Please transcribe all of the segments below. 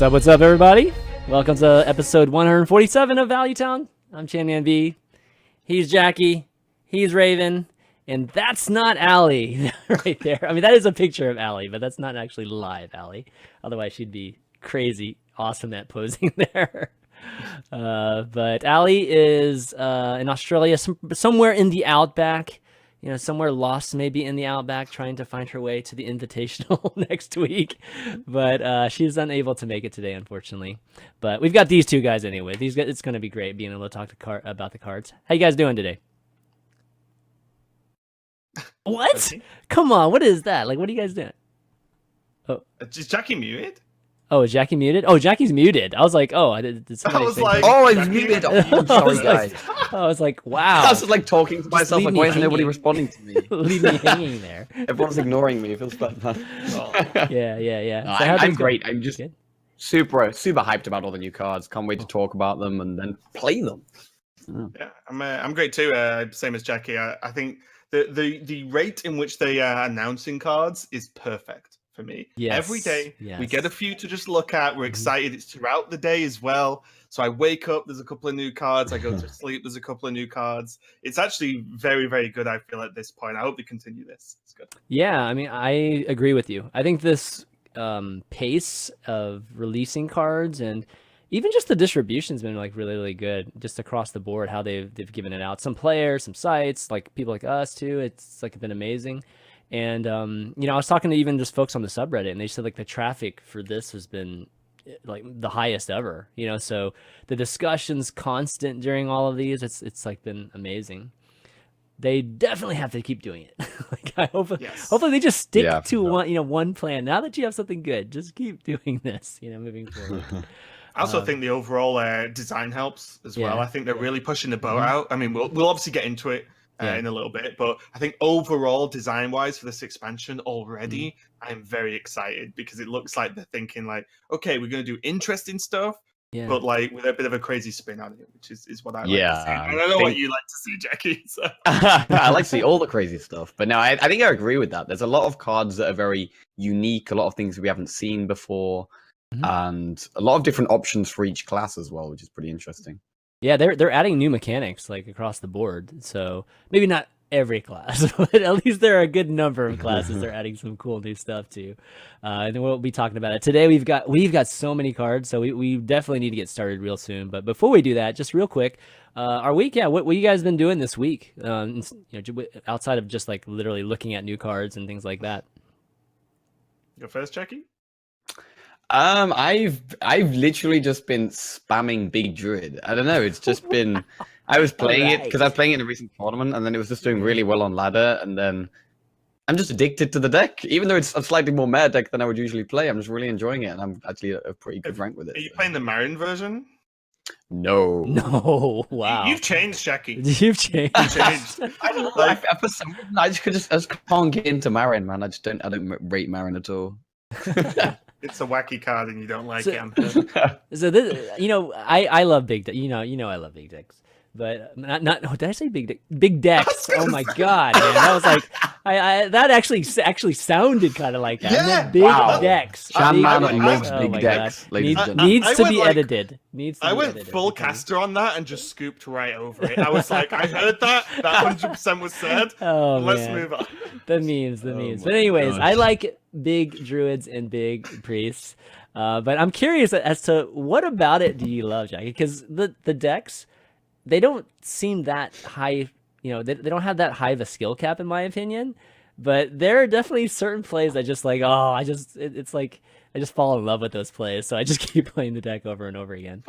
What's up, everybody? Welcome to episode 147 of Value Town. I'm ChanManV. He's Jackie. He's Raven. And that's not Allie right there. I mean, that is a picture of Allie, but that's not actually live Allie. Otherwise, she'd be crazy awesome at posing there. But Allie is in Australia, somewhere in the outback. You know, somewhere lost maybe in the outback, trying to find her way to the Invitational next week. But she's unable to make it today, unfortunately. But we've got these two guys anyway. These guys, it's going to be great being able to talk about the cards. How you guys doing today? What? Okay. Come on, what is that? Like, what are you guys doing? Oh, is Jackie muted? Oh, is Jackie muted? Oh, Jackie's muted. I was like, oh, did I was like, oh, he's muted. Oh, I'm sorry, guys. I was like, wow. I was just like talking to myself, like, why isn't nobody responding to me? Leave me hanging there. Everyone's ignoring me. It feels bad. Oh. Yeah. No, so I'm great. I'm just super hyped about all the new cards. Can't wait to talk about them and then play them. Yeah, I'm great too. Same as Jackie. I think the rate in which they are announcing cards is perfect for me. Yes. Every day we get a few to just look at. We're excited. It's throughout the day as well. So I wake up, there's a couple of new cards. I go to sleep, there's a couple of new cards. It's actually very, very good, I feel, at this point. I hope they continue this. It's good. Yeah, I mean, I agree with you. I think this pace of releasing cards and even just the distribution's been like really, really good just across the board, how they've given it out. Some players, some sites, like people like us too. It's like been amazing. And, you know, I was talking to even just folks on the subreddit, and they said like the traffic for this has been like the highest ever, you know, so the discussion's constant during all of these. It's like been amazing. They definitely have to keep doing it. Like I hopefully they just stick to one plan. Now that you have something good, just keep doing this, you know, moving forward. I also think the overall design helps as well. I think they're really pushing the boat out. I mean, we'll obviously get into it in a little bit, but I think overall design-wise for this expansion already, I'm very excited because it looks like they're thinking like, okay, we're going to do interesting stuff, but like with a bit of a crazy spin on it, which is what I like to see. And I know what you like to see, Jackie. So. I like to see all the crazy stuff, but no, I think I agree with that. There's a lot of cards that are very unique, a lot of things we haven't seen before, and a lot of different options for each class as well, which is pretty interesting. Yeah, they're adding new mechanics like across the board. So maybe not every class, but at least there are a good number of classes they're adding some cool new stuff to. And then we'll be talking about it today. We've got so many cards, so we definitely need to get started real soon. But before we do that, just real quick, our week, what you guys been doing this week? You know, outside of just like literally looking at new cards and things like that. Go first, Jackie. I've literally just been spamming Big Druid. I don't know. It's just been. I was playing it because I was playing it in a recent tournament, and then it was just doing really well on ladder, and then I'm just addicted to the deck. Even though it's a slightly more meta deck than I would usually play, I'm just really enjoying it, and I'm actually at a pretty good rank with it. Are you playing the Marin version? No. Wow. You've changed, Jackie. You've changed. I don't know. For some reason, I just can't get into Marin, man. I don't rate Marin at all. It's a wacky card and you don't like it. So this, you know, I love big decks. You know, I love big decks. But not. Oh, did I say big deck? Big decks. Oh my god, man! That was like, that actually sounded kind of like that. Yeah, big decks. ChanManV loves big decks. Needs to be edited. I went full caster on that and just scooped right over it. I was like, I heard that 100% was said. Oh, let's move on. The memes. But anyways, I like big druids and big priests. But I'm curious as to what about it do you love, Jackie? Because the decks, they don't seem that high, you know, they don't have that high of a skill cap in my opinion, but there are definitely certain plays that just like, it's like, I just fall in love with those plays. So I just keep playing the deck over and over again.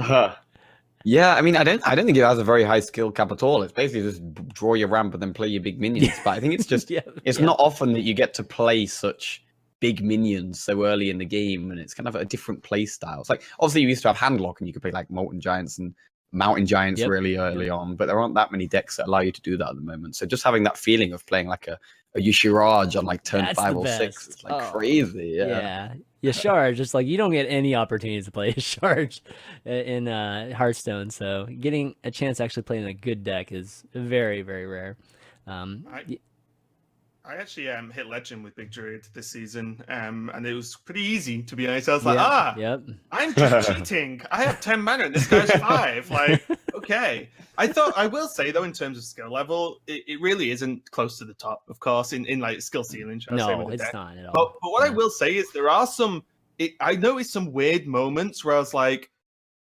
Yeah, I mean, I don't think it has a very high skill cap at all. It's basically just draw your ramp and then play your big minions. But I think it's just, it's not often that you get to play such big minions so early in the game, and it's kind of a different play style. It's like, obviously you used to have Handlock and you could play like Molten Giants and Mountain Giants really early on, but there aren't that many decks that allow you to do that at the moment. So just having that feeling of playing like a Yashiraj on like turn 5 or 6, it's like crazy. Yeah, Yashiraj, just like you don't get any opportunities to play Yashiraj in Hearthstone. So getting a chance to actually play in a good deck is very, very rare. I actually hit Legend with Big Druid this season, and it was pretty easy, to be honest. I was like, I'm just cheating. I have 10 mana and this guy's 5. Like, okay. I will say, though, in terms of skill level, it really isn't close to the top, of course, in like skill ceiling. No, it's not at all. But what I will say is there are some, I noticed some weird moments where I was like,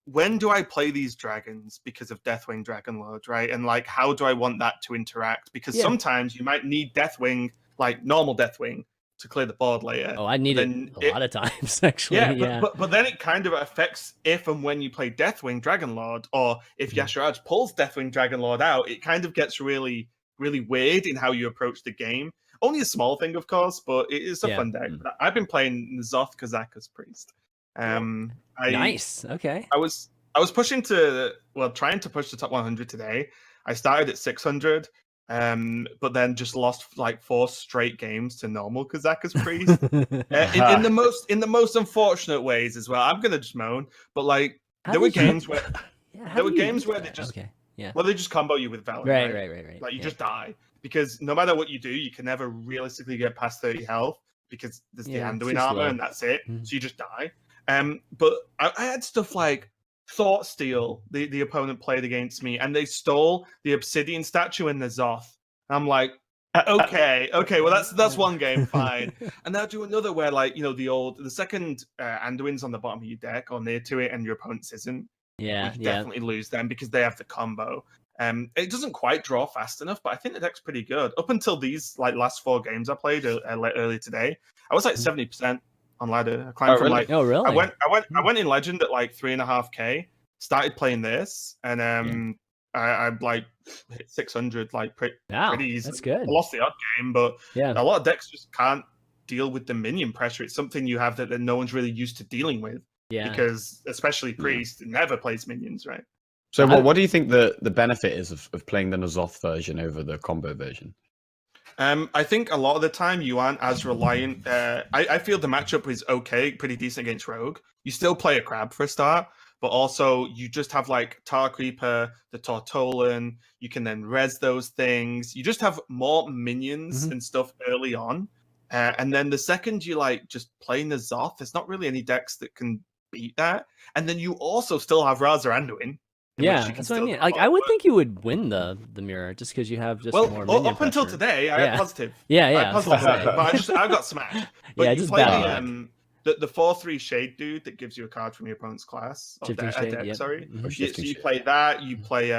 when do I play these dragons because of Deathwing Dragonlord, right? And like, how do I want that to interact? Because sometimes you might need Deathwing, like normal Deathwing, to clear the board later. Oh, I need it a lot of times, actually. But then it kind of affects if and when you play Deathwing Dragonlord, or if Yasharaj pulls Deathwing Dragonlord out, it kind of gets really, really weird in how you approach the game. Only a small thing, of course, but it is a fun deck. I've been playing N'Zoth Kazaka's Priest. Nice. Okay. I was trying to push the top 100 today. I started at 600, but then just lost like 4 straight games to normal Kazaka's Priest. in the most unfortunate ways as well. I'm gonna just moan, but like there were games where they just they just combo you with Valor. Right. Like you just die because no matter what you do, you can never realistically get past 30 health because there's the Anduin armor and that's it. So you just die. But I had stuff like Thought Steal, the opponent played against me, and they stole the Obsidian statue in the Zoth. I'm like, okay, well that's one game, fine. And they'll do another where like, the second Anduin's on the bottom of your deck or near to it, and your opponent's isn't. You definitely lose them because they have the combo. It doesn't quite draw fast enough, but I think the deck's pretty good. Up until these like last 4 games I played earlier today, I was like 70%. On ladder, I climbed from like. Oh, really? I went in Legend at like 3.5k. Started playing this, and I like hit 600 like pretty easy. That's good. I lost the odd game, but a lot of decks just can't deal with the minion pressure. It's something you have that no one's really used to dealing with. Yeah. Because especially Priest never plays minions, right? So what do you think the benefit is of playing the N'Zoth version over the combo version? I think a lot of the time you aren't as reliant. I feel the matchup is okay, pretty decent against Rogue. You still play a Crab for a start, but also you just have like Tar Creeper, the Tortolan. You can then res those things. You just have more minions and stuff early on. And then the second you like just play N'Zoth, there's not really any decks that can beat that. And then you also still have Raza Anduin. Yeah, that's what I mean. Like, I would think you would win the mirror just because you have just more minion up until pressure. Today, I had positive. Yeah. But I got smashed. But you play the 4/3 Shade dude that gives you a card from your opponent's class. Sorry. So you play that. You play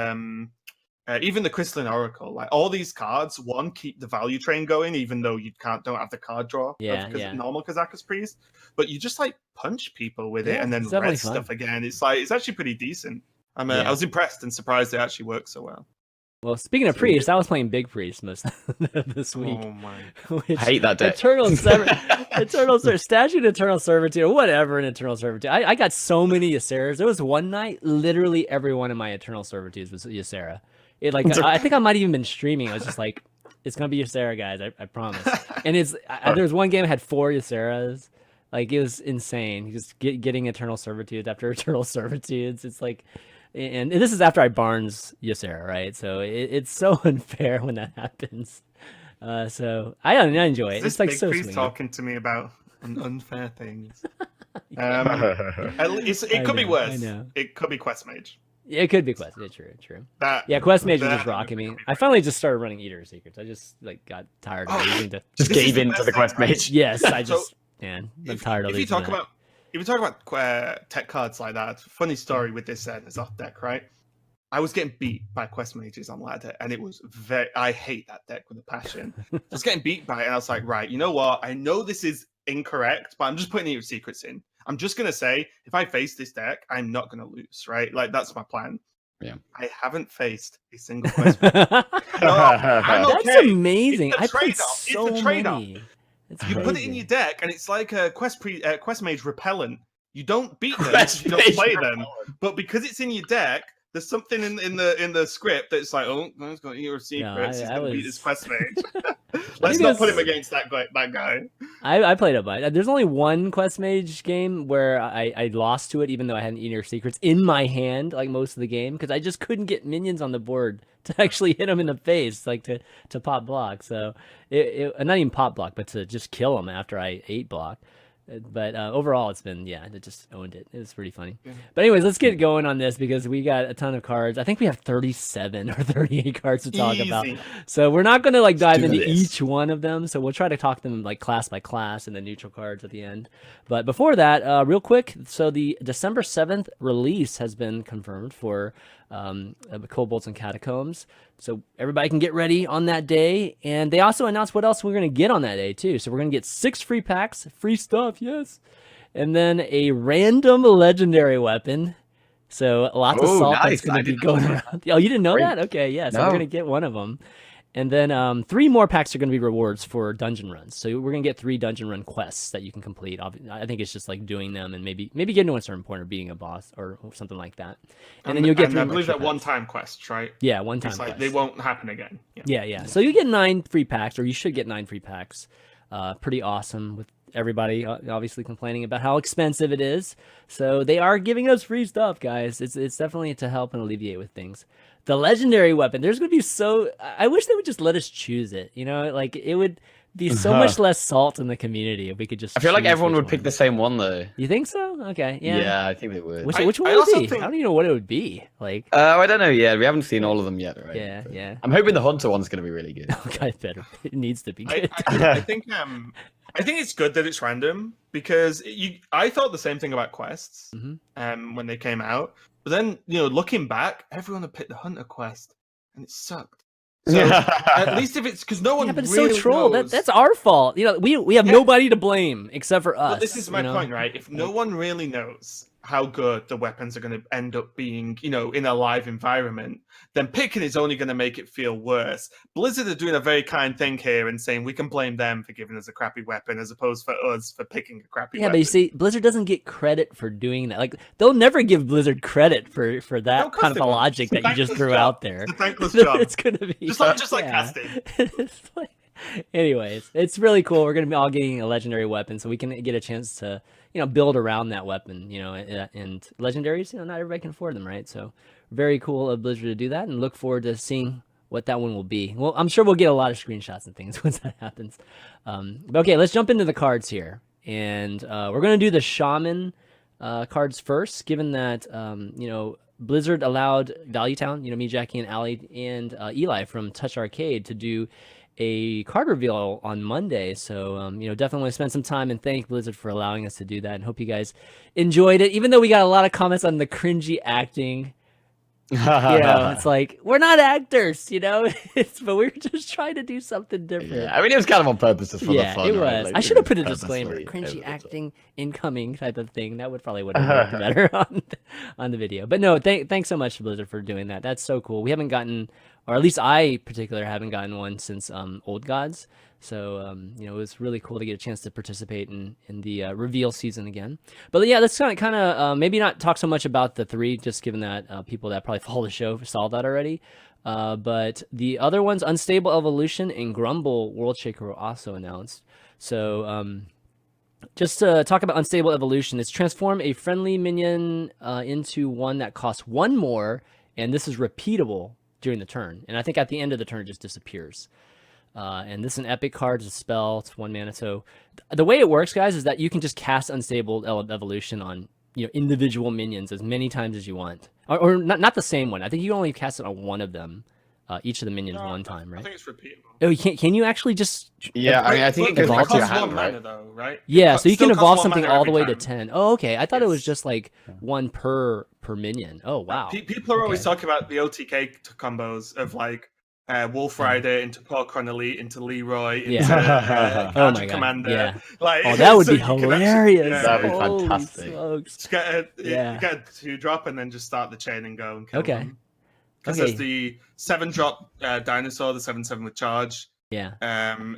even the Crystalline Oracle. Like all these cards, keep the value train going, even though you don't have the card draw. Normal Kazaka's Priest. But you just like punch people with it and then red stuff again. It's actually pretty decent. I was impressed and surprised it actually worked so well. Well, speaking of Priest, I was playing Big Priest most this week. Oh my! I hate that deck. Statute Eternal Servitude, or whatever. An Eternal Servitude. I got so many Yseras. There was one night, literally every one of my Eternal Servitudes was Ysera. I think I might have even been streaming. I was just like, it's gonna be Ysera, guys. I promise. And there was one game I had 4 Yseras. Like it was insane. Just getting Eternal Servitudes after Eternal Servitudes. It's like. And this is after I Barnes Ysera, right? So it's so unfair when that happens. So I enjoy it. It's like big so priest sweet. Talking to me about unfair things. It could be worse. I know. It could be Quest Mage. Yeah, it could be Quest. Yeah, true. Quest Mage was just rocking me. I finally just started running Eater Secrets. I just got tired of losing to. Just gave in to the Quest Mage. Yes, I'm tired of losing. If you talk about tech cards like that, funny story with this N'Zoth deck, right? I was getting beat by Quest Mages on ladder, and it was I hate that deck with a passion. I was getting beat by it, and I was like, right, you know what? I know this is incorrect, but I'm just putting Eater Secrets in. I'm just going to say, if I face this deck, I'm not going to lose, right? Like, that's my plan. Yeah. I haven't faced a single Quest Mage. That's amazing. I played so many. You put it in your deck, and it's like a Quest Mage repellent. You don't beat them, you don't play them. But because it's in your deck, there's something in the script that's like, oh, he's got your secrets. He's gonna beat this quest mage. Let's not put him against that guy. I played a bunch. There's only one quest mage game where I lost to it, even though I hadn't eaten your secrets in my hand like most of the game, because I just couldn't get minions on the board to actually hit them in the face, like to pop block. So not even pop block, but to just kill them after I ate block. But overall, it's been, it just owned it. It was pretty funny. Yeah. But anyways, let's get going on this because we got a ton of cards. I think we have 37 or 38 cards to talk about. So we're not going to like dive into each one of them. So we'll try to talk them like class by class and the neutral cards at the end. But before that, real quick, so the December 7th release has been confirmed for Kobolds and Catacombs. So everybody can get ready on that day. And they also announced what else we're going to get on that day too. So we're going to get 6 free packs, free stuff, yes. And then a random legendary weapon. So lots of salt that's going to be going around. Oh, you didn't know that? Okay, yeah. So we're going to get one of them. And then 3 more packs are going to be rewards for dungeon runs. So we're going to get 3 dungeon run quests that you can complete. I think it's just like doing them and maybe getting to a certain point or beating a boss or something like that. And then you'll get 3 I believe that one-time quests, right? Yeah, one-time quests. Like, they won't happen again. Yeah. So you get 9 free packs, or you should get 9 free packs. Pretty awesome with everybody obviously complaining about how expensive it is. So they are giving us free stuff, guys. It's definitely to help and alleviate with things. The legendary weapon, there's going to be I wish they would just let us choose it. You know, like it would be so much less salt in the community if we could just I feel like everyone would pick the same one though. You think so? Okay. Yeah. Yeah, I think they would. Which one would it be? I don't even know what it would be. Like I don't know yet. We haven't seen all of them yet, right? Yeah. I'm hoping the Hunter one's going to be really good. Okay, better. It needs to be good. I think it's good that it's random because I thought the same thing about quests when they came out. But then, looking back, everyone had picked the Hunter quest, and it sucked. So at least if it's because no one but it's really so troll. knows. That's our fault. we have nobody to blame except for us. But this is my point, right? If no one really knows how good the weapons are going to end up being, in a live environment, then picking is only going to make it feel worse. Blizzard are doing a very kind thing here and saying we can blame them for giving us a crappy weapon as opposed for us for picking a crappy weapon. Yeah, but you see, Blizzard doesn't get credit for doing that. Like, they'll never give Blizzard credit for that kind of a logic that you just threw out there. It's a thankless job. It's going to be... Just like casting. Anyways, it's really cool. We're going to be all getting a legendary weapon, so we can get a chance to, build around that weapon, and legendaries, not everybody can afford them, right? So very cool of Blizzard to do that, and look forward to seeing what that one will be. Well, I'm sure we'll get a lot of screenshots and things once that happens. But okay, let's jump into the cards here. And we're going to do the Shaman cards first, given that, Blizzard allowed Value Town, me, Jackie, and Allie, and Eli from Touch Arcade to do a card reveal on Monday. So, definitely want to spend some time and thank Blizzard for allowing us to do that. And hope you guys enjoyed it, even though we got a lot of comments on the cringy acting. It's like, we're not actors, but we're just trying to do something different. Yeah, I mean, it was kind of on purpose just for the fun. It was. Right? Like, I should have put a disclaimer, cringy acting incoming type of thing. That would have worked better on the video. But no, thanks so much to Blizzard for doing that. That's so cool. We haven't gotten, or at least I particularly haven't gotten one since Old Gods. So, it was really cool to get a chance to participate in the reveal season again. But yeah, let's kind of maybe not talk so much about the 3, just given that people that probably follow the show saw that already. But the other ones, Unstable Evolution and Grumble Worldshaker, were also announced. So just to talk about Unstable Evolution, it's transform a friendly minion into one that costs 1 more, and this is repeatable during the turn. And I think at the end of the turn, it just disappears. And this is an epic card, it's a spell, it's 1 mana. So the way it works, guys, is that you can just cast Unstable Evolution on individual minions as many times as you want, or not the same one. I think you only cast it on one of them, each of the minions one time, right? I think it's repeatable. Oh, you can you actually just? Yeah, I think it can evolve to your hand, hand, right? Mana, though, right? Yeah, so you can evolve something all the way time. to 10. Oh, okay. I thought it was just like 1 per minion. Oh, wow. People are always talking about the OTK combos of like Wolf Rider into Porcron Elite into Leroy into oh my God. Commander. Yeah. Like, that would be hilarious. That'd be fantastic. Just get a 2-drop and then just start the chain and go and kill them. Because there's the 7-drop dinosaur, the 7/7 with charge. Yeah.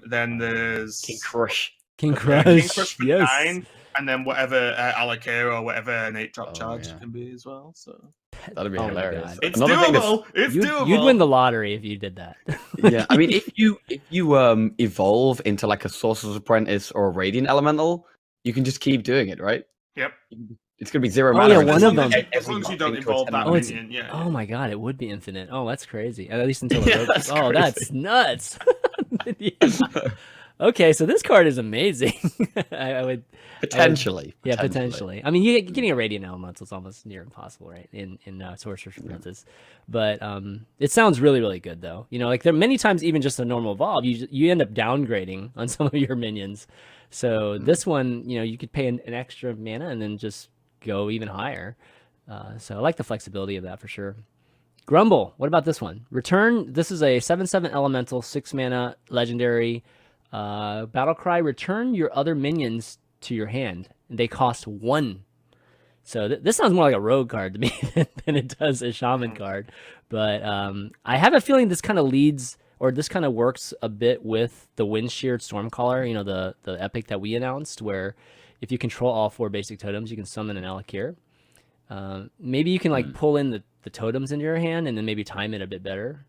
Then there's King Crush. King Crush for 9, and then whatever Alakir or whatever an 8-drop charge can be as well. So That'd be Oh my hilarious. God. It's Another thing that's- doable. It's doable. You'd win the lottery if you did that. yeah, I mean, if you evolve into like a Sorcerer's Apprentice or a Radiant Elemental, you can just keep doing it, right? Yep. It's gonna be 0 Oh, mana. yeah, and one then of them. As long as you don't into a evolve 10 that mana. minion, yeah. Oh my God, it would be infinite. Oh, that's crazy. At least until the Yeah, rogue- that's Oh, crazy. that's nuts. Yeah. Okay, so this card is amazing. I would Potentially. Yeah, potentially. I mean, getting a Radiant Elemental is almost near impossible, right? In Sorcerer's Apprentice, but it sounds really, really good though. You know, like there are many times even just a normal evolve, you end up downgrading on some of your minions. So this one, you know, you could pay an extra mana and then just go even higher. So I like the flexibility of that for sure. Grumble. What about this one? Return. This is a 7/7 elemental, 6 mana legendary. Battle cry. Return your other minions to your hand. They cost 1. So this sounds more like a rogue card to me than it does a shaman card. But I have a feeling this kind of leads, or this kind of works a bit with the Windshear Stormcaller. You know, the epic that we announced, where if you control all 4 basic totems, you can summon an Alakir. Maybe you can like pull in the totems into your hand and then maybe time it a bit better.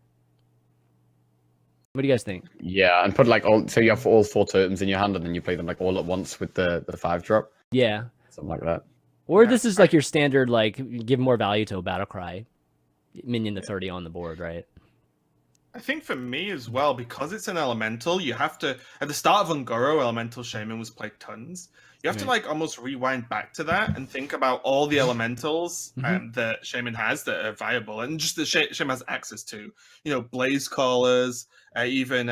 What do you guys think? Yeah, and put like so you have all 4 totems in your hand and then you play them like all at once with the 5-drop. Yeah. Something like that. Or this is like your standard, like give more value to a battle cry minion that's already on the board, right? I think for me as well, because it's an elemental, you have to, at the start of Ungoro, Elemental Shaman was played tons. You have to like almost rewind back to that and think about all the elementals that Shaman has that are viable and just that Shaman has access to. You know, Blaze Callers, even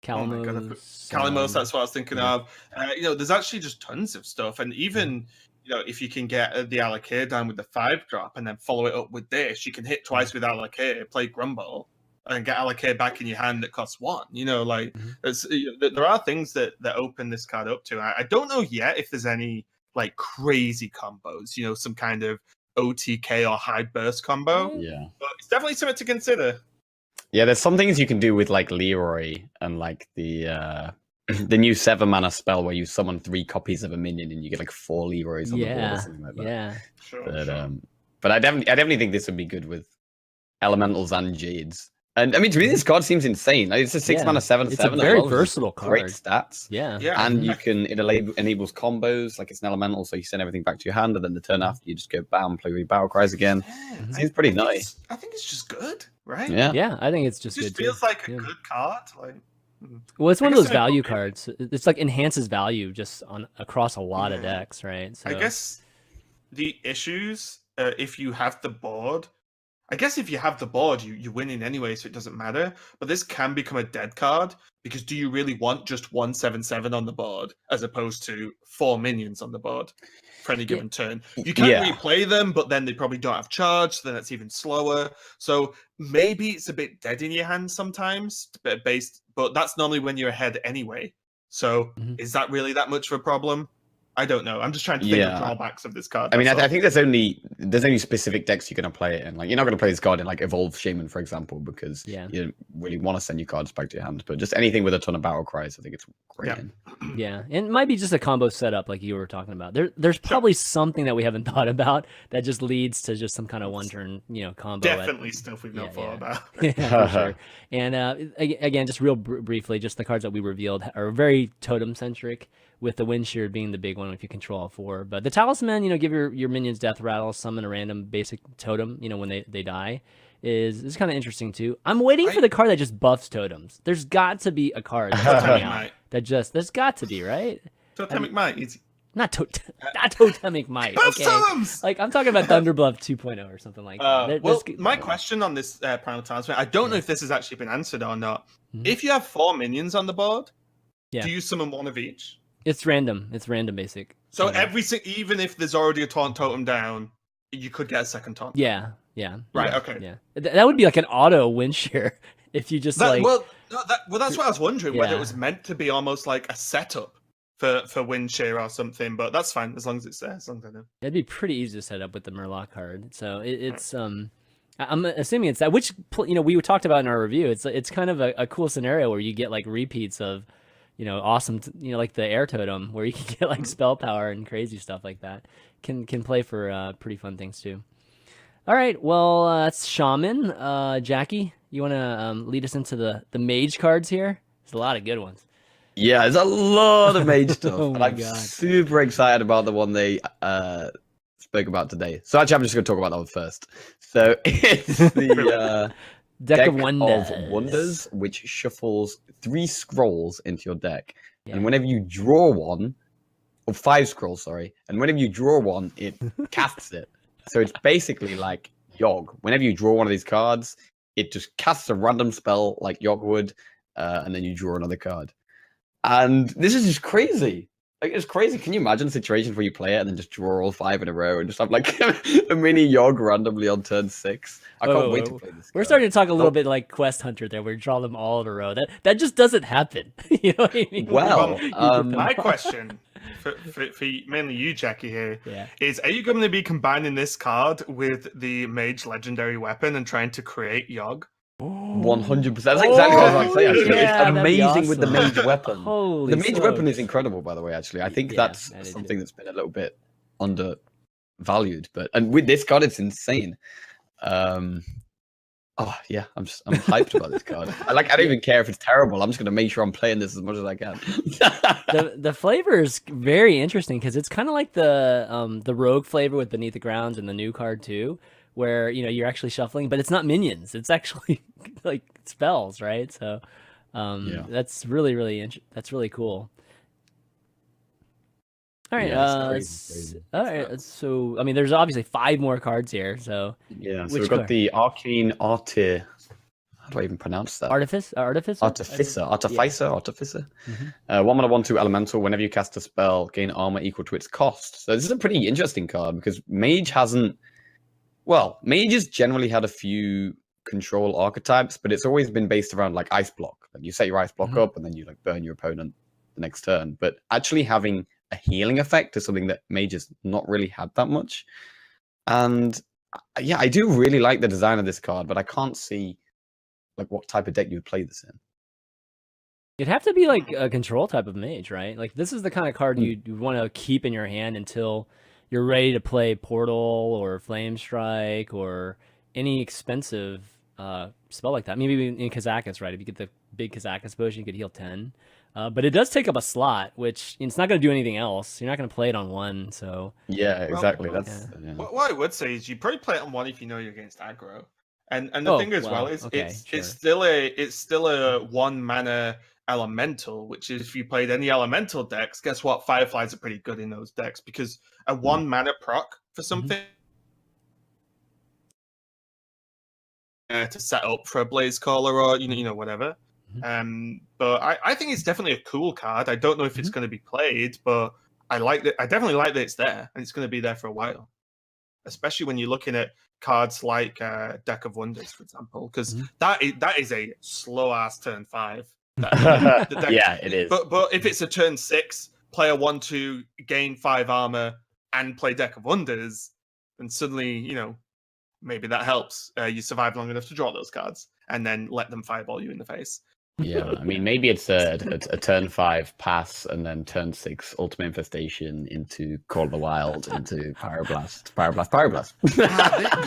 Kalimos, that's what I was thinking of. You know, there's actually just tons of stuff. And even, you know, if you can get the Alakir down with the 5-drop and then follow it up with this, you can hit twice with Alakir, play Grumble, and get Alakir back in your hand that costs 1. You know, like there are things that open this card up to. I don't know yet if there's any like crazy combos, you know, some kind of OTK or high burst combo. Yeah. But it's definitely something to consider. Yeah, there's some things you can do with like Leroy and like the new 7-mana spell where you summon 3 copies of a minion and you get like 4 Leroys on the board or something like that. Yeah. Sure, but I definitely think this would be good with elementals and jades. And I mean, to me, this card seems insane. Like, it's a 6-mana 7/7. It's a very versatile card. Great stats. Yeah. And it enables combos. Like it's an elemental, so you send everything back to your hand, and then the turn after you just go bam, play with your battle cries again. Seems pretty nice. I think it's just good, right? Yeah. Yeah, I think it's just It good just feels too. like a good card. Like, Well, it's one of guess those I value don't- cards. It's like enhances value just on across a lot of decks, right? So I guess the issues, if you have the board, I guess if you have the board, you win in anyway, so it doesn't matter. But this can become a dead card because do you really want just 1 7/7 on the board as opposed to 4 minions on the board for any given turn? You can replay them, but then they probably don't have charge, so then it's even slower. So maybe it's a bit dead in your hand sometimes, but that's normally when you're ahead anyway. So is that really that much of a problem? I don't know. I'm just trying to think of drawbacks of this card. I mean, I think there's only specific decks you're going to play it in. Like, you're not going to play this card in like Evolve Shaman, for example, because you don't really want to send your cards back to your hand. But just anything with a ton of battle cries, I think it's great. Yeah, and it might be just a combo setup like you were talking about. There's probably something that we haven't thought about that just leads to just some kind of one-turn, combo. Definitely stuff we've not thought about. Yeah, for sure. And again, just real briefly, just the cards that we revealed are very totem-centric, with the Windshear being the big one if you control all 4. But the Talisman, give your minions death rattle, summon a random basic totem, when they die, is kind of interesting too. I'm waiting for the card that just buffs totems. There's got to be a card that's coming out that just, there's got to be, right? Totemic Might. Easy. Not Totemic Might. Okay. Totems! Like, I'm talking about Thunderbluff 2.0 or something like that. My question on this Primal Talisman, I don't know if this has actually been answered or not. If you have 4 minions on the board, do you summon 1 of each? It's random. It's random basic. So even if there's already a taunt totem down, you could get a second taunt. Yeah. Right. Okay. Yeah. That would be like an auto Windshear if you just that's what I was wondering, whether it was meant to be almost like a setup for Windshear or something. But that's fine as long as it's there. As long as I know. It'd be pretty easy to set up with the Murloc card. So it's I'm assuming it's that, which we talked about in our review. It's kind of a cool scenario where you get like repeats of awesome, like the air totem where you can get like spell power and crazy stuff like that. Can play for pretty fun things too. All right, well, that's Shaman. Jackie, you want to lead us into the mage cards here? There's a lot of good ones. Yeah, there's a lot of mage stuff, Oh and my I'm God. super excited about the one they spoke about today. So actually, I'm just going to talk about that one first. So it's the Deck of Wonders. which shuffles 3 scrolls into your deck, Yeah. and whenever you draw one, or 5 scrolls, sorry, and whenever you draw one, it casts it. So it's basically like Yogg. Whenever you draw one of these cards, it just casts a random spell like Yogg would, and then you draw another card. And this is just crazy. Like, it's crazy. Can you imagine a situation where you play it and then just draw all 5 in a row and just have like a mini Yogg randomly on turn 6? I can't wait to play this. We're starting to talk a little bit like Quest Hunter there, where you draw them all in a row. That just doesn't happen. You know what I mean? Well, my question for mainly you, Jackie, here is: are you going to be combining this card with the Mage Legendary Weapon and trying to create Yogg? 100%. That's exactly what I was going to say. Actually, yeah, it's amazing awesome. with the mage weapon. Holy the mage smokes. weapon is incredible, by the way. Actually, I think that's something that's been a little bit undervalued. And with this card, it's insane. Oh yeah, I'm hyped about this card. I don't even care if it's terrible. I'm just gonna make sure I'm playing this as much as I can. The flavor is very interesting because it's kind of like the rogue flavor with Beneath the Grounds and the new card too, where you're actually shuffling, but it's not minions. It's actually like spells, right? So that's really that's really cool. All right, crazy. all right. So I mean, there's obviously 5 more cards here. So yeah, so we've got the Arcane Artificer. How do I even pronounce that? Artificer. Artificer. 1 mana 1/2 elemental. Whenever you cast a spell, gain armor equal to its cost. So this is a pretty interesting card because Mage hasn't. Well, Mage has generally had a few control archetypes, but it's always been based around like Ice Block. Like you set your Ice Block up, and then you like burn your opponent the next turn. But actually having a healing effect is something that Mage has not really had that much. And yeah, I do really like the design of this card, but I can't see like what type of deck you would play this in. It'd have to be like a control type of mage, right? Like this is the kind of card you want to keep in your hand until you're ready to play Portal or Flame Strike or any expensive spell like that. Maybe in Kazakus, right? If you get the big Kazakus potion, you could heal 10. But it does take up a slot, which it's not going to do anything else. You're not going to play it on 1, so... Yeah, exactly. Well, what I would say is you probably play it on 1 if you know you're against aggro. And the thing as well is it's still a 1 mana elemental, which is if you played any elemental decks, guess what? Fireflies are pretty good in those decks because a 1 mana proc for something to set up for a Blaze Caller or whatever. But I think it's definitely a cool card. I don't know if it's going to be played, but I definitely like that it's there and it's going to be there for a while. Especially when you're looking at cards like Deck of Wonders, for example, because that is a slow ass turn 5. Yeah, it is. But if it's a turn 6, play a 1/2, gain 5 armor, and play Deck of Wonders, then suddenly maybe that helps. You survive long enough to draw those cards, and then let them fireball you in the face. Yeah, I mean, maybe it's a turn 5 pass, and then turn 6 Ultimate Infestation into Call of the Wild, into Pyroblast.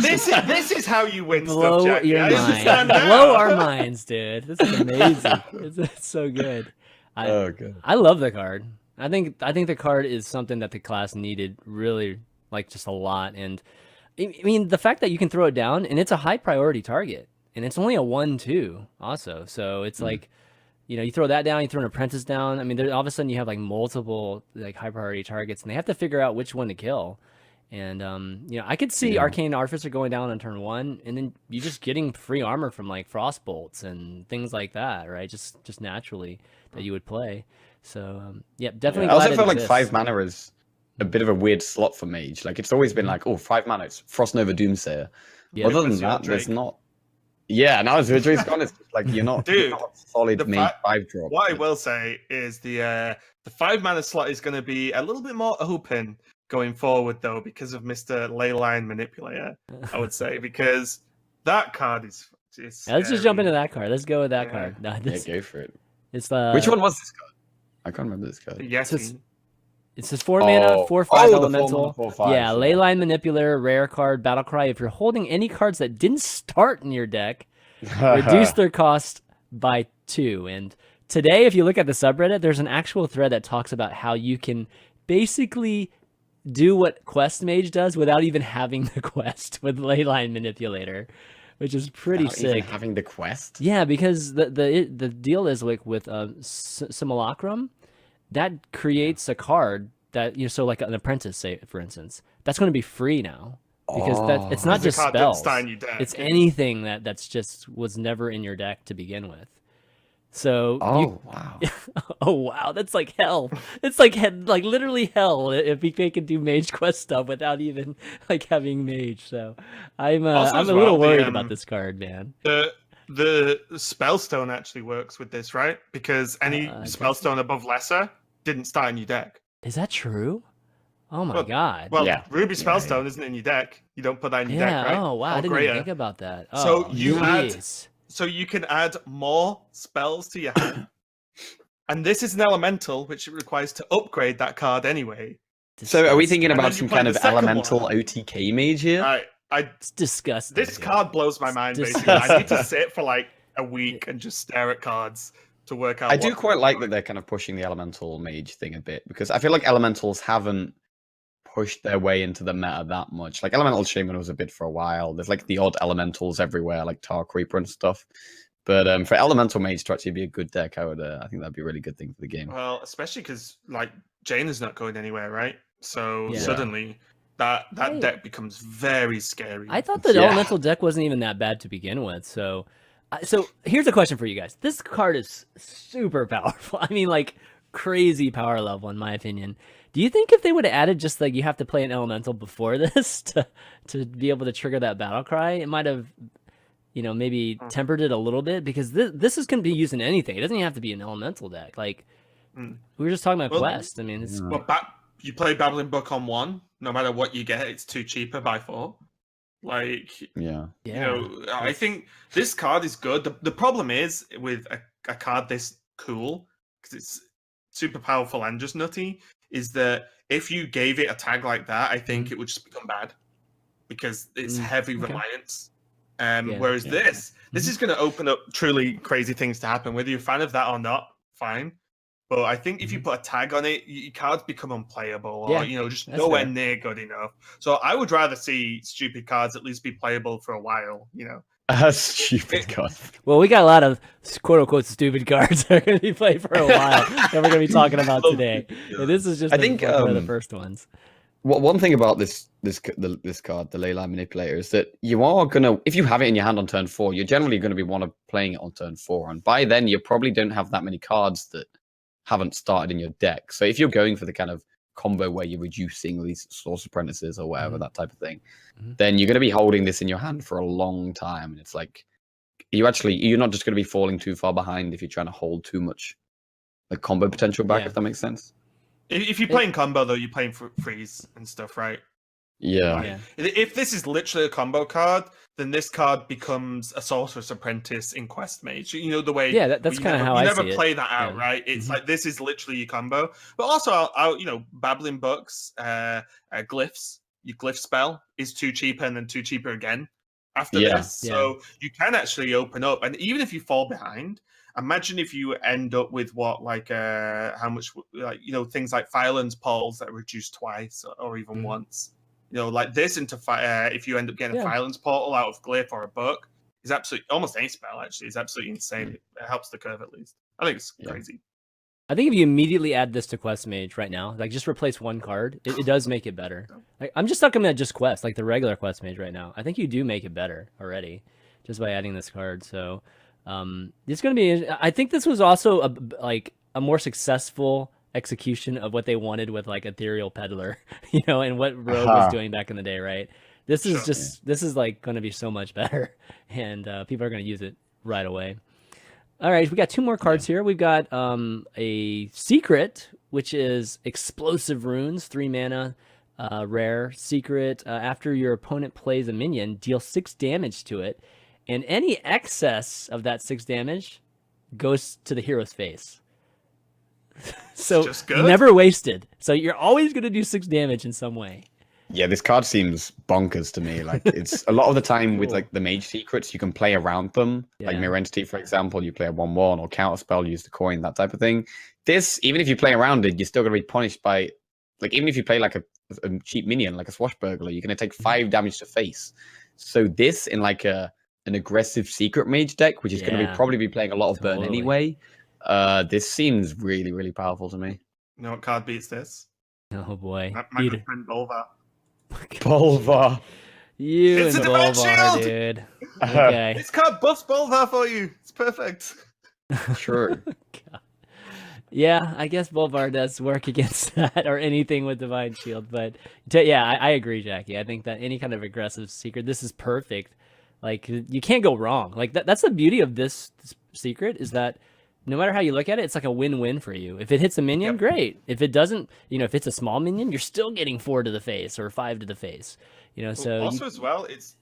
This is how you win Blow stuff, Jackie. your mind. Blow our minds, dude. This is amazing. It's so good. I love the card. I think the card is something that the class needed really, like, just a lot. And I mean, the fact that you can throw it down and it's a high priority target. And it's only a 1/2 also. So it's like, you throw that down, you throw an apprentice down. I mean, all of a sudden you have like multiple like high priority targets and they have to figure out which one to kill. And, I could see Arcane Artificer going down on turn 1 and then you just getting free armor from like frost bolts and things like that, right? Just naturally that you would play. So, definitely. I also feel like 5 mana is a bit of a weird slot for Mage. Like it's always been like, 5 mana, it's Frost Nova Doomsayer. Yeah, other than that, there's not. Yeah, now as Drake's gone, it's like you're not a solid Mage 5 drop. What I will say is the 5 mana slot is going to be a little bit more open going forward, though, because of Mr. Leyline Manipulator, I would say, because that card is let's just jump into that card. Let's go with that card. No, go for it. It's Which one was this card? I can't remember this card. Yes. It says 4 mana, 4/5 elemental. 4/5, yeah, Leyline Manipulator, rare card, battle cry. If you're holding any cards that didn't start in your deck, reduce their cost by 2. And today, if you look at the subreddit, there's an actual thread that talks about how you can basically do what Quest Mage does without even having the quest with Leyline Manipulator, which is pretty sick. Even having the quest? Yeah, because the deal is like with Simulacrum, that creates a card that so like an apprentice, say for instance, that's going to be free now because it's not just spells. It's anything that's just was never in your deck to begin with. So wow. Oh wow, that's like hell. It's like literally hell if they can do mage quest stuff without even like having mage. So I'm a little worried about this card, man. The Spellstone actually works with this, right? Because any Spellstone above lesser didn't start in your deck. Is that true? Oh my god. Well, Ruby Spellstone isn't in your deck. You don't put that in your deck, right? Oh wow, I didn't even think about that. So you can add more spells to your hand. And this is an elemental, which requires to upgrade that card anyway. So are we thinking about some kind of elemental OTK mage here? It's disgusting. This card blows my mind, basically. I need to sit for like a week and just stare at cards to work out. I do quite like that they're kind of pushing the elemental mage thing a bit, because I feel like elementals haven't pushed their way into the meta that much. Like Elemental Shaman was a bit for a while. There's like the odd elementals everywhere, like Tar Creeper and stuff. But for Elemental Mage to actually be a good deck, I think that'd be a really good thing for the game. Well, especially because like Jane is not going anywhere, right? So suddenly that deck becomes very scary. I thought the elemental deck wasn't even that bad to begin with. So here's a question for you guys. This card is super powerful. I mean, like crazy power level in my opinion. Do you think if they would have added just like you have to play an elemental before this to be able to trigger that battle cry, it might have, maybe tempered it a little bit, because this is going to be used in anything. It doesn't even have to be an elemental deck. Like we were just talking about Quest. I mean, it's you play Babbling Book on 1, no matter what you get, it's 2 cheaper by 4. Like I think this card is good. The problem is with a card this cool, because it's super powerful and just nutty, is that if you gave it a tag like that, I think it would just become bad because it's heavy reliance. Whereas this is going to open up truly crazy things to happen, whether you're a fan of that or not. Fine, but I think if you put a tag on it, your cards become unplayable, or just nowhere near good enough. So I would rather see stupid cards at least be playable for a while. A stupid card. Well, we got a lot of quote-unquote stupid cards that are going to be played for a while that we're going to be talking about today. And this is just one of the first ones. One thing about this card, the Leyline Manipulator, is that you are going to, if you have it in your hand on turn 4, you're generally going to be playing it on turn 4. And by then, you probably don't have that many cards that haven't started in your deck. So if you're going for the kind of combo where you're reducing these Source Apprentices or whatever, that type of thing, then you're going to be holding this in your hand for a long time. And it's like, you're not just going to be falling too far behind if you're trying to hold too much like combo potential back, if that makes sense. If you're playing combo, though, you're playing freeze and stuff, right? Yeah. If this is literally a combo card, then this card becomes a Sorcerer's Apprentice in Quest Mage. The way. Yeah, that's kind of how I see it. You never play that out, right? It's like this is literally your combo. But also, Babbling Books, Glyphs, your Glyph spell is 2 cheaper and then 2 cheaper again after this. So you can actually open up, and even if you fall behind, imagine if you end up with how much, things like Violence Poles that are reduced twice or even once. Like this into if you end up getting a Violence Portal out of Glyph or a book, is absolutely almost any spell actually is absolutely insane. It helps the curve at least. I think it's crazy. I think if you immediately add this to Quest Mage right now, like just replace one card, it does make it better. Like, I'm just talking about just Quest, like the regular Quest Mage right now. I think you do make it better already just by adding this card. So it's going to be. I think this was also a more successful execution of what they wanted with like Ethereal Peddler, and what Rogue was doing back in the day, right? This is like going to be so much better, and people are going to use it right away. All right, we got 2 more cards here. We've got a secret, which is Explosive Runes, 3 mana, rare secret. After your opponent plays a minion, deal 6 damage to it, and any excess of that 6 damage goes to the hero's face. So just good. never wasted. So you're always going to do 6 damage in some way. Yeah, this card seems bonkers to me. Like, it's a lot of the time with like the mage secrets, you can play around them. Like Mirror Entity, for example, you play a 1/1 or counterspell, use the coin, that type of thing. This, even if you play around it, you're still going to be punished by, like, even if you play like a cheap minion, like a Swashbuckler, you're going to take 5 damage to face. So this in like an aggressive secret mage deck, which is going to probably be playing a lot of burn anyway. This seems really, really powerful to me. You know what card beats this? Oh boy. My good friend Bolvar. Bolvar. You It's and a Divine Bolvar, Shield! dude. Okay. This card buffs Bolvar for you. It's perfect. Sure. God. Yeah, I guess Bolvar does work against that or anything with Divine Shield, but I agree, Jackie. I think that any kind of aggressive secret, this is perfect. Like, you can't go wrong. Like, that's the beauty of this secret, is that no matter how you look at it, it's like a win-win for you. If it hits a minion, great. If it doesn't, if it's a small minion, you're still getting 4 to the face or 5 to the face. So also as well, it's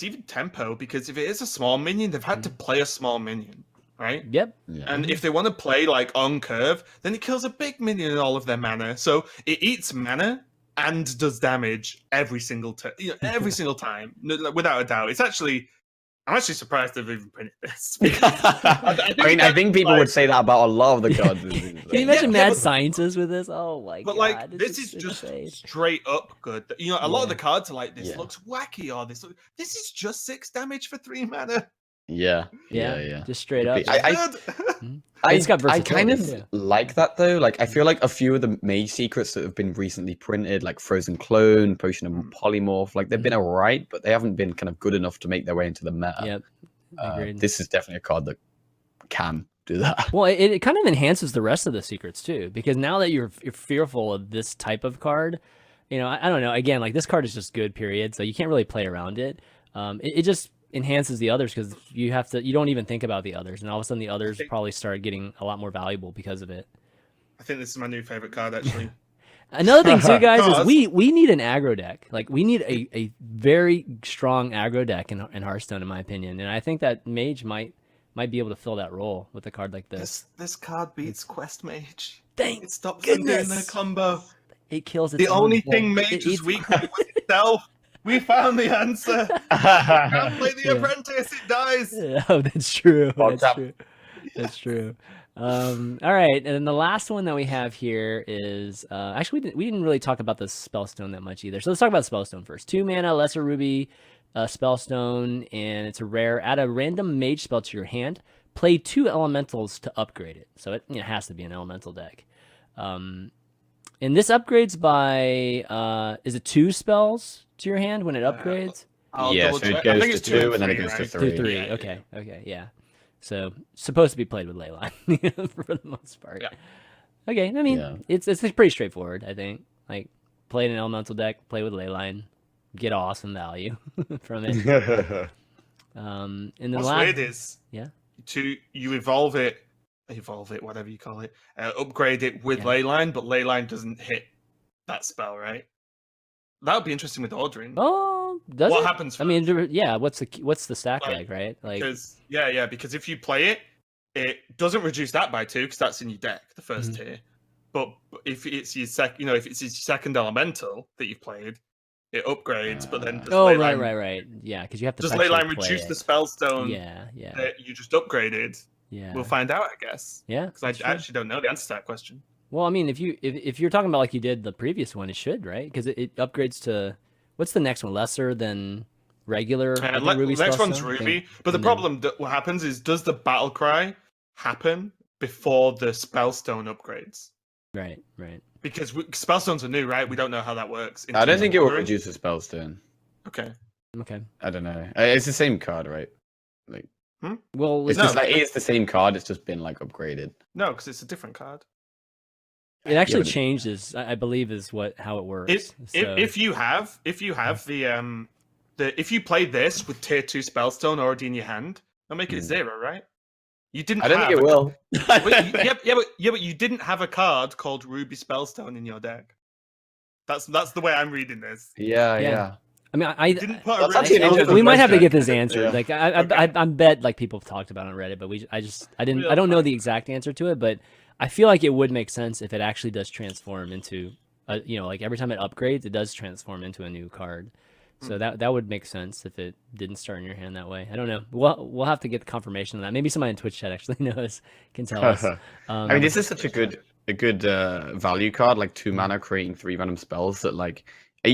even tempo, because if it is a small minion, they've had to play a small minion, right? Yep. Yeah. And if they want to play like on curve, then it kills a big minion in all of their mana. So it eats mana and does damage every single every single time, without a doubt. I'm actually surprised they've even printed this. I think people would say that about a lot of the cards. Can you imagine mad scientists with this? Oh my god! But like, this is just straight up good. A lot of the cards are like, this looks wacky, or this is just 6 damage for 3 mana. Yeah. Just straight up. I kind of like that though. Like, I feel like a few of the mage secrets that have been recently printed, like Frozen Clone, Potion of Polymorph, like they've been alright, but they haven't been kind of good enough to make their way into the meta. Yep. This is definitely a card that can do that. Well, it kind of enhances the rest of the secrets too, because now that you're fearful of this type of card, I don't know. Again, like, this card is just good, period. So you can't really play around it. It just enhances the others, because you don't even think about the others, and all of a sudden the others probably start getting a lot more valuable because of it. I think this is my new favorite card, actually. Another thing too, guys, is we need an aggro deck. Like, we need a very strong aggro deck in Hearthstone, in my opinion, and I think that Mage might be able to fill that role with a card like this. This card beats Quest Mage. Thank it stops them doing their combo. It kills it. The only thing Mage is weak with itself. We found the answer. Can't play the apprentice, it dies. Oh, that's true. That's true. All right, and then the last one that we have here is actually we didn't really talk about the Spellstone that much either. So let's talk about Spellstone first. 2 mana, Lesser Ruby, Spellstone, and it's a rare. Add a random mage spell to your hand. Play 2 elementals to upgrade it. So it has to be an elemental deck. And this upgrades by is it 2 spells to your hand when it upgrades? So it goes to 2 and then it goes to 3. 3. Yeah. Okay, yeah. So supposed to be played with Leyline for the most part. Yeah. Okay, I mean it's pretty straightforward. I think, like, play an elemental deck, play with Leyline, get awesome value from it. And then what's weird is you evolve it, whatever you call it, upgrade it with Leyline, but Leyline doesn't hit that spell, right? That would be interesting with ordering. Oh, what happens first? I mean, what's the stack like, right? Like, because if you play it doesn't reduce that by 2 because that's in your deck, the first tier. But if it's your if it's your second elemental that you've played, it upgrades. But then right. Yeah, because you have to. Does Leyline reduce the spellstone? Yeah. That you just upgraded. Yeah, we'll find out, I guess. Yeah, because I actually don't know the answer to that question. Well, I mean, if you're talking about like you did the previous one, it should, right? Because it upgrades to what's the next one? Lesser than regular. Ruby next one's Ruby, but the problem what happens is, does the battle cry happen before the Spellstone upgrades? Right. Because Spellstones are new, right? We don't know how that works. I don't think it will reduce the Spellstone. Okay. I don't know. It's the same card, right? Like, well, it's the same card. It's just been like upgraded. No, because it's a different card. It actually changes, I believe, is how it works. If you have the if you play this with tier 2 Spellstone already in your hand, that'll make it 0, right? You didn't. I don't think it will. But you didn't have a card called Ruby Spellstone in your deck. That's the way I'm reading this. Yeah. I mean, I didn't put we might have to get this answered. Yeah. Like, I bet like people have talked about it on Reddit, but I don't know the exact answer to it. But I feel like it would make sense if it actually does transform into, like every time it upgrades, it does transform into a new card. So that would make sense if it didn't start in your hand that way. I don't know. We'll have to get the confirmation on that. Maybe somebody in Twitch chat actually knows, can tell us. I mean, this is such a good value card, like 2 mana creating 3 random spells. That like, could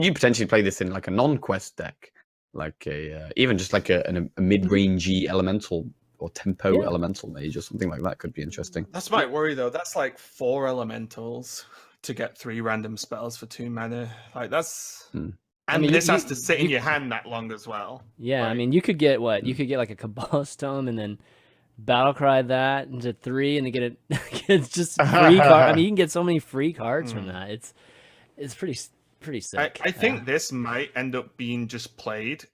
you potentially play this in like a non-quest deck, like even just like a mid-rangey elemental or tempo elemental mage or something like that could be interesting. That's my worry though. That's like 4 elementals to get 3 random spells for 2 mana. Like that's. And this has to sit in your hand that long as well. Yeah, right? I mean, you could get what? You could get like a Spellstone and then Battlecry that into 3 and to get it. It's just free card. I mean, you can get so many free cards from that. It's pretty sick. I think this might end up being just played,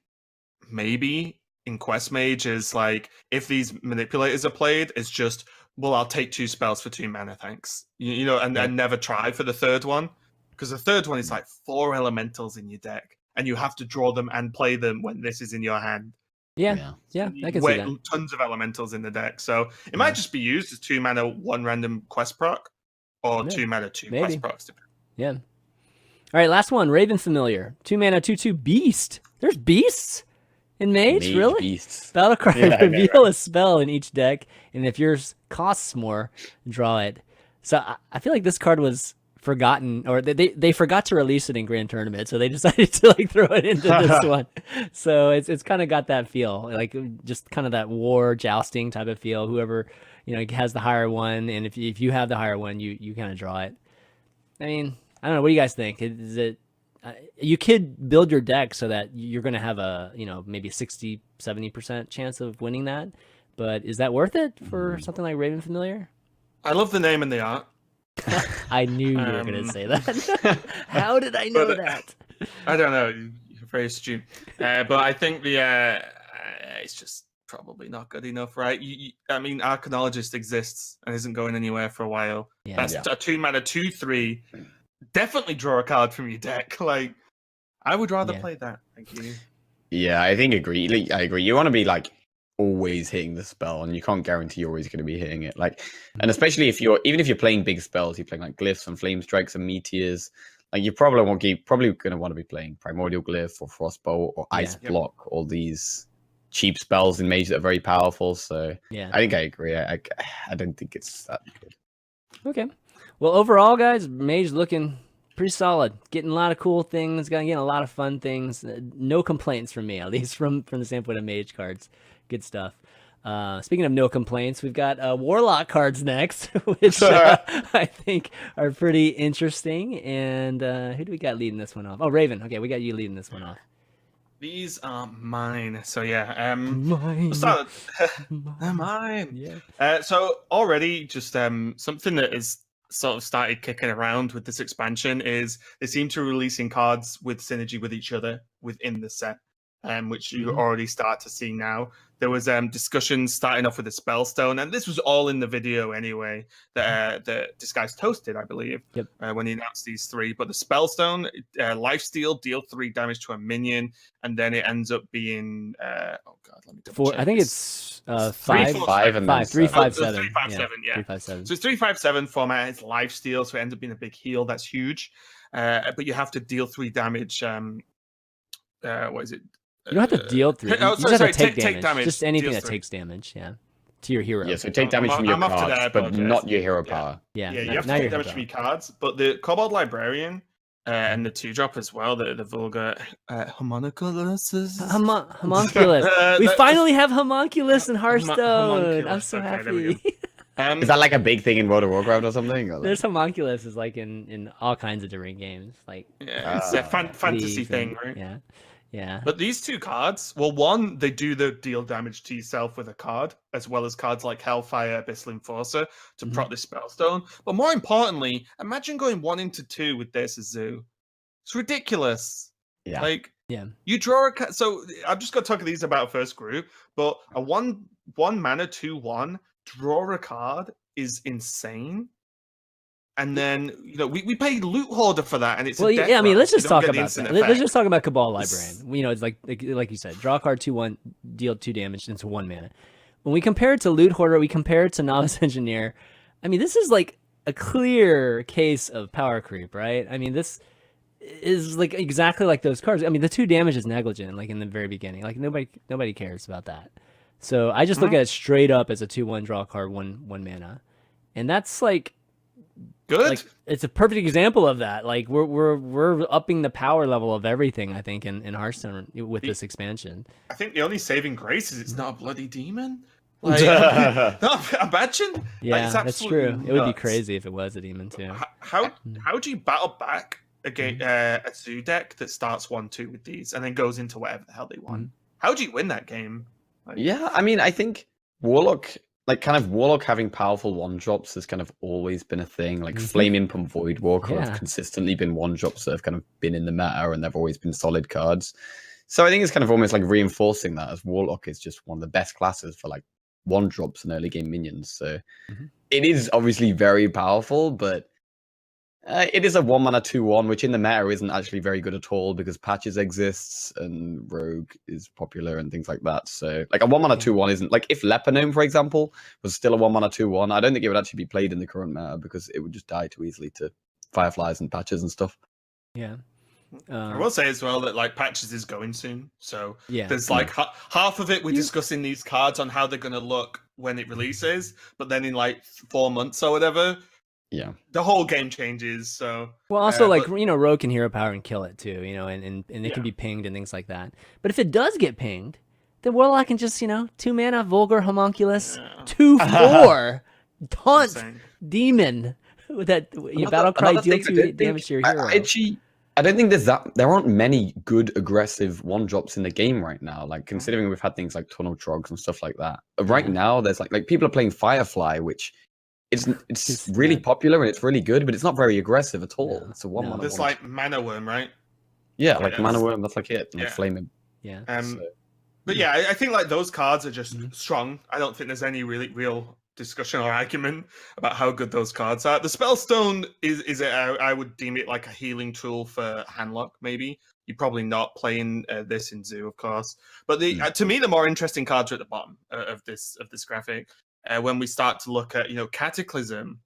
maybe in Quest Mage, is like if these manipulators are played, it's just I'll take 2 spells for 2 mana, thanks. And never try for the third one. Because the third one is like 4 elementals in your deck, and you have to draw them and play them when this is in your hand. Yeah, I can see that. Tons of elementals in the deck, so it might just be used as 2 mana 1 random quest proc, or 2 mana 2 quest procs. Yeah. All right, last one. Raven Familiar, 2 mana 2/2 Beast. There's beasts in Mage, really? Beasts. Battlecry, reveal a spell in each deck, and if yours costs more, draw it. So I feel like this card was forgotten, or they forgot to release it in Grand Tournament, so they decided to like throw it into this one. So it's kind of got that feel, like just kind of that war jousting type of feel. Whoever has the higher one, and if you have the higher one, you kind of draw it. I mean, I don't know. What do you guys think? Is it you could build your deck so that you're going to have a maybe 60-70% chance of winning that, but is that worth it for something like Raven Familiar? I love the name and the art. I knew you were going to say that. How did I know that? I don't know. You're very astute. But I think it's just probably not good enough, right? I mean, Arcanologist exists and isn't going anywhere for a while. Yeah. That's a 2 mana 2/3. Definitely draw a card from your deck. Like, I would rather play that. Thank you. Yeah, I agree. You want to be like always hitting the spell, and you can't guarantee you're always going to be hitting it. Like, and especially if you're playing big spells, you're playing like glyphs and flame strikes and meteors. Like, you probably going to want to be playing Primordial Glyph or Frostbolt or Ice Block, all these cheap spells in Mage that are very powerful. So I think I agree. I don't think it's that good. Okay. Well, overall, guys, Mage looking pretty solid. Getting a lot of cool things. Getting a lot of fun things. No complaints from me, at least from the standpoint of Mage cards. Good stuff. Speaking of no complaints, we've got Warlock cards next, which I think are pretty interesting. And who do we got leading this one off? Oh, Raven. Okay, we got you leading this one off. These are mine. So yeah, mine. Mine. Yeah. So already, just something that is sort of started kicking around with this expansion is they seem to be releasing cards with synergy with each other within the set. Which you already start to see now. There was discussions starting off with the Spellstone, and this was all in the video anyway that Disguised toasted, I believe, when he announced these 3. But the Spellstone, lifesteal, deal 3 damage to a minion, and then it ends up being let me double check. I think it's 5, 3, 5, 7. 3, 5, 7, yeah. 3, 5, 7. So it's 3, 5, 7 format. It's lifesteal, so it ends up being a big heal. That's huge. But you have to deal 3 damage. What is it? You don't have to deal 3. You just have to take damage. Just anything that takes damage, to your hero. Yeah, so take damage from your cards, but not your hero power. Yeah, you have to take damage from your cards. But the Kobold Librarian and the 2-drop as well, the Vulgar Homunculus. Homunculus. We finally have Homunculus in Hearthstone. I'm so happy. Is that like a big thing in World of Warcraft or something? Or There's Homunculus is like in all kinds of different games. Like it's a fantasy thing, right? Yeah. But these 2 cards, well, one, they do the deal damage to yourself with a card, as well as cards like Hellfire, Abyssal Enforcer to proc the Spellstone. But more importantly, imagine going 1 into 2 with this Zoo. It's ridiculous. Yeah. Like, you draw a card. So I'm just going to talk these about first group, but a 1 mana 2/1 draw a card is insane. And then we paid Loot Hoarder for that, and it's I mean, let's just talk about that. Let's just talk about Kobold Librarian. It's like you said, draw a card 2/1, deal 2 damage into 1 mana. When we compare it to Loot Hoarder, we compare it to Novice Engineer. I mean, this is like a clear case of power creep, right? I mean, this is like exactly like those cards. I mean, the 2 damage is negligent, like in the very beginning. Like nobody cares about that. So I just look at it straight up as a 2/1 draw card, one mana, and that's like good. Like, it's a perfect example of that. Like we're upping the power level of everything. I think in Hearthstone with this expansion. I think the only saving grace is it's not a bloody demon. Like, imagine. Yeah, like, that's true. nuts. It would be crazy if it was a demon too. How do you battle back against a zoo deck that starts 1/2 with these and then goes into whatever the hell they want? How do you win that game? Like, yeah, I mean, I think Warlock, like kind of Warlock having powerful 1-drops has kind of always been a thing. Like Flame Imp and Voidwalker have consistently been 1-drops that have kind of been in the meta, and they've always been solid cards. So I think it's kind of almost like reinforcing that, as Warlock is just one of the best classes for like 1-drops and early game minions. So it is obviously very powerful, but it is a 1-mana 2/1, which in the meta isn't actually very good at all because Patches exists and Rogue is popular and things like that. So like a 1-mana 2/1 isn't like if Leponome, for example, was still a 1-mana 2/1. I don't think it would actually be played in the current meta because it would just die too easily to Fireflies and Patches and stuff. Yeah. I will say as well that like Patches is going soon, so yeah, there's like half of it we're discussing these cards on how they're going to look when it releases, but then in like 4 months or whatever, the whole game changes. So well, also like Rogue can hero power and kill it too, and it can be pinged and things like that. But if it does get pinged, then Warlock can just 2 mana Vulgar Homunculus 2/4 taunt demon with that battle cry deal 2 damage to your hero. I don't think there aren't many good aggressive 1-drops in the game right now. Like considering we've had things like Tunnel Trogs and stuff like that. Right now, there's like people are playing Firefly, which it's really popular and it's really good, but it's not very aggressive at all. It's a 1-mana. There's like Mana Worm, right? Yeah, like Mana Worm. That's like it. Like Flaming. Yeah. But yeah, I think like those cards are just strong. I don't think there's any real discussion or argument about how good those cards are. The Spellstone is I would deem it like a healing tool for Handlock. Maybe you're probably not playing this in Zoo, of course. But to me, the more interesting cards are at the bottom of this graphic. When we start to look at Cataclysm,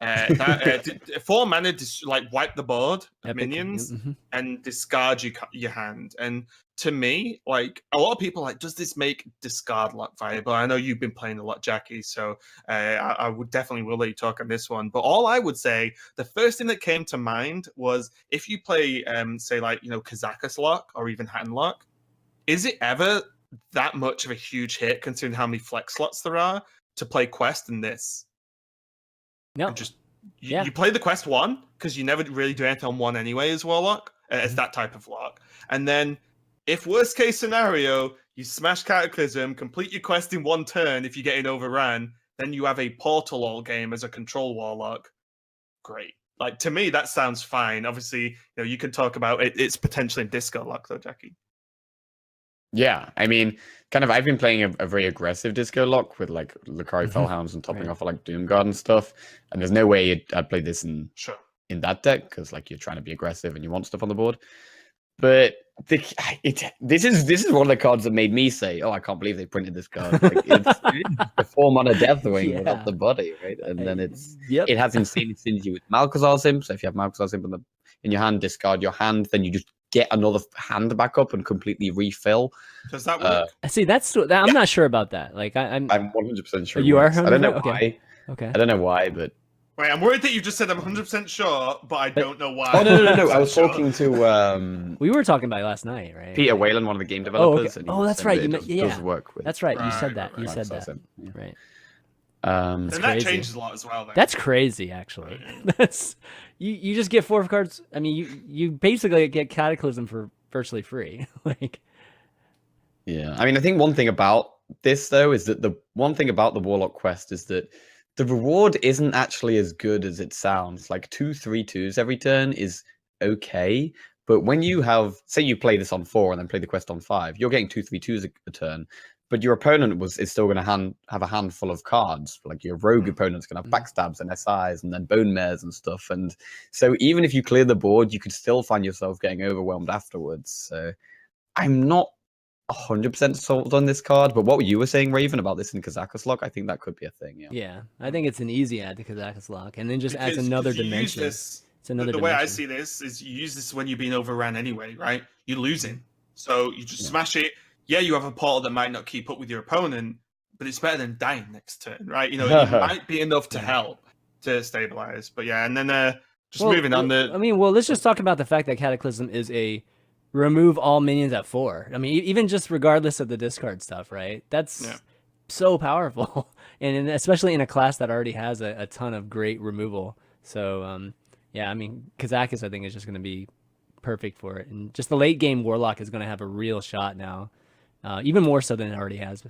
that 4 mana like wipe the board of minions and discard your hand. And to me, like a lot of people like, does this make discard luck viable? I know you've been playing a lot, Jackie, so I would definitely will let you talk on this one. But all I would say, the first thing that came to mind was if you play say like Kazakus lock or even hand lock, is it ever that much of a huge hit considering how many flex slots there are to play quest in this? No, and just you play the quest 1 because you never really do anything on 1 anyway as Warlock, as that type of lock. And then if worst case scenario, you smash Cataclysm, complete your quest in 1 turn if you're getting overran, then you have a portal all game as a control Warlock. Great. Like to me, that sounds fine. Obviously, you can talk about it. It's potentially in disco luck though, Jackie. Yeah, I mean, kind of. I've been playing a very aggressive disco lock with like Lucari Fellhounds and topping off of like Doomguard and stuff. And there's no way I'd play this in that deck because like you're trying to be aggressive and you want stuff on the board. But this is one of the cards that made me say, "Oh, I can't believe they printed this card." Like, it's the 4-mana Deathwing without the body, right? And then it has insane synergy with Malchezaar's Imp. So if you have Malchezaar's Imp in your hand, discard your hand, then you just get another hand back up and completely refill. Does that work? See, I'm not sure about that. Like I'm 100% sure. You are? I don't know why. Okay. I don't know why, but wait, I'm worried that you just said I'm 100% sure, but I don't know why. Oh no! I was talking to we were talking about it last night, right? Peter Whalen, one of the game developers. Oh, that's right. Does work with. That's right. You said that. You said that. Right. And that changes a lot as well. Then. That's crazy, actually. That's you just get 4 cards. I mean, you basically get Cataclysm for virtually free. Like, yeah. I mean, I think one thing about this though is that the one thing about the Warlock quest is that the reward isn't actually as good as it sounds. Like 2 3/2s every turn is okay, but when you have, say, you play this on 4 and then play the quest on 5, you're getting 2 3/2s a turn. But your opponent is still going to have a handful of cards. Like your rogue opponent's going to have backstabs and SIs and then bone mares and stuff. And so even if you clear the board, you could still find yourself getting overwhelmed afterwards. So I'm not 100% sold on this card, but what you were saying, Raven, about this in Kazakus Lock, I think that could be a thing. Yeah, I think it's an easy add to Kazakus Lock, and then just adds another dimension. It's another the dimension. way I see this is you use this when you're being overrun anyway, right? You're losing, so you just smash it. Yeah, you have a portal that might not keep up with your opponent, but it's better than dying next turn, right? You know, it might be enough to help to stabilize. But yeah, and then moving on. Let's just talk about the fact that Cataclysm is a remove all minions at 4. I mean, even just regardless of the discard stuff, right? That's so powerful, and especially in a class that already has a ton of great removal. So, I mean, Kazakus, I think, is just going to be perfect for it. And just the late game Warlock is going to have a real shot now, even more so than it already has.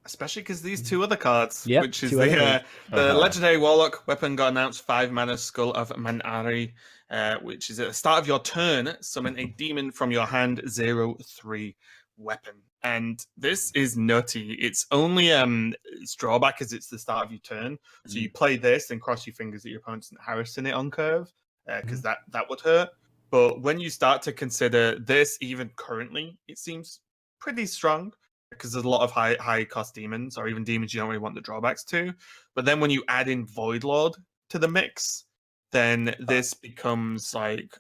Especially because these two other cards, Yep, which is the legendary Warlock weapon got announced 5 mana Skull of Man'ari, which is at the start of your turn, summon a demon from your hand, 0/3 weapon. And this is nutty. It's only its drawback is it's the start of your turn. So you play this and cross your fingers that your opponent isn't harassing it on curve, because that would hurt. But when you start to consider this, even currently, it seems pretty strong, because there's a lot of high cost demons, or even demons you don't really want the drawbacks to. But then when you add in Voidlord to the mix, then this becomes like,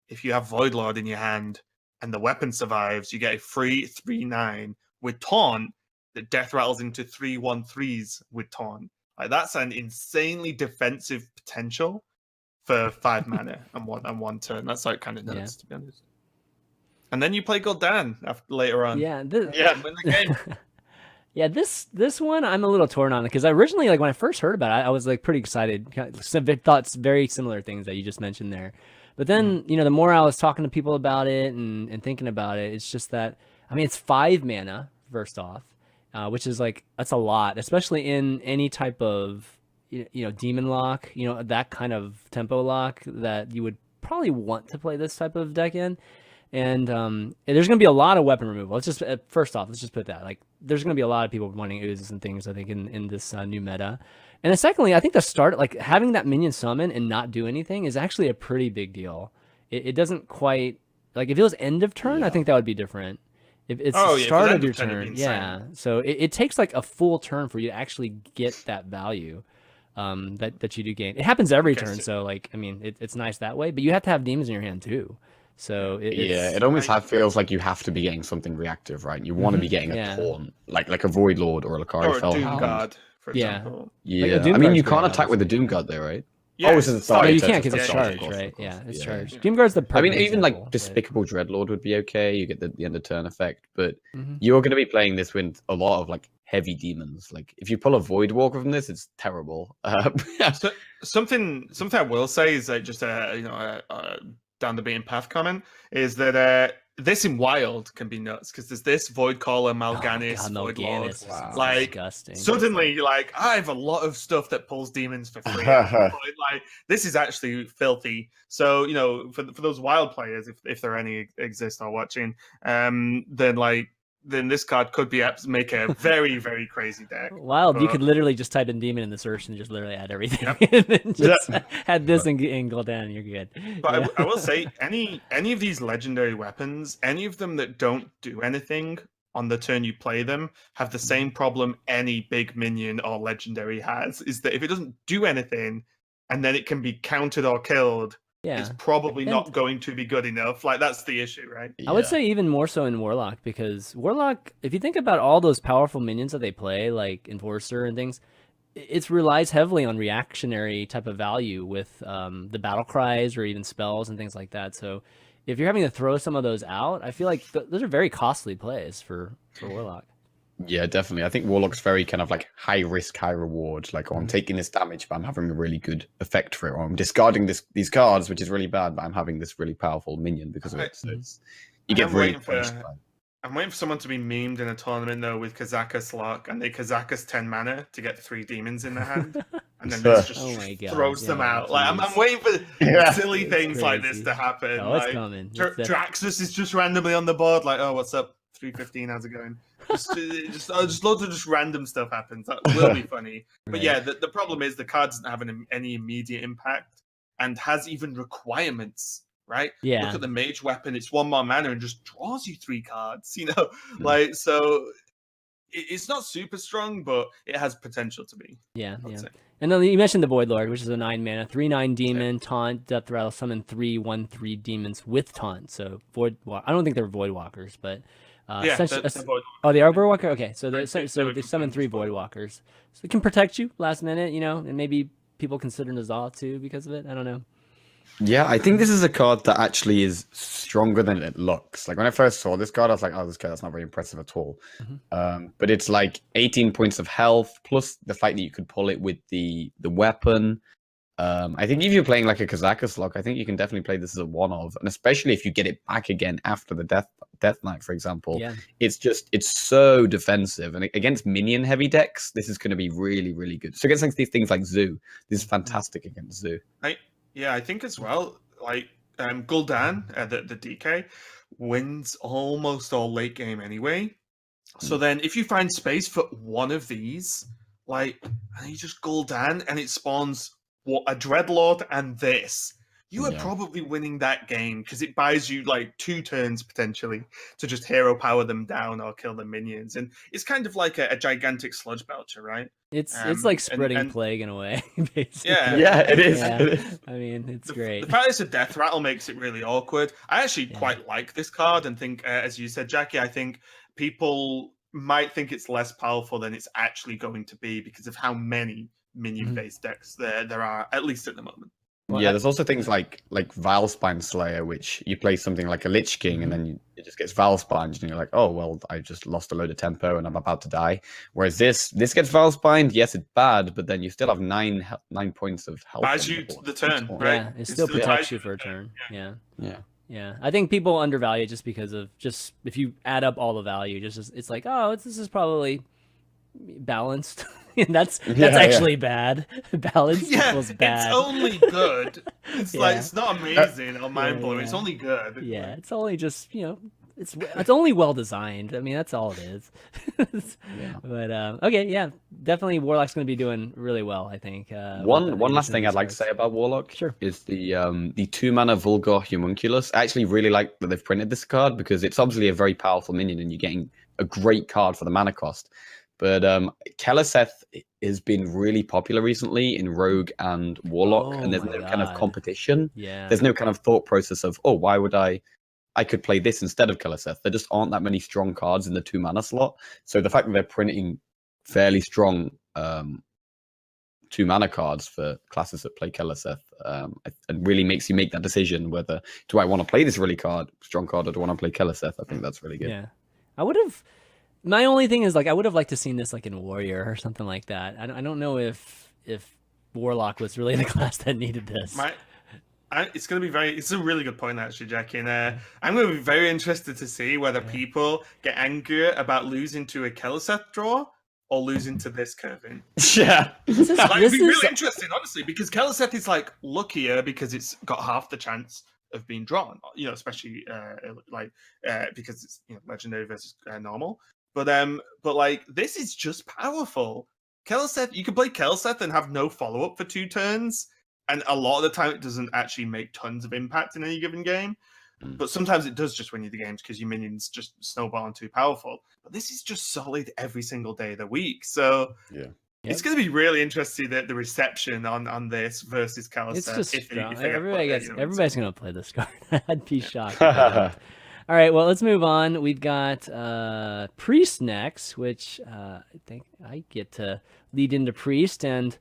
if you have Voidlord in your hand and the weapon survives, you get a free 3/9 with Taunt that death rattles into 3/1/3s with Taunt. Like, that's an insanely defensive potential for 5 mana and one turn. That's like kind of nuts, to be honest. And then you play Gul'dan later on. Yeah, win the game. This one I'm a little torn on, because originally, like when I first heard about it, I was like pretty excited. Thought very similar things that you just mentioned there. But then, the more I was talking to people about it and thinking about it, it's just that, I mean, it's 5 mana first off, which is like, that's a lot, especially in any type of demon lock, that kind of tempo lock that you would probably want to play this type of deck in. And there's going to be a lot of weapon removal. Let's just first off, let's just put that, like, there's going to be a lot of people wanting oozes and things, I think, in this new meta. And then secondly, I think the start, like, having that minion summon and not do anything is actually a pretty big deal. It doesn't quite, like, if it was end of turn, I think that would be different. If it's the start of your turn, so it takes like a full turn for you to actually get that value that you do gain. It happens every turn, so like, I mean, it's nice that way, but you have to have demons in your hand too. So it almost feels like you have to be getting something reactive, right? You want to be getting a taunt, like a Voidlord or a Lakari Felhound. Or a Doomguard, for example. Yeah. I mean, you can't attack with the Doomguard there, right? Yeah. It's no, you can't, because it's charged, right? Yeah, it's charged. Doomguard's the perfect even example, like Despicable Dreadlord would be okay. You get the end of turn effect, but you're going to be playing this with a lot of like heavy demons. Like, if you pull a Voidwalker from this, it's terrible. So, something I will say is just down the beaten path comment is that this in Wild can be nuts, because there's this Voidcaller, Mal'Ganis, Voidlord. Wow. Like, disgusting. Suddenly, like, I have a lot of stuff that pulls demons for free. Like, this is actually filthy. So, for those Wild players, if there any exist or watching, then this card could make a very, very crazy deck. Wild, you could literally just type in demon in the search and just literally add everything. And then just add this and Gul'dan, and you're good. But I will say, any of these legendary weapons, any of them that don't do anything on the turn you play them, have the same problem any big minion or legendary has, is that if it doesn't do anything and then it can be countered or killed, it's probably not going to be good enough. Like, that's the issue, right? I would say even more so in Warlock, because Warlock, if you think about all those powerful minions that they play, like Enforcer and things, it relies heavily on reactionary type of value with the battle cries or even spells and things like that. So if you're having to throw some of those out, I feel like those are very costly plays for Warlock. Yeah, definitely. I think Warlock's very kind of like high risk, high reward. Like, I'm taking this damage, but I'm having a really good effect for it. Or I'm discarding these cards, which is really bad, but I'm having this really powerful minion because of it. So you get really punished. I'm waiting for someone to be memed in a tournament, though, with Kazakus Lock, and they Kazakus 10 mana to get 3 demons in their hand, and then this just throws them out. Like, I'm waiting for silly things like this to happen. Oh, it's coming. Draxus is just randomly on the board, like, oh, what's up? 315, how's it going? Just loads of just random stuff happens. That will be funny. But yeah, the problem is the card doesn't have any immediate impact, and has even requirements right? Yeah. Look at the mage weapon; it's 1 more mana and just draws you 3 cards. You know, like so. It's not super strong, but it has potential to be. Yeah. And then you mentioned the Voidlord, which is a 9 mana, 3/9 demon, taunt, death rattle, summon 3/1/3 demons with taunt. So I don't think they're Voidwalkers, but they're oh, they are Voidwalker. Okay, so they summon 3 Voidwalkers, so they can protect you last minute, and maybe people consider Nizal too because of it. I don't know. Yeah, I think this is a card that actually is stronger than it looks. Like when I first saw this card, I was like, "Oh, this card that's not very impressive at all." But it's like 18 points of health plus the fact that you could pull it with the weapon. I think if you're playing like a Kazakus lock, I think you can definitely play this as a one of, and especially if you get it back again after the Death Knight, for example. Yeah. It's so defensive, and against minion heavy decks, this is going to be really, really good. So against these things like Zoo, this is fantastic against Zoo. Yeah, I think as well, like Gul'dan, the DK, wins almost all late game anyway. So then if you find space for one of these, like, and you just Gul'dan and it spawns a Dreadlord and this, you are probably winning that game because it buys you like 2 turns potentially to just hero power them down or kill the minions. And it's kind of like a gigantic sludge belcher, right? It's like spreading plague in a way, basically. Yeah, it is. Yeah. It is. I mean, it's great. The fact it's a death rattle makes it really awkward. I actually quite like this card and think, as you said, Jackie, I think people might think it's less powerful than it's actually going to be because of how many minion-based decks there are, at least at the moment. Well, there's also things like Vilespine Slayer, which you play something like a Lich King, and then it just gets Vilespined, and you're like, oh well, I just lost a load of tempo and I'm about to die. Whereas this gets Vilespined, yes, it's bad, but then you still have 9 points of health. Buys you the turn, right? Yeah, it still protects you for a turn. Yeah. I think people undervalue it just because of if you add up all the value, it's like, oh, this is probably balanced. And that's actually bad. Balance equals bad. It's only good. It's like it's not amazing or mind blowing. It's only good. Yeah, it's only just it's only well designed. I mean, that's all it is. But okay, definitely Warlock's going to be doing really well, I think. One last thing I'd like to say about Warlock is the 2-mana Vulgar Homunculus. I actually really like that they've printed this card because it's obviously a very powerful minion, and you're getting a great card for the mana cost. But Keleseth has been really popular recently in Rogue and Warlock, and there's no kind of competition. Yeah. There's no kind of thought process of, oh, why would I could play this instead of Keleseth. There just aren't that many strong cards in the 2-mana slot. So the fact that they're printing fairly strong 2-mana cards for classes that play Keleseth, it really makes you make that decision whether, do I want to play this really strong card, or do I want to play Keleseth? I think that's really good. Yeah. My only thing is, like, I would have liked to seen this like in Warrior or something like that. I don't know if Warlock was really the class that needed this. It's going to be it's a really good point, actually, Jackie. And I'm going to be very interested to see whether people get angry about losing to a Keleseth draw or losing to this Curvin. Yeah. It'd be really interesting, honestly, because Keleseth is like luckier because it's got half the chance of being drawn, especially because it's legendary versus normal. But like, this is just powerful. Keleseth, you can play Keleseth and have no follow-up for 2 turns, and a lot of the time it doesn't actually make tons of impact in any given game. But sometimes it does just win you the games because your minions just snowball and too powerful. But this is just solid every single day of the week. So it's going to be really interesting the reception on this versus Keleseth. It's just strong. Everybody's going to play this card. I'd be shocked. All right, well, let's move on. We've got Priest next, which I think I get to lead into Priest. And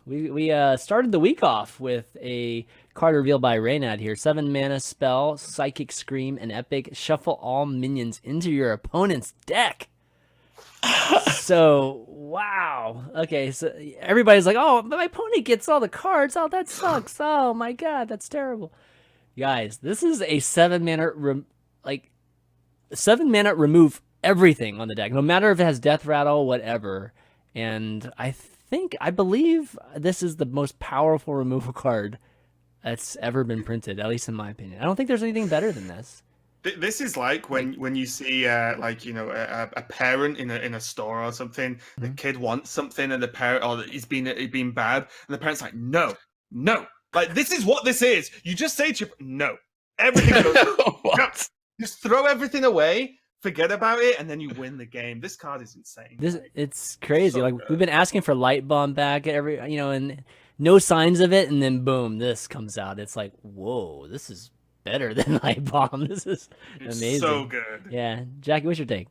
we started the week off with a card revealed by Reynad here. 7-mana spell, Psychic Scream, and Epic. Shuffle all minions into your opponent's deck. So, wow. Okay, so everybody's like, oh, my opponent gets all the cards. Oh, that sucks. Oh, my God, that's terrible. Guys, this is a 7-mana 7-mana remove everything on the deck, no matter if it has Death Rattle, whatever. And I believe this is the most powerful removal card that's ever been printed, at least in my opinion. I don't think there's anything better than this. This is like when you see a parent in a store or something. The kid wants something, and the parent, or he's been bad, and the parent's like, no, Like, this is what this is. You just say to no. Everything goes. No. Just throw everything away, forget about it, and then you win the game. This card is insane. It's crazy. So we've been asking for Light Bomb back at every, and no signs of it, and then boom, this comes out. It's like, whoa, this is better than Light Bomb. This is amazing. So good. Yeah, Jackie, what's your take?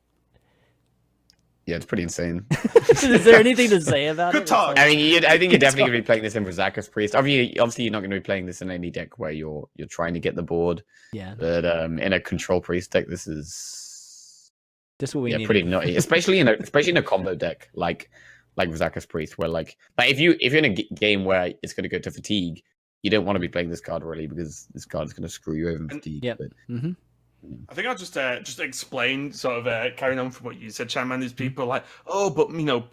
Yeah, it's pretty insane. Is there anything to say about it? Good talk. I mean, I think you're definitely going to be playing this in Zakka's Priest. Obviously, you're not going to be playing this in any deck where you're trying to get the board. Yeah. But in a Control Priest deck, this is just what we need. Pretty nutty, especially in a combo deck like Zakka's Priest, where like if you're in a game where it's going to go to fatigue, you don't want to be playing this card really because this card is going to screw you over in fatigue. Yeah. I think I'll just explain, sort of carrying on from what you said, Chanman. These people are like, oh, but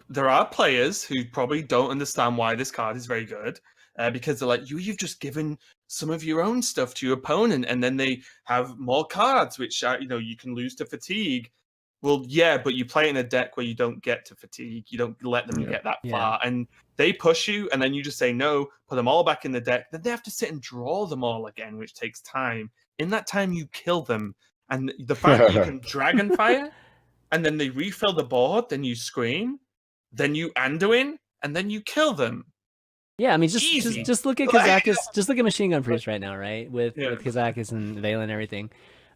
there are players who probably don't understand why this card is very good, because they're like, you've just given some of your own stuff to your opponent, and then they have more cards, which you can lose to fatigue. Well, yeah, but you play in a deck where you don't get to fatigue. You don't let them get that far, and they push you, and then you just say no, put them all back in the deck. Then they have to sit and draw them all again, which takes time. In that time, you kill them. And the fact that you can Dragonfire, and then they refill the board, then you Scream, then you Anduin, and then you kill them. Yeah, I mean, just look at Kazakus. Just look at Machine Gun Priest right now, right? With Kazakus and Valen and everything.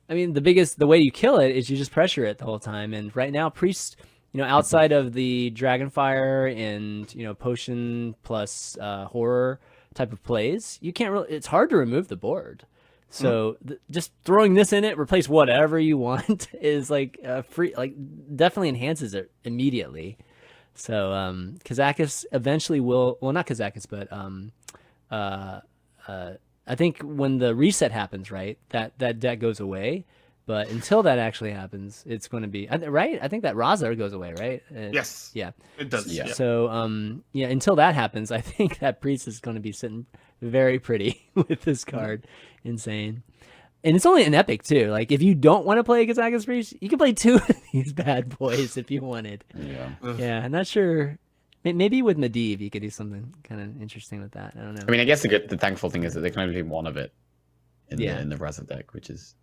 I mean, the way you kill it is you just pressure it the whole time. And right now, Priest, outside of the Dragonfire and Potion plus Horror type of plays, you can't really. It's hard to remove the board. So just throwing this in it, replace whatever you want, is like free. Like definitely enhances it immediately. So Kazakus eventually will. Well, not Kazakus, but I think when the reset happens, right, that deck goes away. But until that actually happens, it's going to be right. I think that Raza goes away, right? Yes. Yeah. It does. Yeah. So until that happens, I think that Priest is going to be sitting very pretty with this card. Insane. And it's only an epic too. Like if you don't want to play Kazakus Priest, you can play 2 of these bad boys if you wanted. Yeah. I'm not sure. Maybe with Medivh you could do something kind of interesting with that. I don't know. I mean, I guess the thankful thing is that they can only do one of it in the Raza deck, which is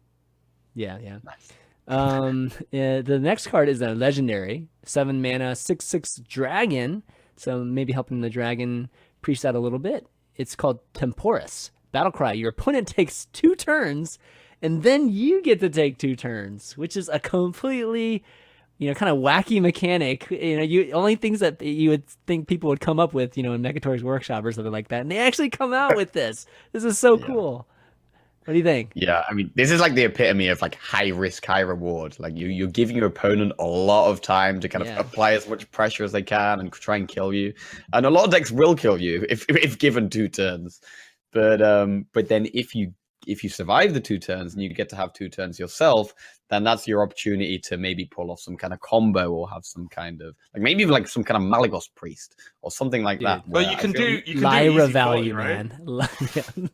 nice. The next card is a legendary 7 mana 6/6 dragon. So maybe helping the dragon priest out a little bit. It's called Temporus. Battlecry. Your opponent takes 2 turns, and then you get to take 2 turns, which is a completely, kind of wacky mechanic. Only things that you would think people would come up with, in Megator's Workshop or something like that, and they actually come out with this. This is so cool. What do you think? Yeah, I mean, this is like the epitome of like high risk, high reward. Like you're giving your opponent a lot of time to kind of apply as much pressure as they can and try and kill you. And a lot of decks will kill you if given 2 turns. But then if you survive the 2 turns and you get to have 2 turns yourself, then that's your opportunity to maybe pull off some kind of combo or have some kind of maybe even like some kind of Malygos Priest or something like that. Well, you can do Lyra value, man.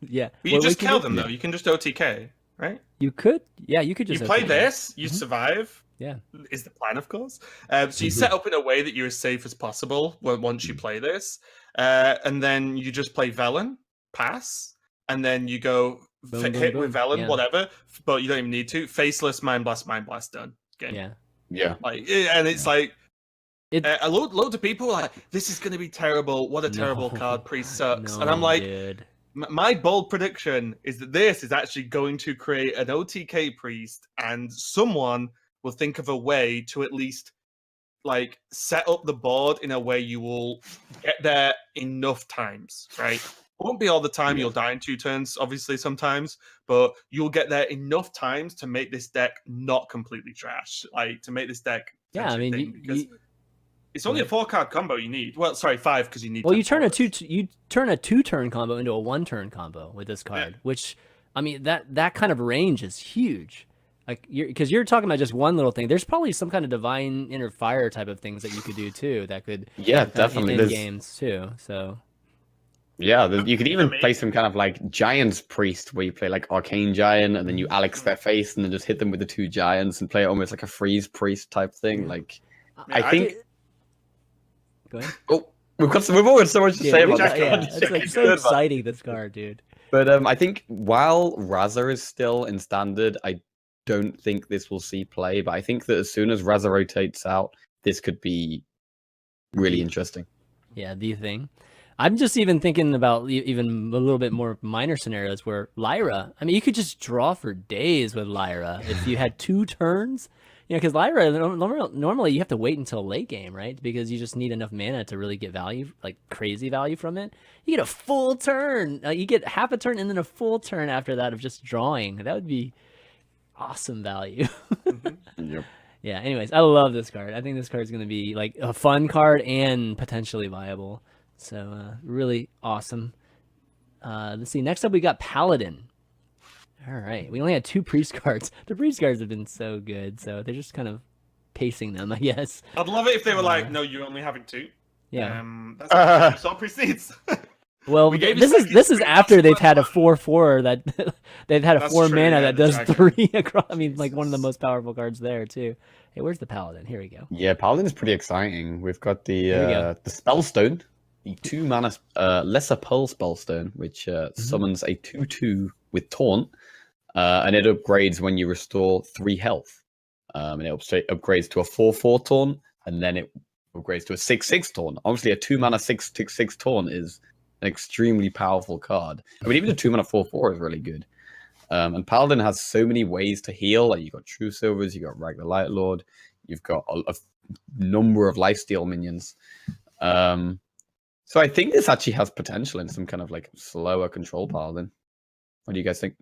Yeah. But you just kill them though. You can just OTK, right? You could. Yeah, you could just. You play this, you survive. Yeah, is the plan, of course. So you set up in a way that you're as safe as possible once you play this, and then you just play Velen, pass, and then you go hit with Velen, whatever. But you don't even need to. Faceless, Mind Blast, done. Game. Yeah. And it's like a load of people are like, this is going to be terrible. What a terrible card. Priest sucks. And I'm like, my bold prediction is that this is actually going to create an OTK Priest, and someone will think of a way to at least set up the board in a way you will get there enough times, right? It won't be all the time. You'll die in 2 turns, obviously, sometimes, but you'll get there enough times to make this deck not completely trash. To make this deck. Yeah, I mean, because it's only a 4-card combo you need. Well, sorry, 5 because you need. Well, you turn a 2-turn combo into a 1-turn combo with this card, which I mean that kind of range is huge. Because you're talking about just one little thing. There's probably some kind of divine inner fire type of things that you could do too. That could definitely in games too. So. Yeah, you could even play some kind of Giants Priest where you play Arcane Giant and then you Alex their face and then just hit them with the 2 Giants and play it almost like a Freeze Priest type thing. I think. Go ahead. Oh, we've always so much to say about that card. It's so exciting, this card, dude. But I think while Raza is still in standard, I don't think this will see play. But I think that as soon as Raza rotates out, this could be really interesting. Yeah, the thing. I'm just even thinking about even a little bit more minor scenarios where Lyra, I mean, you could just draw for days with Lyra if you had 2 turns. You know, because Lyra, normally you have to wait until late game, right? Because you just need enough mana to really get value, like crazy value from it. You get a full turn. You get half a turn and then a full turn after that of just drawing. That would be awesome value. Yep. Yeah, anyways, I love this card. I think this card is going to be like a fun card and potentially viable. So really awesome. Let's see. Next up, we got Paladin. All right. We only had 2 priest cards. The priest cards have been so good. So they're just kind of pacing them, I guess. I'd love it if they were like, no, you're only having 2. Yeah. That's all priest needs. Well, this is after they've had a 4/4 that they've had a 4 mana that does 3 across. I mean, like one of the most powerful cards there too. Hey, where's the Paladin? Here we go. Yeah, Paladin is pretty exciting. We've got the Spellstone, the 2 mana Lesser Pearl Spellstone, which summons a 2/2 with Taunt, and it upgrades when you restore 3 health. And it upgrades to a 4/4 Taunt, and then it upgrades to a 6/6 Taunt. Obviously, a 2 mana 6/6 Taunt is an extremely powerful card. I mean, even a 2 mana 4/4 is really good. And Paladin has so many ways to heal. Like, you've got True Silvers, you've got Ragnar Light Lord, you've got a number of lifesteal minions. So I think this actually has potential in some kind of like slower control Paladin. What do you guys think?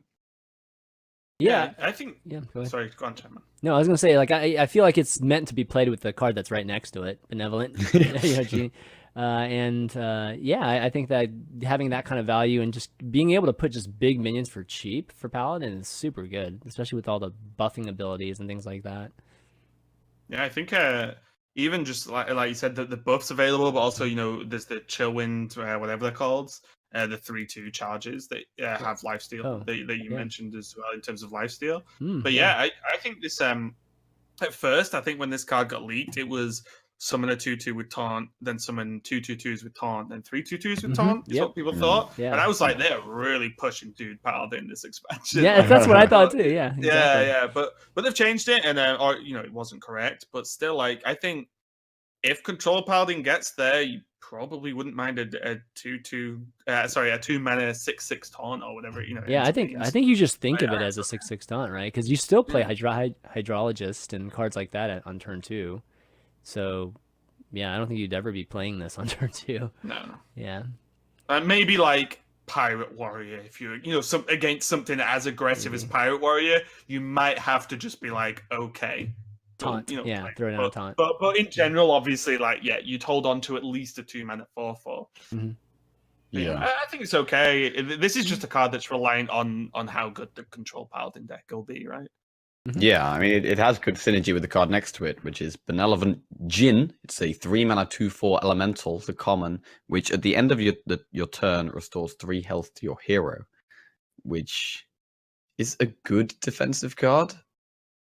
Yeah, I think. Yeah, go ahead. Sorry, go on, Chairman. No, I was gonna say, like, I feel like it's meant to be played with the card that's right next to it, Benevolent. Genie. I think that having that kind of value and just being able to put just big minions for cheap for Paladin is super good, especially with all the buffing abilities and things like that. Yeah, I think even just like you said, the buffs available, but also, you know, there's the Chillwind, whatever they're called, the 3/2 charges that have lifesteal that you mentioned as well in terms of lifesteal. But I think this at first, I think when this card got leaked, it was summon a 2/2 with Taunt, then summon 2 2/2s with Taunt, then 3 2/2s with Taunt. Is what people thought. Yeah. And I was like, they're really pushing Dude Paladin this expansion. Yeah, that's what I thought too. Yeah. Exactly. Yeah. But they've changed it, and or you know, it wasn't correct, but still, like, I think if Control Paladin gets there, you probably wouldn't mind a 2 mana 6/6 Taunt or whatever. You know. Yeah, I think you just think of it as a 6/6 Taunt, right? Because you still play Hydrologist and cards like that on turn 2. So, yeah, I don't think you'd ever be playing this on turn 2. No. Yeah. Maybe like Pirate Warrior, if you against something as aggressive as Pirate Warrior, you might have to just be like, okay, Taunt. You know, yeah, like, throw it on a taunt. But in general, obviously, like, yeah, you'd hold on to at least a 2 mana 4/4. Mm-hmm. Yeah, I think it's okay. This is just a card that's reliant on how good the Control Paladin deck will be, right? Yeah, I mean, it has good synergy with the card next to it, which is Benevolent Djinn. It's a 3 mana 2/4 elemental, the common, which at the end of your turn restores 3 health to your hero, which is a good defensive card.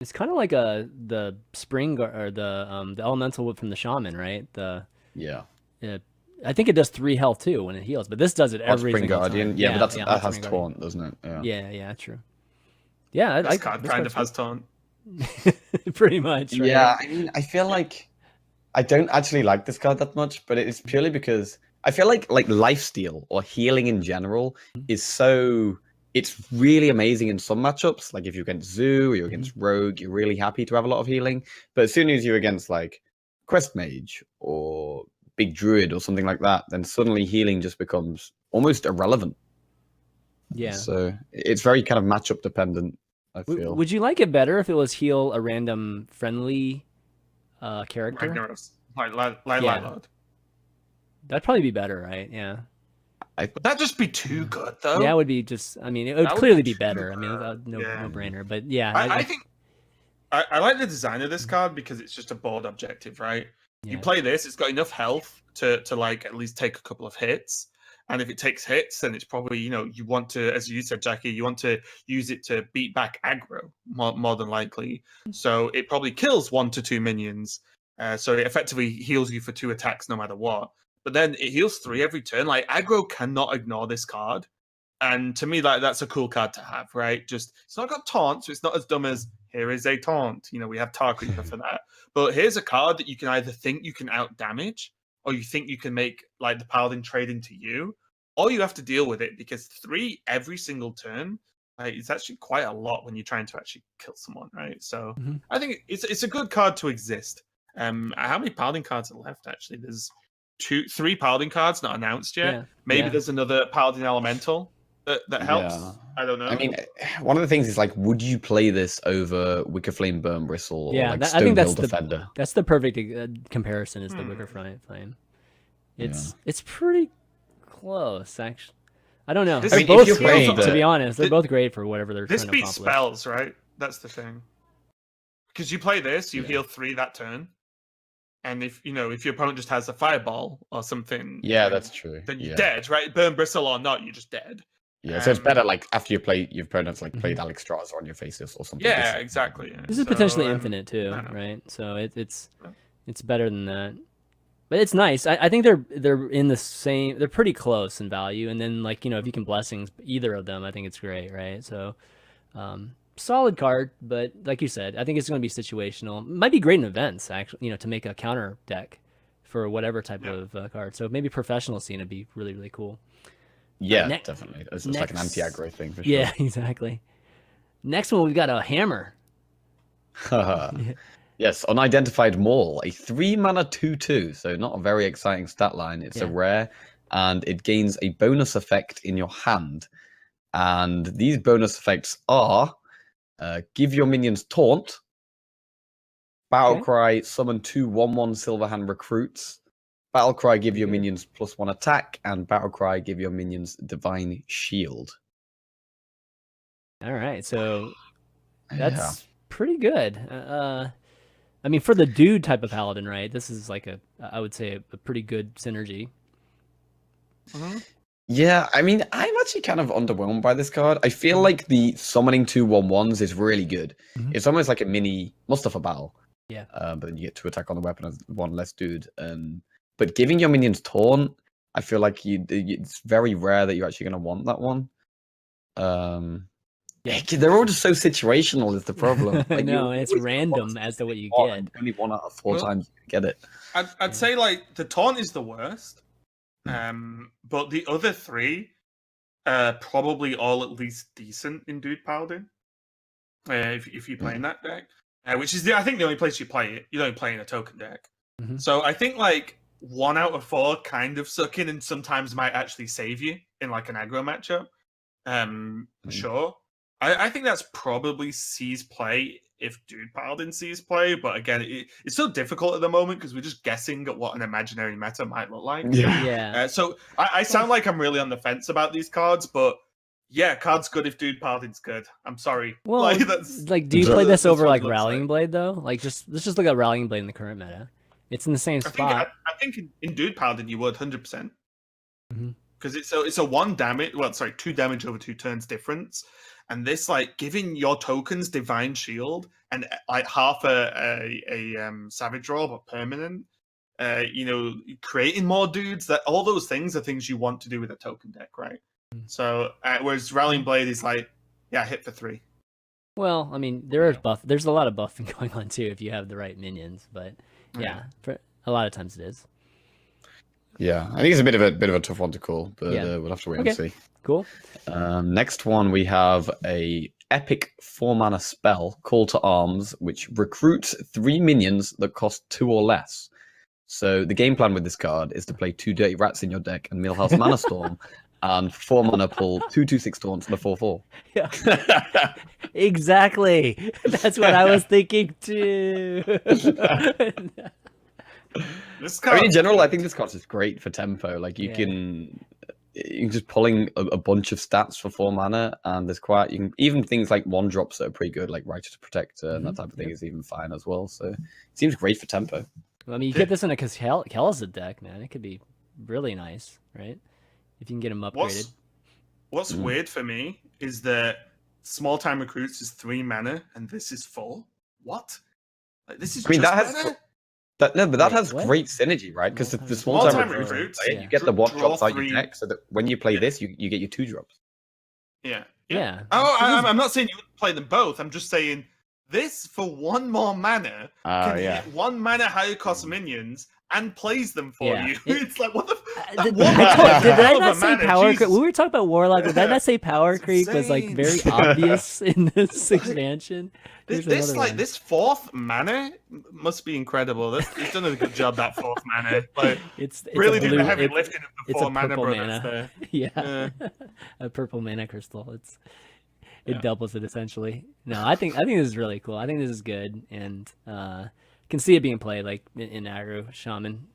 It's kind of like the spring or the elemental whip from the shaman, right? I think it does 3 health too when it heals, but this does it every Spring single Guardian. time. Yeah, but that has taunt, doesn't it? Yeah, true. Yeah, this card kind of has taunt. Pretty much. Right? Yeah, I mean, I feel like I don't actually like this card that much, but it's purely because I feel like lifesteal or healing in general is so. It's really amazing in some matchups. Like if you're against Zoo or you're against Rogue, you're really happy to have a lot of healing. But as soon as you're against like Quest Mage or Big Druid or something like that, then suddenly healing just becomes almost irrelevant. Yeah. So it's very kind of matchup dependent, I feel. Would you like it better if it was heal a random friendly character? Ragnaros. Leyline Lord. That'd probably be better, right? Yeah. Would that just be too good, though? Yeah, it would be just. I mean, it would clearly be better. I mean, no brainer. But yeah, I think I like the design of this card because it's just a board objective, right? Yeah. You play this, it's got enough health to like at least take a couple of hits, and if it takes hits, then it's probably, you know, you want to, as you said, Jackie, you want to use it to beat back aggro more than likely. So it probably kills 1 to 2 minions. So it effectively heals you for 2 attacks no matter what. But then it heals 3 every turn. Like, aggro cannot ignore this card. And to me, like that's a cool card to have, right? Just it's not got taunt, so it's not as dumb as here is a taunt. You know, we have Tar Creeper for that. But here's a card that you can either think you can out damage, or you think you can make like the Paladin trade into you, or you have to deal with it because 3 every single turn. It's actually quite a lot when you're trying to actually kill someone, right? So I think it's a good card to exist. How many Paladin cards are left? Actually, there's 3 Paladin cards not announced yet. Yeah. Maybe there's another Paladin Elemental that helps. Yeah. I don't know. I mean, one of the things is like, would you play this over Wickerflame Burn Bristle or like I think that's Defender? That's the perfect comparison. Is the Wicker Flame? It's pretty close, actually. I don't know. They're both great, to be honest. They're both great for whatever they're trying to accomplish. This beats spells, right? That's the thing. Because you play this, you heal 3 that turn, and if your opponent just has a fireball or something, that's true. Then you're dead, right? Burn Bristle or not, you're just dead. Yeah, so it's better like after you play your opponent's like played Alexstrasza on your faces or something. Yeah, exactly. Yeah. This is potentially infinite too, right? So it's better than that. But it's nice. I think they're in the same. They're pretty close in value. And then if you can blessings either of them, I think it's great, right? So, solid card. But like you said, I think it's going to be situational. Might be great in events, actually. To make a counter deck for whatever type of card. So maybe professional scene would be really really cool. Yeah, definitely. It's like an anti-aggro thing for sure. Yeah, exactly. Next one, we've got a hammer. Yes, Unidentified Maul, a 3-mana 2/2, so not a very exciting stat line. It's a rare, and it gains a bonus effect in your hand. And these bonus effects are give your minions taunt, Battlecry, summon 2 1/1 Silverhand recruits, Battlecry, give your minions +1 attack, and Battlecry, give your minions Divine Shield. All right, so that's pretty good. I mean, for the dude type of paladin, right? This is like I would say a pretty good synergy. Yeah, I mean, I'm actually kind of underwhelmed by this card. I feel like the summoning 2 1/1s is really good. It's almost like a mini Mustafa battle. Yeah. But then you get 2 attack on the weapon as 1 less dude. But giving your minions taunt, I feel like it's very rare that you're actually going to want that one. They're all just so situational is the problem. Like, no, it's random as to what you get. Only 1 out of 4 times you get it. I'd say like the taunt is the worst. But the other 3 probably all at least decent in Dude Paladin. If you play in that deck. Which is I think the only place you play it. You don't play in a token deck. So I think like 1 out of 4 kind of suck in and sometimes might actually save you in like an aggro matchup. Sure. I think that's probably sees play if Dude Paladin sees play, but again, it's so difficult at the moment because we're just guessing at what an imaginary meta might look like. Yeah. So I sound like I'm really on the fence about these cards, but yeah, card's good if Dude Paladin's good. I'm sorry. Well, do you play this over like Rallying Blade though? Like let's just look at Rallying Blade in the current meta. It's in the same spot. I think in Dude Paladin you would 100%. Because it's a 1 damage, 2 damage over 2 turns difference. And this, like, giving your tokens Divine Shield and like half a Savage Robe or permanent, creating more dudes. That all those things are things you want to do with a token deck, right? So whereas Rallying Blade is like, hit for 3. Well, I mean, there's a lot of buffing going on too if you have the right minions, but for a lot of times it is. Yeah, I think it's a bit of a tough one to call, but we'll have to wait and see. Cool. Next one, we have a epic 4-mana spell, Call to Arms, which recruits 3 minions that cost 2 or less. So the game plan with this card is to play 2 Dirty Rats in your deck and Millhouse Mana Storm, and 4 mana pull 2/2/6 taunts and a 4/4. Yeah, exactly. That's what I was thinking too. This card, in general, I think this card is great for tempo. Like you can just pulling a bunch of stats for 4 mana, and there's even things like 1-drops that are pretty good, like Righteous Protector and that type of thing is even fine as well. So it seems great for tempo. I mean, you get this in a Kel'Thuzad deck, man. It could be really nice, right? If you can get them upgraded. What's weird for me is that Small Time Recruits is 3 mana and this is 4. What? Like, this is better? That has great synergy, right? Because the small time recruits, you get the 1-drops out your deck, so that when you play this, you get your 2-drops. Yeah. Oh, I'm not saying you would play them both. I'm just saying this for 1 more mana can hit 1 mana higher cost minions and plays them for you. It's like, what the did I not say power creep? When we were talking about Warlock, did I not say power creep was like very obvious in this expansion? This 4th mana must be incredible. He's done a good job, that 4th mana. Like, it's really doing the heavy lifting of the 4 mana brothers there. Yeah. A purple mana crystal. It doubles it essentially. No, I think this is really cool. I think this is good, and can see it being played like in aggro shaman,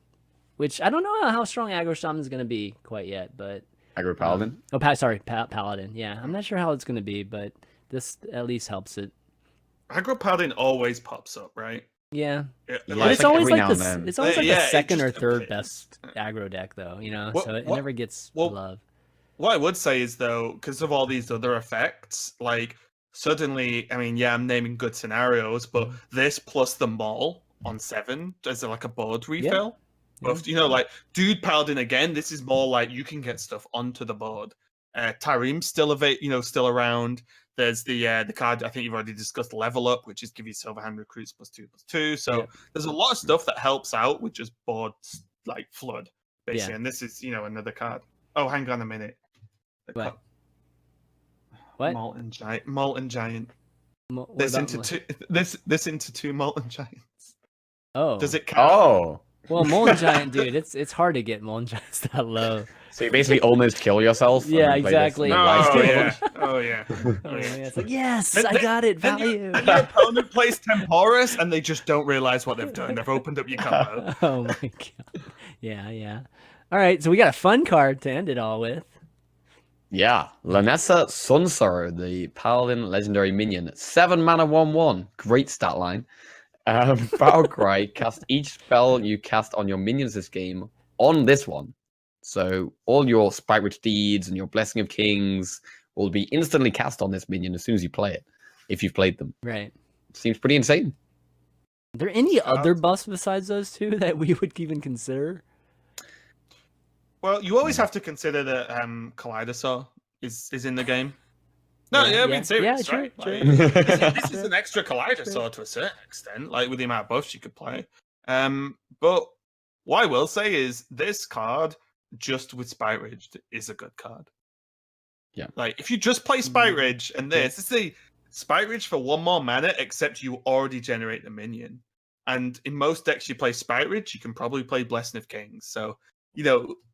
which I don't know how strong aggro shaman is going to be quite yet, but aggro paladin. Paladin. Yeah, I'm not sure how it's going to be, but this at least helps it. Aggro paladin always pops up, right? Yeah. But it's always like the second or third best aggro deck, though. So it never gets love. What I would say is, though, because of all these other effects, like, suddenly, I mean, I'm naming good scenarios, but this plus the Maul on 7 as like a board refill. But, like, Dude Paladin again, this is more like you can get stuff onto the board. Tarim's still around. There's the card I think you've already discussed, Level Up, which is give you Silverhand Recruits +2/+2. So there's a lot of stuff that helps out with just board, like, flood, basically. And this is, another card. Oh, hang on a minute. What? Molten Giant. This into 2 Molten Giants. Oh. Does it count? Oh. Well, Molten Giant, dude, it's hard to get Molten Giants that low. So you basically almost kill yourself. Yeah, exactly. Oh yeah. It's like, yes, I got it. Value. And your opponent plays Temporus, and they just don't realize what they've done. They've opened up your combo. Oh my god. Yeah. All right, so we got a fun card to end it all with. Yeah, Lynessa Sunsorrow, the Paladin legendary minion. 7 mana 1/1. Great stat line. Battle Cry, cast each spell you cast on your minions this game on this one. So all your Sprite Rich Deeds and your Blessing of Kings will be instantly cast on this minion as soon as you play it, if you've played them. Right. Seems pretty insane. Are there any other buffs besides those two that we would even consider? Well, you always have to consider that Kaleidosaur is in the game. No, I mean, serious, right? True. This is an extra Kaleidosaur to a certain extent, like with the amount of buffs you could play. But what I will say is this card, just with Spite Ridge, is a good card. Yeah. Like, if you just play Spite Ridge and this is the Spite Ridge for 1 more mana, except you already generate the minion. And in most decks you play Spite Ridge, you can probably play Blessing of Kings. So,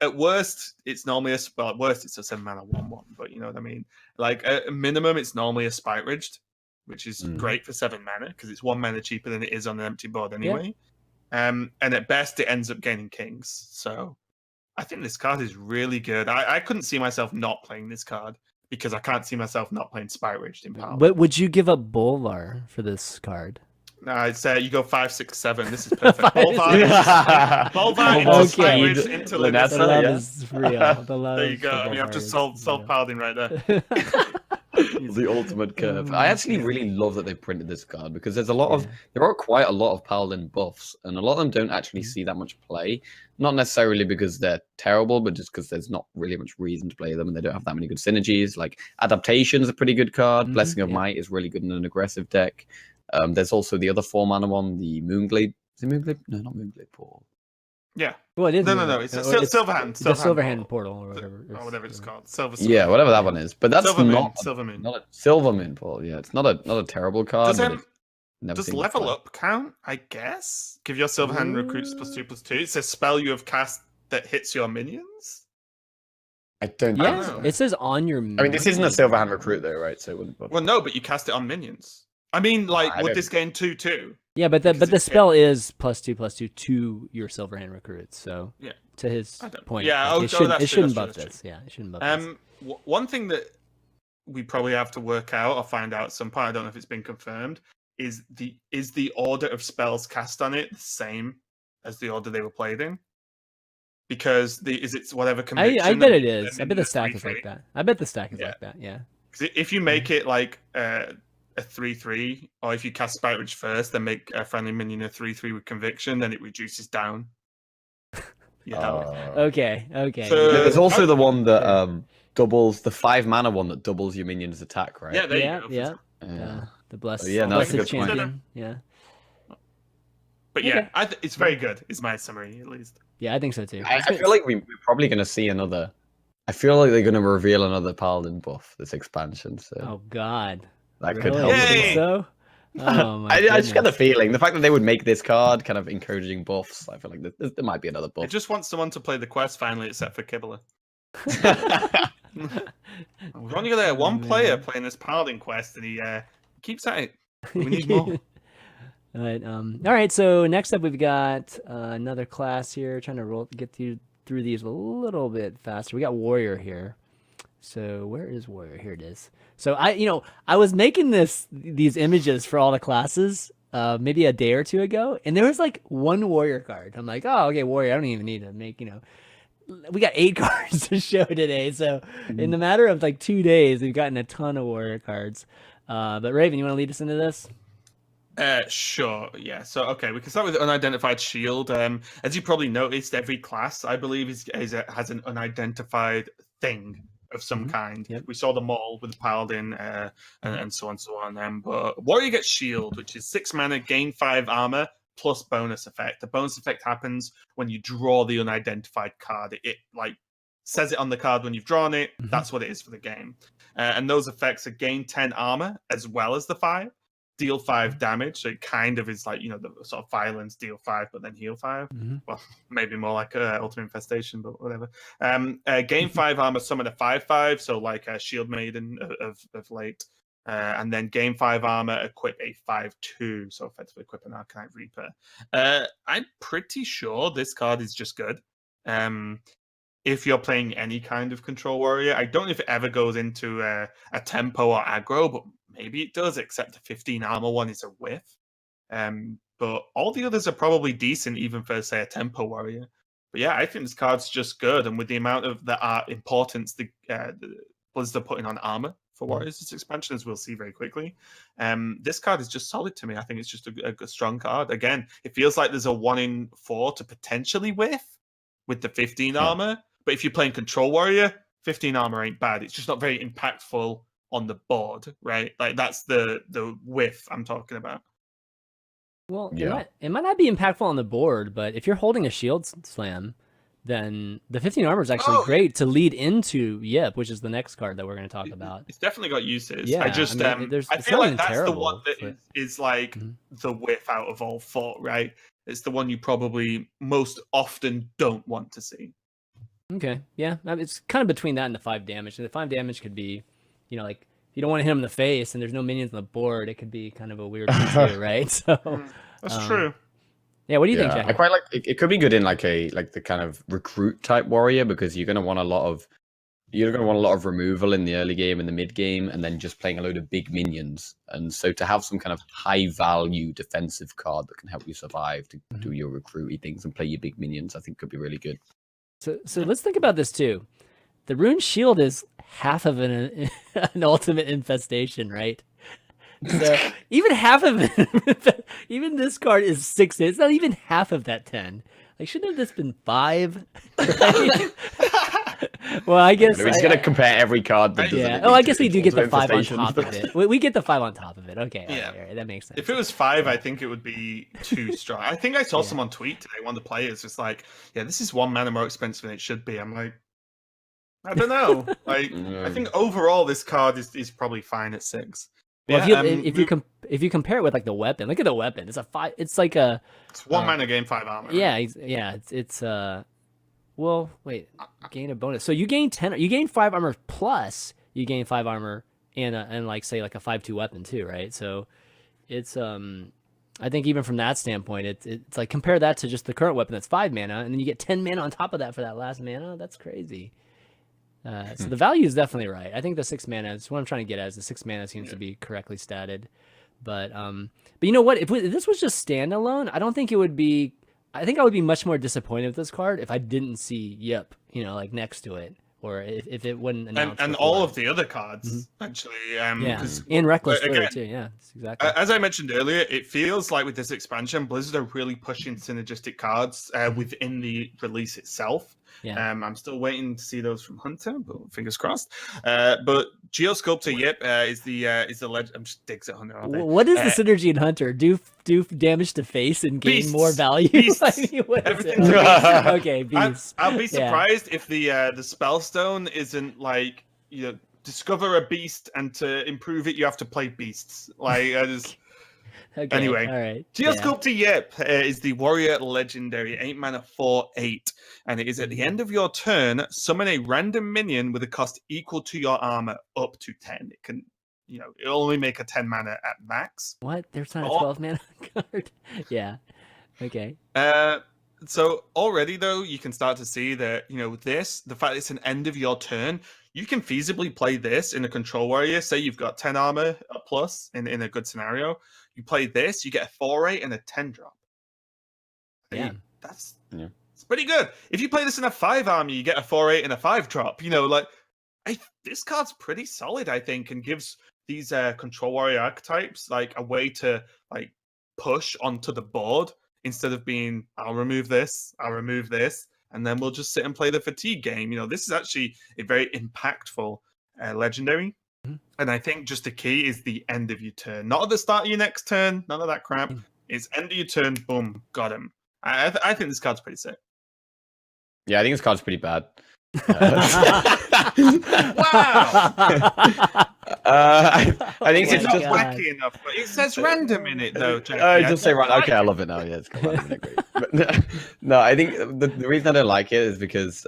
at worst, it's normally a 7 mana 1/1, but you know what I mean? Like, at minimum, it's normally a Spite Ridged, which is great for 7 mana, because it's 1 mana cheaper than it is on an empty board anyway. Yeah. And at best, it ends up gaining Kings. So, I think this card is really good. I couldn't see myself not playing this card, because I can't see myself not playing Spite Ridged in Power. But would you give up Bolvar for this card? No, I'd say you go 5, 6, 7. This is perfect. Bolvar into Spite Ridge into Lynessa. The love is real. There you go. I mean, I've just solved Paladin right there. The ultimate curve. I actually really love that they printed this card, because there are quite a lot of Paladin buffs, and a lot of them don't actually see that much play. Not necessarily because they're terrible, but just because there's not really much reason to play them, and they don't have that many good synergies. Like, Adaptation's a pretty good card. Blessing of Might is really good in an aggressive deck. There's also the other 4 mana one, the Moonglade. Is it Moonglade? No, not Moonglade Portal. Yeah. Well, it is. No. It's Silverhand. The Silverhand Portal, or whatever it's called. Yeah, whatever that one is. But that's Silvermoon. Not a Silvermoon Portal. Yeah, it's not a terrible card. Does Level Up count? I guess. Give your Silverhand recruits +2/+2. It's a spell you have cast that hits your minions. I don't know. It says on your. I mean, this isn't a Silverhand recruit though, right? So it wouldn't. Well, no, but you cast it on minions. I mean, like, would this gain 2/2? Yeah, but the spell is +2/+2 to your Silverhand recruits. So to his point, it shouldn't buff this. Yeah, it shouldn't buff this. One thing that we probably have to work out or find out at some point, I don't know if it's been confirmed, is the order of spells cast on it the same as the order they were played in? Because is it whatever conviction? I bet it is. I bet the stack is like that. Like that. Yeah. Because if you make it like a 3/3, or if you cast Spite Ridge first, then make a friendly minion a 3/3 with conviction, then it reduces down. Okay. So there's also the one that doubles the 5 mana one that doubles your minion's attack, right? Yeah, there Yeah, you go. yeah. The blessed, Yeah, no, that's a blessed good point. champion. Yeah. But yeah, Okay. it's very good. Is my summary at least. Yeah, I think so too. I feel like we're probably going to see another. I feel like they're going to reveal another Paladin buff this expansion. So Oh God. that could Really? help. You think Yay! so? Oh my I just get the goodness. feeling the fact that they would make this card kind of encouraging buffs. I feel like there might be another I buff. just want someone to play the quest finally, except for Kibble. We've only got one player playing this Paladin quest, and he keeps at it. We need more. All right. So next up, we've got another class here. Trying to get through these a little bit faster. We got Warrior here. So where is Warrior? Here it is. So I was making these images for all the classes maybe a day or two ago, and there was like one Warrior card. I'm like, oh, okay, Warrior. I don't even need to make. We got 8 cards to show today. So in the matter of like 2 days, we've gotten a ton of Warrior cards. But Raven, you want to lead us into this? Sure, yeah. So, okay, we can start with Unidentified Shield. As you probably noticed, every class, I believe, has an unidentified thing of some kind. Yep. We saw the Maul with the Paladin, and so on. But Warrior gets Shield, which is 6 mana, gain 5 armor, plus bonus effect. The bonus effect happens when you draw the unidentified card. It says it on the card when you've drawn it. That's what it is for the game. And those effects are gain 10 armor as well as the 5. Deal 5 damage, so it kind of is like the sort of violence, deal 5, but then heal 5. Well, maybe more like Ultimate Infestation, but whatever. Gain 5 armor, summon a 5/5, so like a Shield Maiden of late, and then gain 5 armor, equip a 5/2, so effectively equip an Arcanite Reaper. I'm pretty sure this card is just good. If you're playing any kind of control warrior, I don't know if it ever goes into a tempo or aggro, but maybe it does, except the 15 armor one is a whiff. But all the others are probably decent, even for, say, a tempo warrior. But yeah, I think this card's just good. And with the amount of the importance the Blizzard are putting on armor for warriors this expansion, as we'll see very quickly, this card is just solid to me. I think it's just a strong card. Again, it feels like there's a 1 in 4 to potentially whiff with the 15 armor. But if you're playing control warrior, 15 armor ain't bad. It's just not very impactful on the board, right? Like that's the whiff I'm talking about. Well, it might not be impactful on the board, but if you're holding a shield slam, then the 15 armor is actually great to lead into Yip, which is the next card that we're going to talk about. It's definitely got uses. Yeah, I just I feel like that's the one that is like the whiff out of all 4, right? It's the one you probably most often don't want to see. Okay, yeah, it's kind of between that and the 5 damage. And the 5 damage could be, like if you don't want to hit him in the face and there's no minions on the board, it could be kind of a weird thing too, right? So that's true. Yeah, what do you think, Jack? I quite like it. Could be good in like the kind of recruit type warrior, because you're going to want a lot of removal in the early game and the mid game, and then just playing a load of big minions. And so to have some kind of high value defensive card that can help you survive to do your recruity things and play your big minions, I think could be really good. So let's think about this too. The Rune Shield is half of an ultimate infestation, right? So even half of it, even this card is 6. It's not even half of that 10. Like, shouldn't have this been 5? Right? Well, I guess We're just gonna compare every card. Yeah. Oh, I guess we do get the 5 on top of it. We get the 5 on top of it. Okay. Yeah. All right, that makes sense. If it was 5, I think it would be too strong. I think I saw someone tweet today. One of the players was like, "Yeah, this is 1 mana more expensive than it should be." I'm like, I don't know. Like, I think overall this card is probably fine at 6. Well, if you compare it with like the weapon, look at the weapon. It's a 5. It's like a. It's 1 mana, gain 5 armor. Yeah. It's Well, wait. Gain a bonus. So you gain 10. You gain 5 armor plus you gain 5 armor and like say like a 5/2 weapon too, right? So it's I think even from that standpoint, it's like compare that to just the current weapon that's 5 mana, and then you get 10 mana on top of that for that last mana. That's crazy. So the value is definitely right. I think the 6 mana is what I'm trying to get at. Is the 6 mana seems to be correctly statted, but you know what? If this was just standalone, I don't think it would be. I think I would be much more disappointed with this card if I didn't see Yip, like next to it, or if it wouldn't announce. And all of the other cards actually. And Reckless Flurry too. Yeah, exactly. As I mentioned earlier, it feels like with this expansion, Blizzard are really pushing synergistic cards within the release itself. Yeah. I'm still waiting to see those from Hunter, but fingers crossed. But Geosculptor Yip is the legend. I'm just digs at Hunter. What is the synergy in Hunter? Do damage to face and gain beasts, more value? Beasts. I mean, what is it? Everything's Okay, beasts. I'll be surprised if the Spellstone isn't like, discover a beast, and to improve it you have to play beasts. Like Okay, anyway, all right. Geosculptor Yip is the warrior legendary 8 mana 4/8, and it is at the end of your turn, summon a random minion with a cost equal to your armor up to 10. It can, it'll only make a 10 mana at max. What? There's not a 12 mana card? Yeah. Okay. So already though, you can start to see that, the fact it's an end of your turn, you can feasibly play this in a control warrior. Say you've got 10 armor plus in a good scenario. You play this, you get a 4/8 and a 10 drop. Yeah. It's pretty good. If you play this in a 5 army, you get a 4/8 and a 5 drop. This card's pretty solid, I think, and gives these control warrior archetypes like a way to like push onto the board instead of being, I'll remove this, and then we'll just sit and play the fatigue game. This is actually a very impactful legendary. And I think just the key is the end of your turn, not at the start of your next turn. None of that crap. It's end of your turn. Boom, got him. I think this card's pretty sick. Yeah, I think this card's pretty bad. Wow. I think it's it's not just wacky enough, but it says random in it though. Just say random. Okay, I love it now. Yeah, it's got random in it. Great. But no, I think the reason I don't like it is because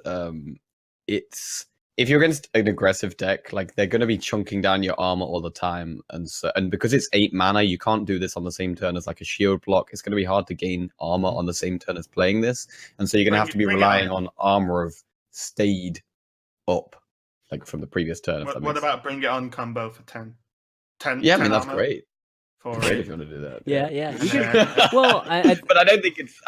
if you're against an aggressive deck, like they're going to be chunking down your armor all the time, and because it's 8 mana, you can't do this on the same turn as like a shield block. It's going to be hard to gain armor on the same turn as playing this, and so you're going to have to be relying on armor of stayed up, like from the previous turn. What about bring it on combo for 10? 10 yeah, I mean 10 that's armor? great. For Great if you want to do that. Yeah. You can, well, but I don't think it's.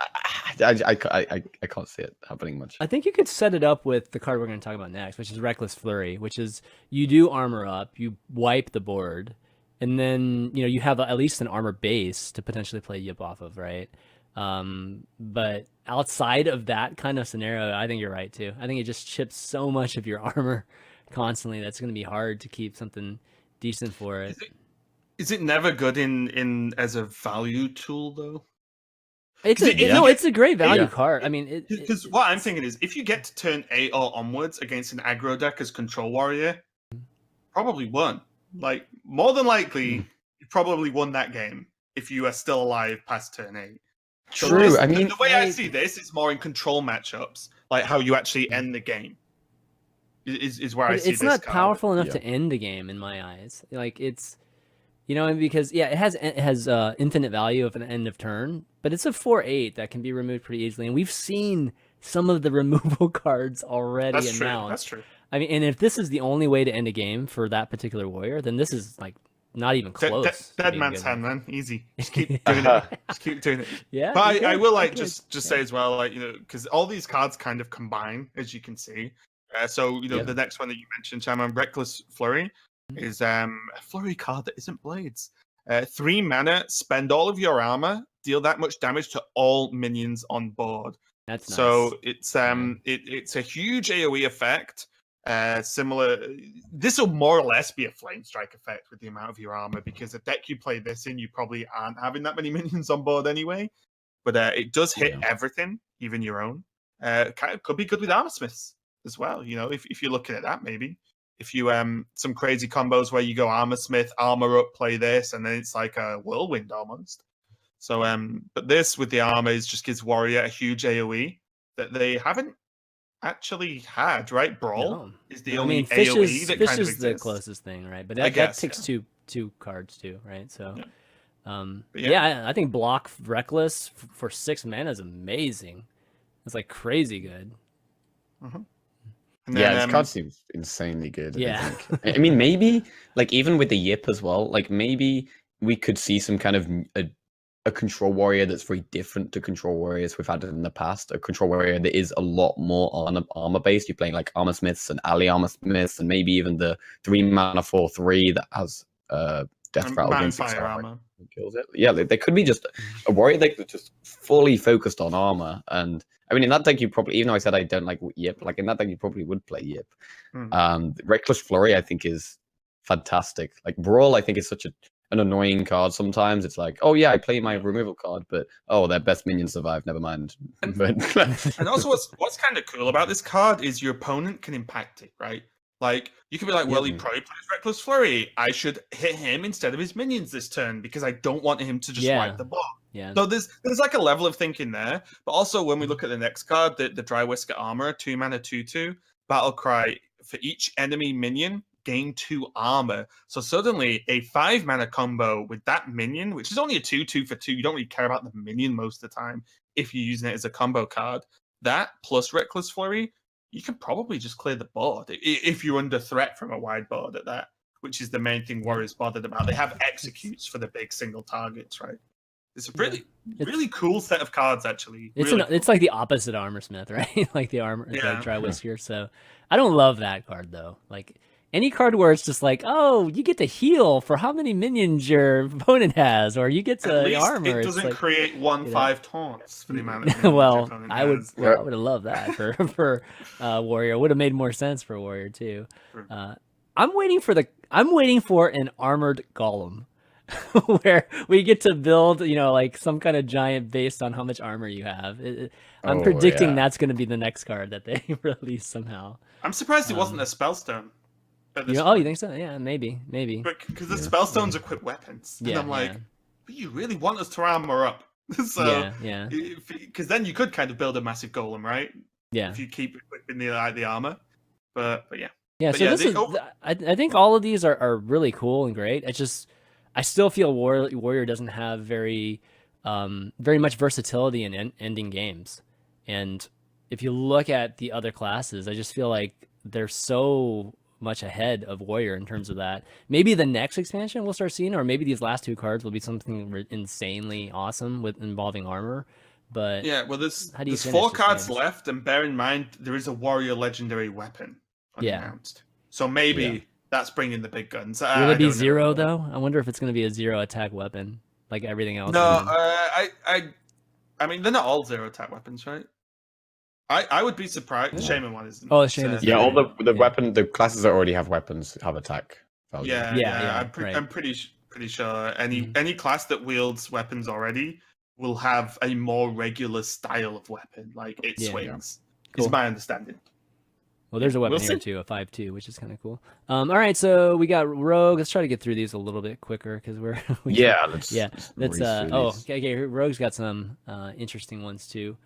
I can't see it happening much. I think you could set it up with the card we're going to talk about next, which is Reckless Flurry, which is you do armor up, you wipe the board, and then you have at least an armor base to potentially play Yip off of, right? But outside of that kind of scenario, I think you're right too. I think it just chips so much of your armor constantly that's going to be hard to keep something decent for it. Is it never good in as a value tool though? It's a great value card. I mean, because what I'm thinking is, if you get to turn 8 or onwards against an aggro deck as control warrior, probably won. Like more than likely, you probably won that game if you are still alive past turn 8. True. So the way I see this is more in control matchups, like how you actually end the game. Is where I see this. It's not card. powerful enough to end the game in my eyes. Like it's. Because it has infinite value of an end of turn, but it's a 4/8 that can be removed pretty easily, and we've seen some of the removal cards already announced. That's true. I mean, and if this is the only way to end a game for that particular warrior, then this is like not even close. Dead man's hand, man. Easy. Just keep doing it. Just keep doing it. Yeah. But I will just say as well, because all these cards kind of combine, as you can see. The next one that you mentioned, ChanManV, Reckless Flurry. Is a Flurry card that isn't blades. 3 mana, spend all of your armor, deal that much damage to all minions on board. That's nice. So it's it's a huge AoE effect. Similar, this will more or less be a flame strike effect with the amount of your armor, because the deck you play this in, you probably aren't having that many minions on board anyway. But it does hit everything, even your own. Could be good with armor smiths as well. If you're looking at that, maybe. If you some crazy combos where you go armor smith, armor up, play this, and then it's like a whirlwind almost. So but this with the armor just gives warrior a huge AoE that they haven't actually had, right? Brawl is the only AoE that kind of exists. Fish is the closest thing, right? But that takes two cards too, right? So I think block Reckless for 6 mana is amazing. It's like crazy good. Mm-hmm. Then, this card seems insanely good. Yeah. I mean, maybe like even with the Yip as well, like maybe we could see some kind of a control warrior that's very different to control warriors we've had in the past. A control warrior that is a lot more on armor based. You're playing like armor smiths and alley armor smiths, and maybe even the 3 mana 4/3 that has death rattle against fire armor. Kills it. Yeah, they could be just a warrior that just fully focused on armor, and I mean, in that deck, you probably, even though I said I don't like Yip, like in that deck, you probably would play Yip. Reckless Flurry, I think, is fantastic. Like Brawl, I think is such an annoying card. Sometimes it's like, oh yeah, I play my removal card, but oh, their best minion survived. Never mind. And also, what's kind of cool about this card is your opponent can impact it, right? Like you could be like, well, he probably plays Reckless Flurry. I should hit him instead of his minions this turn because I don't want him to just wipe the board. Yeah. So there's like a level of thinking there, but also when we look at the next card, the Drywhisker Armor, 2-mana 2/2 battle cry for each enemy minion, gain 2 armor. So suddenly a 5-mana combo with that minion, which is only a 2/2 for 2. You don't really care about the minion most of the time if you're using it as a combo card. That plus Reckless Flurry, you can probably just clear the board if you're under threat from a wide board at that, which is the main thing Warriors bothered about. They have executes for the big single targets, right? It's a really cool set of cards, actually. It's like the opposite Armorsmith, right? Like the armor, like Drywhisker. So I don't love that card though. Like any card where it's just like, oh, you get to heal for how many minions your opponent has, or you get to armor. It doesn't create 1/5 taunts for the amount of well, I would have loved that for Warrior. It would have made more sense for Warrior too. I'm waiting for an armored golem. Where we get to build, like some kind of giant based on how much armor you have. I'm predicting that's going to be the next card that they release somehow. I'm surprised it wasn't a Spellstone. You think so? Yeah, maybe. Because the Spellstones equip weapons. And I'm like, but you really want us to armor up. So, because then you could kind of build a massive golem, right? Yeah. If you keep equipping the armor. But yeah. Yeah, so I think all of these are really cool and great. It's just, I still feel Warrior doesn't have very much versatility in ending games. And if you look at the other classes, I just feel like they're so much ahead of Warrior in terms of that. Maybe the next expansion we'll start seeing, or maybe these last 2 cards will be something insanely awesome with involving armor. But yeah, well, there's 4 cards left, and bear in mind there is a Warrior legendary weapon unannounced. So maybe that's bringing the big guns. Will it be 0 though? I wonder if it's going to be a 0 attack weapon like everything else. No, I mean they're not all 0 attack weapons, right? I would be surprised. Shaman one isn't. Oh, Shaman is. Yeah, all the weapon, the classes that already have weapons have attack value. I'm pretty sure any class that wields weapons already will have a more regular style of weapon, like it swings. Cool. Is my understanding. Well, there's a weapon here too, a 5/2, which is kind of cool. All right, so we got Rogue. Let's try to get through these a little bit quicker because okay. Rogue's got some interesting ones too.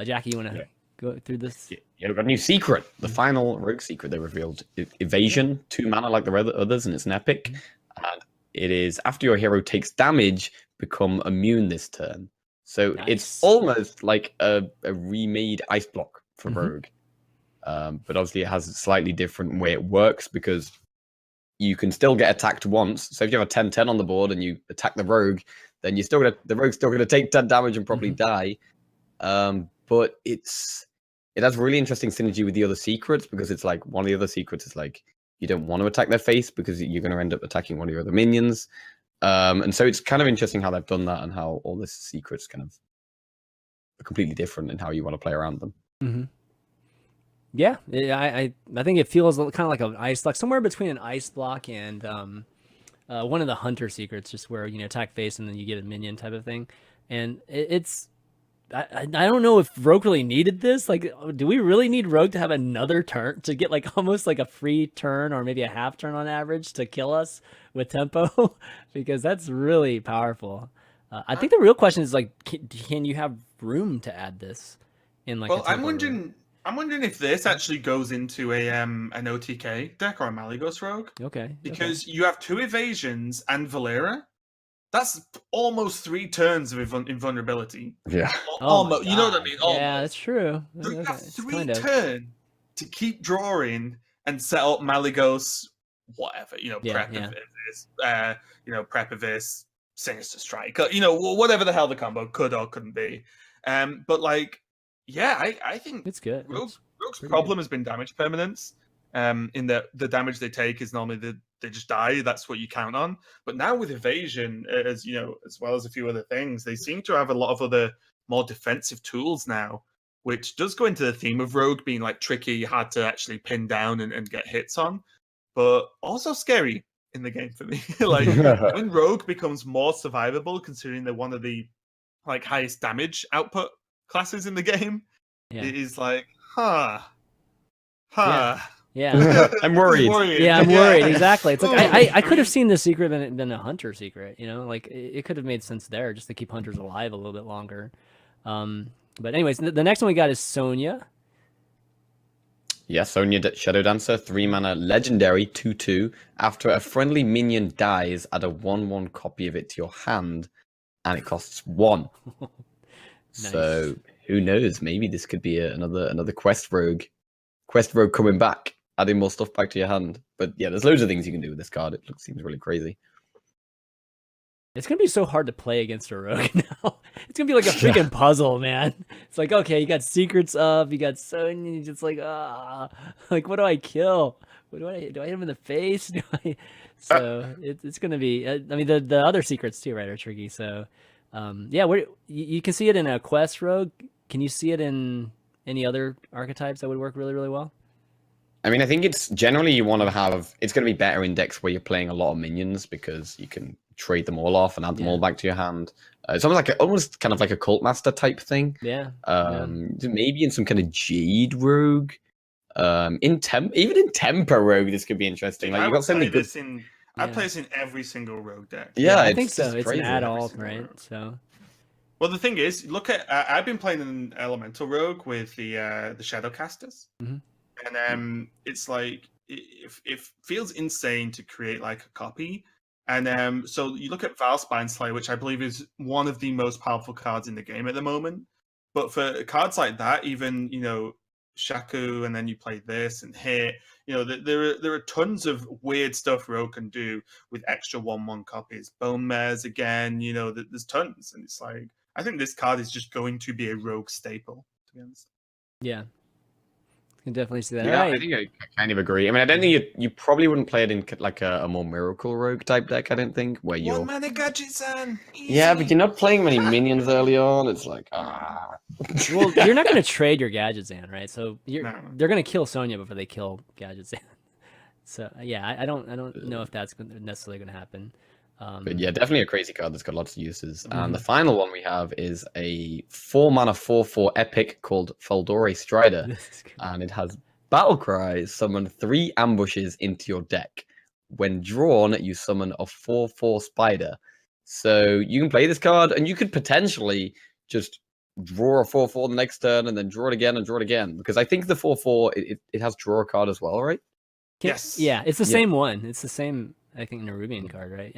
Jackie, you want to go through this? Yeah, we've got a new secret. The final Rogue secret they revealed: Evasion, 2 mana like the others, and it's an epic. And it is after your hero takes damage, become immune this turn. So it's almost like a remade ice block for Rogue. But obviously it has a slightly different way it works because you can still get attacked once. So if you have a 10/10 on the board and you attack the rogue, then the rogue's still gonna take 10 damage and probably die. But it has really interesting synergy with the other secrets because it's like one of the other secrets is like you don't want to attack their face because you're going to end up attacking one of your other minions. And so it's kind of interesting how they've done that and how all this secrets kind of are completely different in how you want to play around them. Mm-hmm. Yeah, I think it feels kind of like an ice block, somewhere between an ice block and one of the hunter secrets, just where attack face and then you get a minion type of thing. And I don't know if Rogue really needed this. Like, do we really need Rogue to have another turn to get like almost like a free turn or maybe a half turn on average to kill us with tempo? Because that's really powerful. I think the real question is like, can you have room to add this in like? Well, I'm wondering if this actually goes into an OTK deck or a Malygos Rogue. Okay. Because you have 2 evasions and Valera. That's almost 3 turns of invulnerability. Yeah. Almost. You know what I mean? Almost. Yeah, that's true. So you have 3 turns to keep drawing and set up Malygos, whatever. Prep-Avis, Sinister Strike. Whatever the hell the combo could or couldn't be. But like, yeah, I think it's good. Rogue's problem has been damage permanence. In the damage they take is normally they just die. That's what you count on. But now with evasion, as well as a few other things, they seem to have a lot of other more defensive tools now. which does go into the theme of Rogue being like tricky, hard to actually pin down and get hits on, but also scary in the game for me. Like when Rogue becomes more survivable, considering they're one of the like highest damage output classes in the game, it is like, Yeah. I'm worried. Yeah, I'm worried. Exactly. It's like I could have seen the secret been a hunter secret. Like it could have made sense there just to keep hunters alive a little bit longer. But anyways, the next one we got is Sonya. Yeah, Sonya Shadowdancer, 3-mana legendary 2/2. After a friendly minion dies, add a 1/1 copy of it to your hand, and it costs 1. Nice. So who knows? Maybe this could be another quest rogue. Quest rogue coming back, adding more stuff back to your hand. But yeah, there's loads of things you can do with this card. It seems really crazy. It's gonna be so hard to play against a rogue now. It's gonna be like a freaking puzzle, man. It's like, okay, you got secrets up, you got Sonya, you just like, like what do I kill? What do I hit him in the face? So it's gonna be. I mean, the other secrets too, right, are tricky. So, yeah, you can see it in a quest rogue. Can you see it in any other archetypes that would work really, really well? I mean, I think it's generally you want to have. It's going to be better in decks where you're playing a lot of minions because you can trade them all off and add them all back to your hand. It's almost kind of like a cult master type thing. Yeah. Maybe in some kind of Jade rogue. Even in Tempo rogue, this could be interesting. Like you got so many good. I'd play this in every single rogue deck. Yeah, I think so. It's an add-all, right? Rogue. So. Well, the thing is, look at I've been playing an elemental rogue with the Shadowcasters, and it's like it feels insane to create like a copy. And so you look at Valspine Slayer, which I believe is one of the most powerful cards in the game at the moment. But for cards like that, even Shaku, and then you play this and hit. There are tons of weird stuff Rogue can do with extra 1/1 copies. Bone Mares again, there's tons, and it's like I think this card is just going to be a Rogue staple, to be honest. Yeah. Can definitely see that. Yeah, right. I think I kind of agree. I mean, I don't think you probably wouldn't play it in like a more Miracle Rogue type deck. I don't think where you're 1-mana gadgets on. Yeah, but you're not playing many minions early on. It's like Well, you're not going to trade your Gadgetzan, right? So they're going to kill Sonya before they kill Gadgetzan. So yeah, I don't know if that's necessarily going to happen. But yeah, definitely a crazy card that's got lots of uses. And the final one we have is a 4-mana 4/4 epic called Fal'dorei Strider. And it has Battle Cry, summon 3 ambushes into your deck. When drawn, you summon a 4/4 spider. So you can play this card, and you could potentially just draw a 4/4 the next turn, and then draw it again and draw it again. Because I think the 4/4, it has draw a card as well, right? Yes. Yeah, it's the same one. It's the same, I think, Nerubian card, right?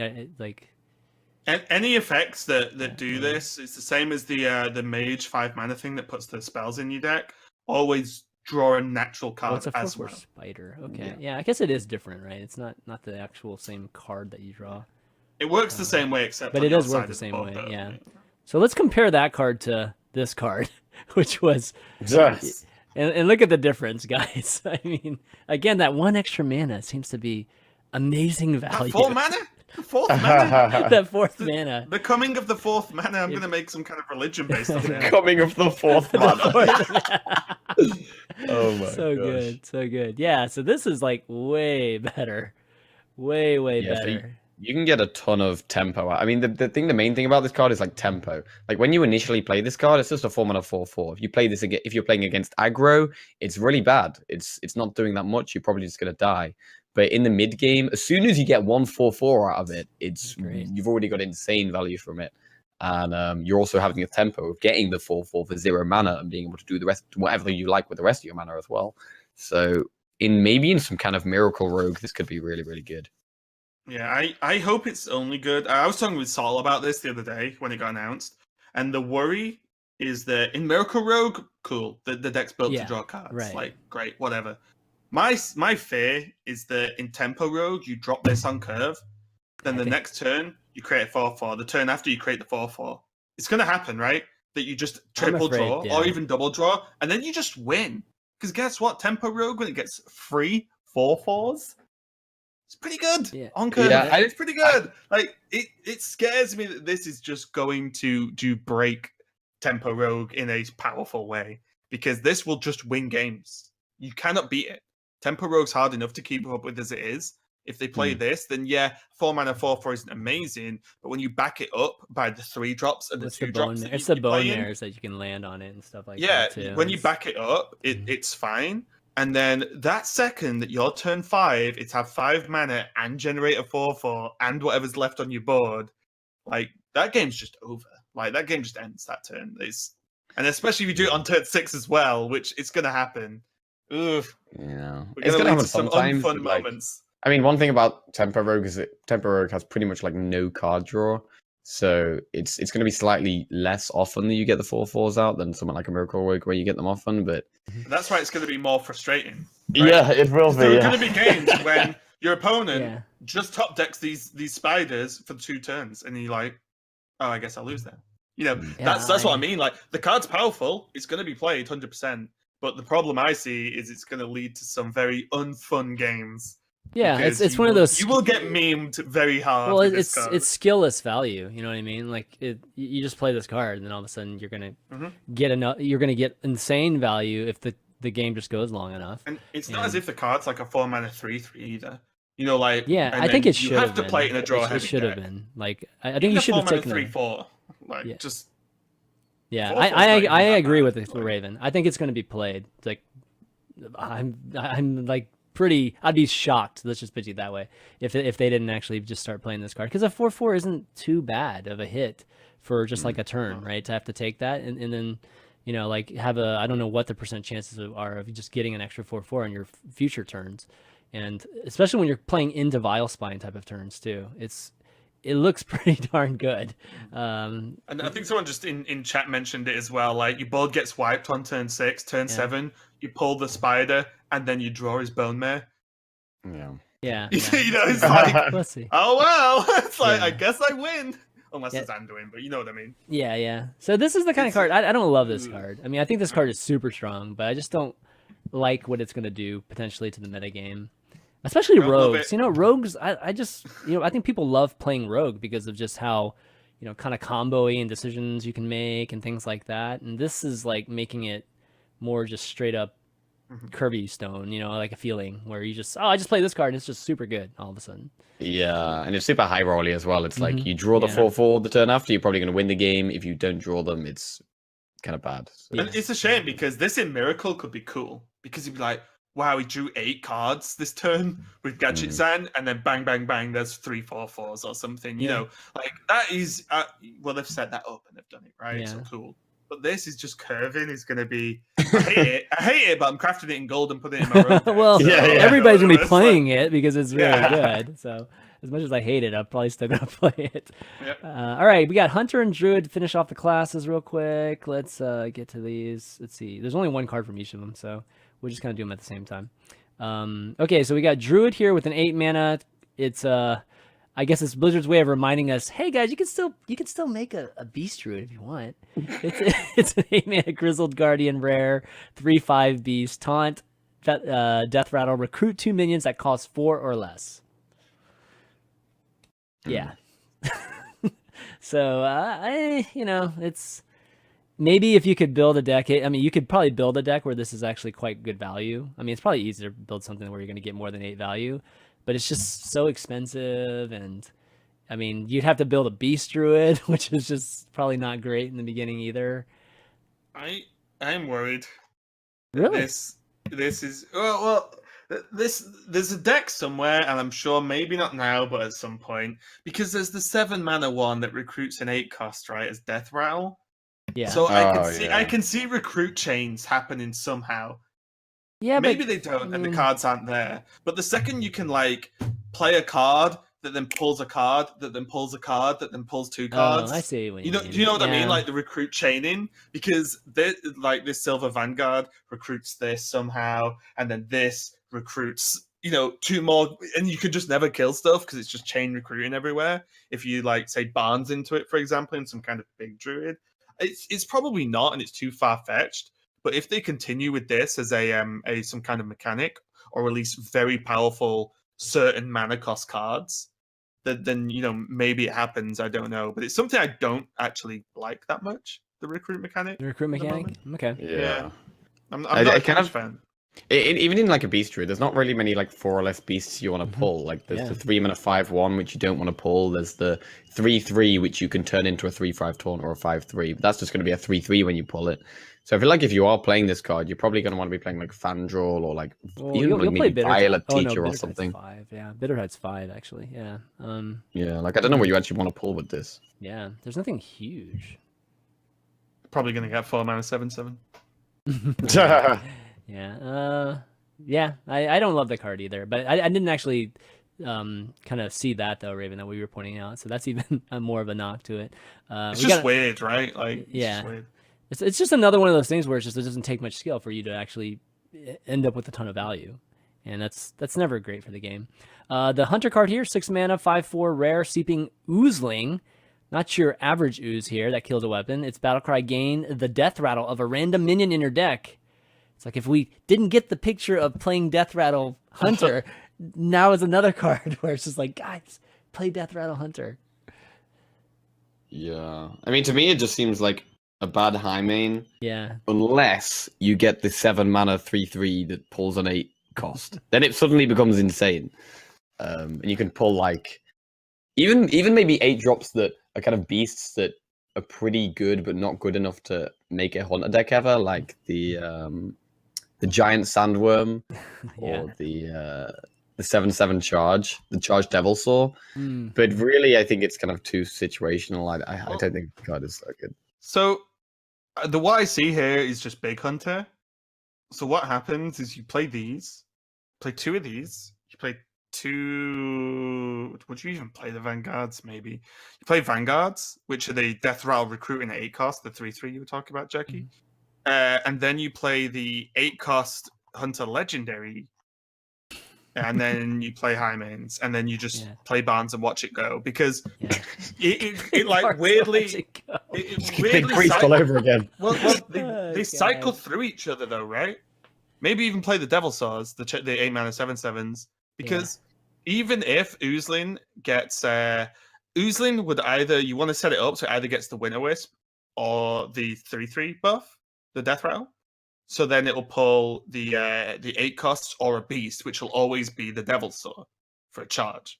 And any effects that do this, it's the same as the Mage 5-mana thing that puts the spells in your deck. Always draw a natural card as well. Spider. Okay. Yeah, I guess it is different, right? It's not the actual same card that you draw. It works the same way, except but it does work the same way. Yeah. So let's compare that card to this card, which was. Yes. And look at the difference, guys. I mean, again, that 1 extra mana seems to be amazing value. 4 mana? The 4th mana? That 4th mana. The coming of the 4th mana. I'm going to make some kind of religion based on it. Coming of the 4th mana. Oh my so gosh. Good, so good. Yeah, so this is like way better. Way better. So you can get a ton of tempo. I mean, the main thing about this card is like tempo. Like when you initially play this card, it's just a 4-mana 4/4. If you play this again, if you're playing against aggro, it's really bad. It's not doing that much. You're probably just gonna die. But in the mid game, as soon as you get 1 4/4 out of it, you've already got insane value from it. And you're also having a tempo of getting the 4/4 for 0 mana and being able to do the rest, whatever you like with the rest of your mana as well. So in some kind of Miracle Rogue, this could be really, really good. Yeah, I hope it's only good. I was talking with Sol about this the other day when it got announced, and the worry is that in Miracle Rogue, cool, the deck's built to draw cards, right. Like great, whatever. My fear is that in Tempo Rogue, you drop this on curve, then the next turn you create a 4/4. The turn after you create the 4/4. It's gonna happen, right? That you just triple draw or even double draw, and then you just win. Because guess what? Tempo Rogue, when it gets 3 4/4s. It's pretty good on curve. Yeah, it's pretty good. It scares me that this is just going to break Tempo Rogue in a powerful way. because this will just win games. You cannot beat it. Tempo Rogue's hard enough to keep up with as it is. If they play this, then yeah, 4 mana 4/4 isn't amazing. But when you back it up by the 3 drops and the 2 drops, it's the bone mares that you can land on it and stuff like that. Yeah, when you back it up, it's fine. And then that second that your turn 5, it's have 5 mana and generate a 4/4 and whatever's left on your board. Like that game's just over. Like that game just ends that turn. And especially if you do it on turn 6 as well, which it's gonna happen. Ugh. Yeah, it's gonna happen some unfun moments. I mean, one thing about Tempo Rogue is that Tempo Rogue has pretty much like no card draw, so it's going to be slightly less often that you get the 4/4s out than something like a Miracle Rogue where you get them often. But that's why it's going to be more frustrating. Right? Yeah, it will be. There are going to be games when your opponent just top decks these spiders for 2 turns, and you're like, oh, I guess I'll lose then. You know, that's what I mean. Like the card's powerful; it's going to be played 100%. But the problem I see is it's going to lead to some very unfun games. Yeah, it's one of those. You will get memed very hard. Well, it's skillless value. You know what I mean? Like you just play this card, and then all of a sudden you're gonna get enough. You're gonna get insane value if the game just goes long enough. And it's not as if the card's like a 4 mana 3/3 either. You know, like I think it should have to play it in a draw. It should have been like I think you should have taken 3/4. Like just. Yeah, I agree with Raven. I think it's going to be played. It's like I'm like I'd be shocked. Let's just put it that way. If they didn't actually just start playing this card, because a 4/4 isn't too bad of a hit for just like a turn, right? To have to take that and then like have I don't know what the % chances are of just getting an extra 4/4 on your future turns, and especially when you're playing into Vile Spine type of turns too. It looks pretty darn good. And I think someone just in chat mentioned it as well. Like your board gets wiped on turn 6, turn 7, you pull the spider, and then you draw his bone mare. Yeah. It's like, let's see. Oh well, it's like I guess I win. Unless it's Anduin, but you know what I mean. Yeah. So this is the kind of card I don't love this card. I mean, I think this card is super strong, but I just don't like what it's going to do potentially to the metagame. Especially rogues. Rogues, I just, I think people love playing rogue because of just how, kind of combo-y and decisions you can make and things like that. And this is like making it more just straight up Kirby Stone, like a feeling where you just, I just play this card and it's just super good all of a sudden. Yeah, and it's super high rolly as well. It's like you draw the 4/4 the turn after, you're probably going to win the game. If you don't draw them, it's kind of bad. So. And it's a shame because this in Miracle could be cool because you'd be like, wow, he drew 8 cards this turn with Gadget Zan, and then bang, bang, bang, there's 3 4/4s or something. You know, like that is, well, they've set that up and they've done it, right? So cool. But this is just curving. Is going to be, I hate it, but I'm crafting it in gold and putting it in my rogue deck. Well, everybody's going to be playing it because it's really good. So as much as I hate it, I'm probably still going to play it. Yep. All right, we got Hunter and Druid to finish off the classes real quick. Let's get to these. Let's see. There's only 1 card from each of them, so we'll just kind of do them at the same time. Okay, so we got Druid here with an 8 mana. It's I guess it's Blizzard's way of reminding us, hey guys, you can still make a Beast Druid if you want. It's an 8 mana Grizzled Guardian rare, 3/5 beast, taunt, death rattle, recruit 2 minions that cost 4 or less. Yeah. So it's maybe if you could build a deck. I mean, you could probably build a deck where this is actually quite good value. I mean, it's probably easier to build something where you're going to get more than 8 value. But it's just so expensive, and I mean, you'd have to build a Beast Druid, which is just probably not great in the beginning either. I'm worried. Really? This is there's a deck somewhere, and I'm sure maybe not now, but at some point, because there's the 7 mana one that recruits an 8 cost, right, as Death Rattle. Yeah. So I can see recruit chains happening somehow. Yeah, maybe they don't, and the cards aren't there. But the second you can like play a card that then pulls a card, that then pulls a card, that then pulls 2 cards. Oh, I see what you mean. Do you know what I mean? Like the recruit chaining, because like this Silver Vanguard recruits this somehow, and then this recruits 2 more, and you could just never kill stuff because it's just chain recruiting everywhere. If you like say Barnes into it, for example, in some kind of big druid, it's probably not, and it's too far fetched. But if they continue with this as a some kind of mechanic, or at least very powerful certain mana cost cards, then maybe it happens. I don't know, but it's something I don't actually like that much. The recruit mechanic. The recruit mechanic. Okay. Yeah. I'm not a kind of fan. Even in like a beast druid, there's not really many like 4 or less beasts you want to pull. Like there's the 3-mana 5/1 which you don't want to pull. There's the 3/3 which you can turn into a 3/5 taunt or a 5/3. But that's just going to be a 3/3 when you pull it. So I feel like if you are playing this card, you're probably going to want to be playing like Fandral or like you'll play Violet Teacher or something. 5. Yeah, Bitterhead's 5 actually. Yeah. Yeah, like I don't know what you actually want to pull with this. Yeah, there's nothing huge. Probably going to get 4-mana 7/7. Yeah. I don't love the card either, but I didn't actually kind of see that though, Raven, that we were pointing out. So that's even more of a knock to it. It's just weird, right? Like, yeah, weird. It's just another one of those things where it doesn't take much skill for you to actually end up with a ton of value, and that's never great for the game. The Hunter card here, 6 mana, 5/4 rare, Seeping Oozeling. Not your average ooze here that kills a weapon. It's Battlecry, gain the death rattle of a random minion in your deck. It's like if we didn't get the picture of playing Death Rattle Hunter, now is another card where it's just like, guys, play Death Rattle Hunter. Yeah. I mean, to me, it just seems like a bad high main. Yeah. Unless you get the 7 mana 3/3 that pulls an 8 cost. Then it suddenly becomes insane. And you can pull like even maybe 8 drops that are kind of beasts that are pretty good but not good enough to make a hunter deck ever, like the giant sandworm or the 7/7 charge, the charge devil saw. But really, I think it's kind of too situational. I don't think the card is so good. So what I see here is just big hunter. So what happens is you play these, play 2 of these, you play 2. Would you even play the Vanguards? Maybe you play Vanguards, which are the Death Rattle recruiting at 8 cost, the 3/3 you were talking about, Jackie. And then you play the 8 cost Hunter Legendary, and then you play high mains, and then you just play Barnes and watch it go, because it like weirdly all over again. Well, they cycle through each other though, right? Maybe even play the Devil Saws, the 8 mana 7/7s, because even if Oozeling gets Oozeling would either, you want to set it up so it either gets the Winter Wisp or the 3/3 buff, the Death Rattle. So then it'll pull the 8 costs or a beast, which will always be the Devil Saw for a charge.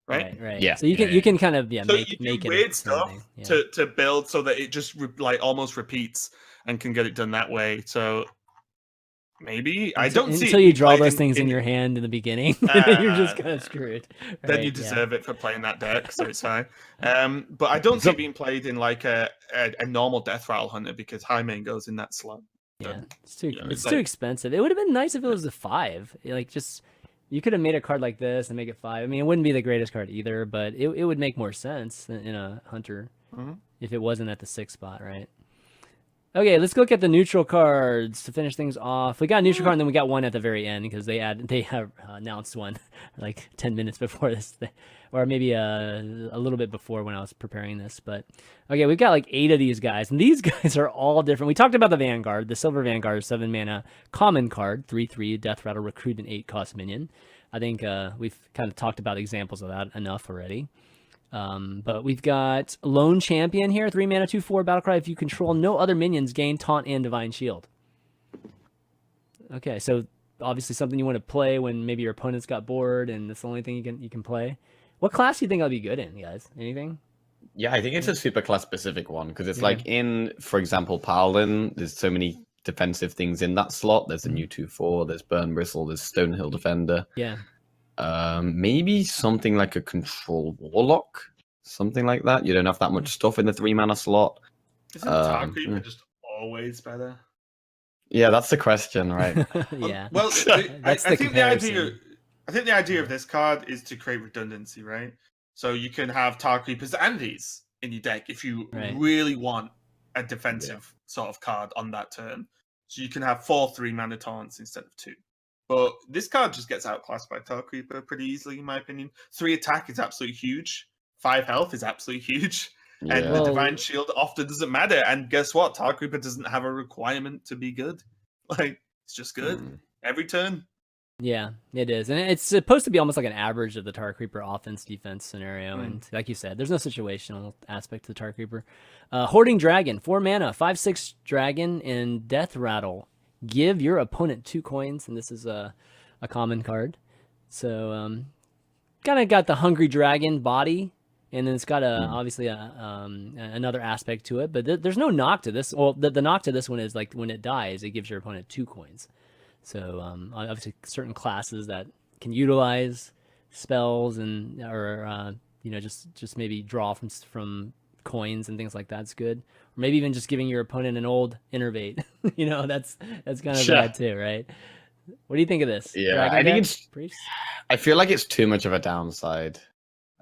Right. Yeah. So you can kind of make it weird stuff to build so that it just like almost repeats and can get it done that way. So maybe I don't see until you draw those things in your hand in the beginning. You're just kind of screwed. Right? Then you deserve it for playing that deck, so it's fine. But I don't see it being played in like a normal Death Rattle Hunter, because high main goes in that slot. Yeah, it's too expensive. It would have been nice if it was a 5. Like, just you could have made a card like this and make it 5. I mean, it wouldn't be the greatest card either, but it would make more sense in a hunter if it wasn't at the 6th spot, right? Okay, let's look at the neutral cards to finish things off. We got a neutral card, and then we got one at the very end because they have announced one like 10 minutes before this, or maybe a little bit before when I was preparing this. But okay, we've got like 8 of these guys, and these guys are all different. We talked about the Vanguard, the Silver Vanguard, 7 mana common card, 3/3 Death Rattle, recruit an 8 cost minion. I think we've kind of talked about examples of that enough already. But we've got Lone Champion here, 3 mana, 2/4 Battlecry. If you control no other minions, gain Taunt and Divine Shield. Okay, so obviously something you want to play when maybe your opponent's got bored and that's the only thing you can play. What class do you think I'll be good in, guys? Anything? Yeah, I think it's a super class specific one, because it's like in, for example, Paladin, there's so many defensive things in that slot. There's a new 2/4, there's Burn Bristle, there's Stonehill Defender. Yeah. Maybe something like a Control Warlock, something like that. You don't have that much stuff in the 3 mana slot. Isn't Dark Reaper just always better? Yeah, that's the question, right? Yeah. Well, I think the idea of this card is to create redundancy, right? So you can have Dark Reapers and these in your deck if you really want a defensive sort of card on that turn. So you can have 4 3-mana taunts instead of 2. But this card just gets outclassed by Dark Reaper pretty easily, in my opinion. 3 attack is absolutely huge. 5 health is absolutely huge. Yeah. And the Divine Shield often doesn't matter. And guess what? Dark Reaper doesn't have a requirement to be good. Like, it's just good every turn. Yeah, it is. And it's supposed to be almost like an average of the Dark Reaper offense-defense scenario. And like you said, there's no situational aspect to the Dark Reaper. Hoarding Dragon, 4 mana, 5/6 dragon, and Death Rattle. give your opponent 2 coins, and this is a common card. So kind of got the Hungry Dragon body, and then it's got obviously another aspect to it. But there's no knock to this. Well, the knock to this one is like when it dies, it gives your opponent 2 coins. So obviously certain classes that can utilize spells and or just maybe draw from coins and things like that's good. Or maybe even just giving your opponent an old Innervate. That's kind of bad too, right? What do you think of this? Yeah, Dragon I think deck? it's. I feel like it's too much of a downside.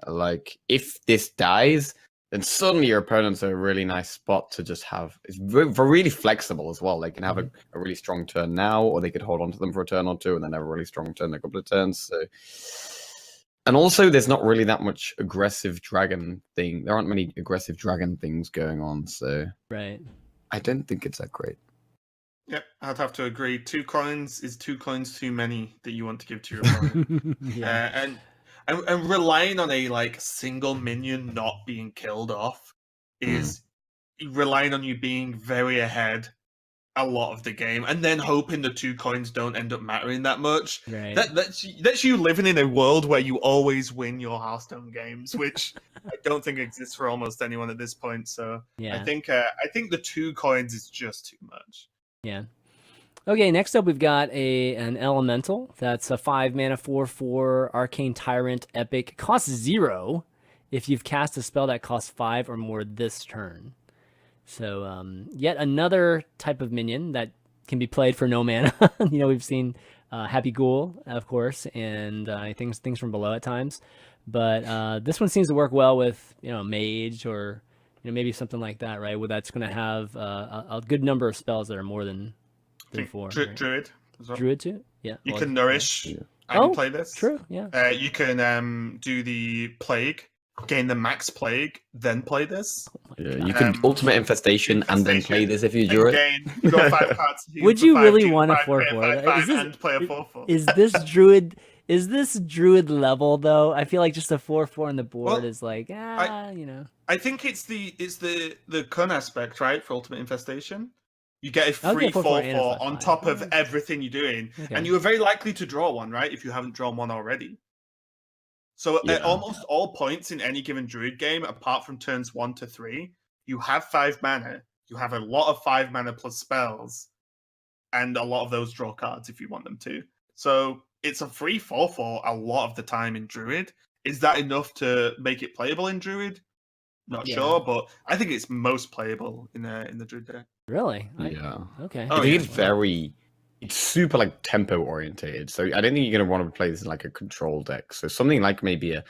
Like if this dies, then suddenly your opponent's a really nice spot to just have. It's really flexible as well. They can have a really strong turn now, or they could hold on to them for a turn or two, and then have a really strong turn in a couple of turns. So, and also there's not really that much aggressive dragon thing. There aren't many aggressive dragon things going on. So, right. I don't think it's that great. Yep, I'd have to agree. 2 coins is 2 coins too many that you want to give to your opponent. And relying on a like single minion not being killed off is relying on you being very ahead a lot of the game, and then hoping the 2 coins don't end up mattering that much. Right. That's you living in a world where you always win your Hearthstone games, which I don't think exists for almost anyone at this point. So I think the 2 coins is just too much. Yeah. Okay, next up we've got an elemental. That's a 5 mana 4/4 Arcane Tyrant epic. Costs 0 if you've cast a spell that costs 5 or more this turn. So yet another type of minion that can be played for no mana. We've seen Happy Ghoul, of course, and things from below at times. But this one seems to work well with mage or maybe something like that, right? Where that's going to have a good number of spells that are more than 4. Druid. As well. Druid too? Yeah. You can nourish and play this. True, yeah. You can do the plague, gain the max plague, then play this. Yeah, you can ultimate infestation and then play this if you Druid. You got 5 cards. Would you really want a 4/4? And play a 4/4. Is this Druid? Is this Druid level though? I feel like just a 4/4 on the board is like I think it's the Kun aspect, right? For ultimate infestation. You get a free 4/4 on top of everything you're doing. Okay. And you are very likely to draw one, right? If you haven't drawn one already. So at almost all points in any given Druid game, apart from turns 1 to 3, you have 5 mana. You have a lot of 5 mana plus spells. And a lot of those draw cards if you want them to. So it's a free 4/4 a lot of the time in Druid. Is that enough to make it playable in Druid? Not sure, but I think it's most playable in the Druid deck. Really? Yeah. Okay. I think it's super like tempo orientated. So I don't think you're gonna want to play this in like a control deck. So something like maybe a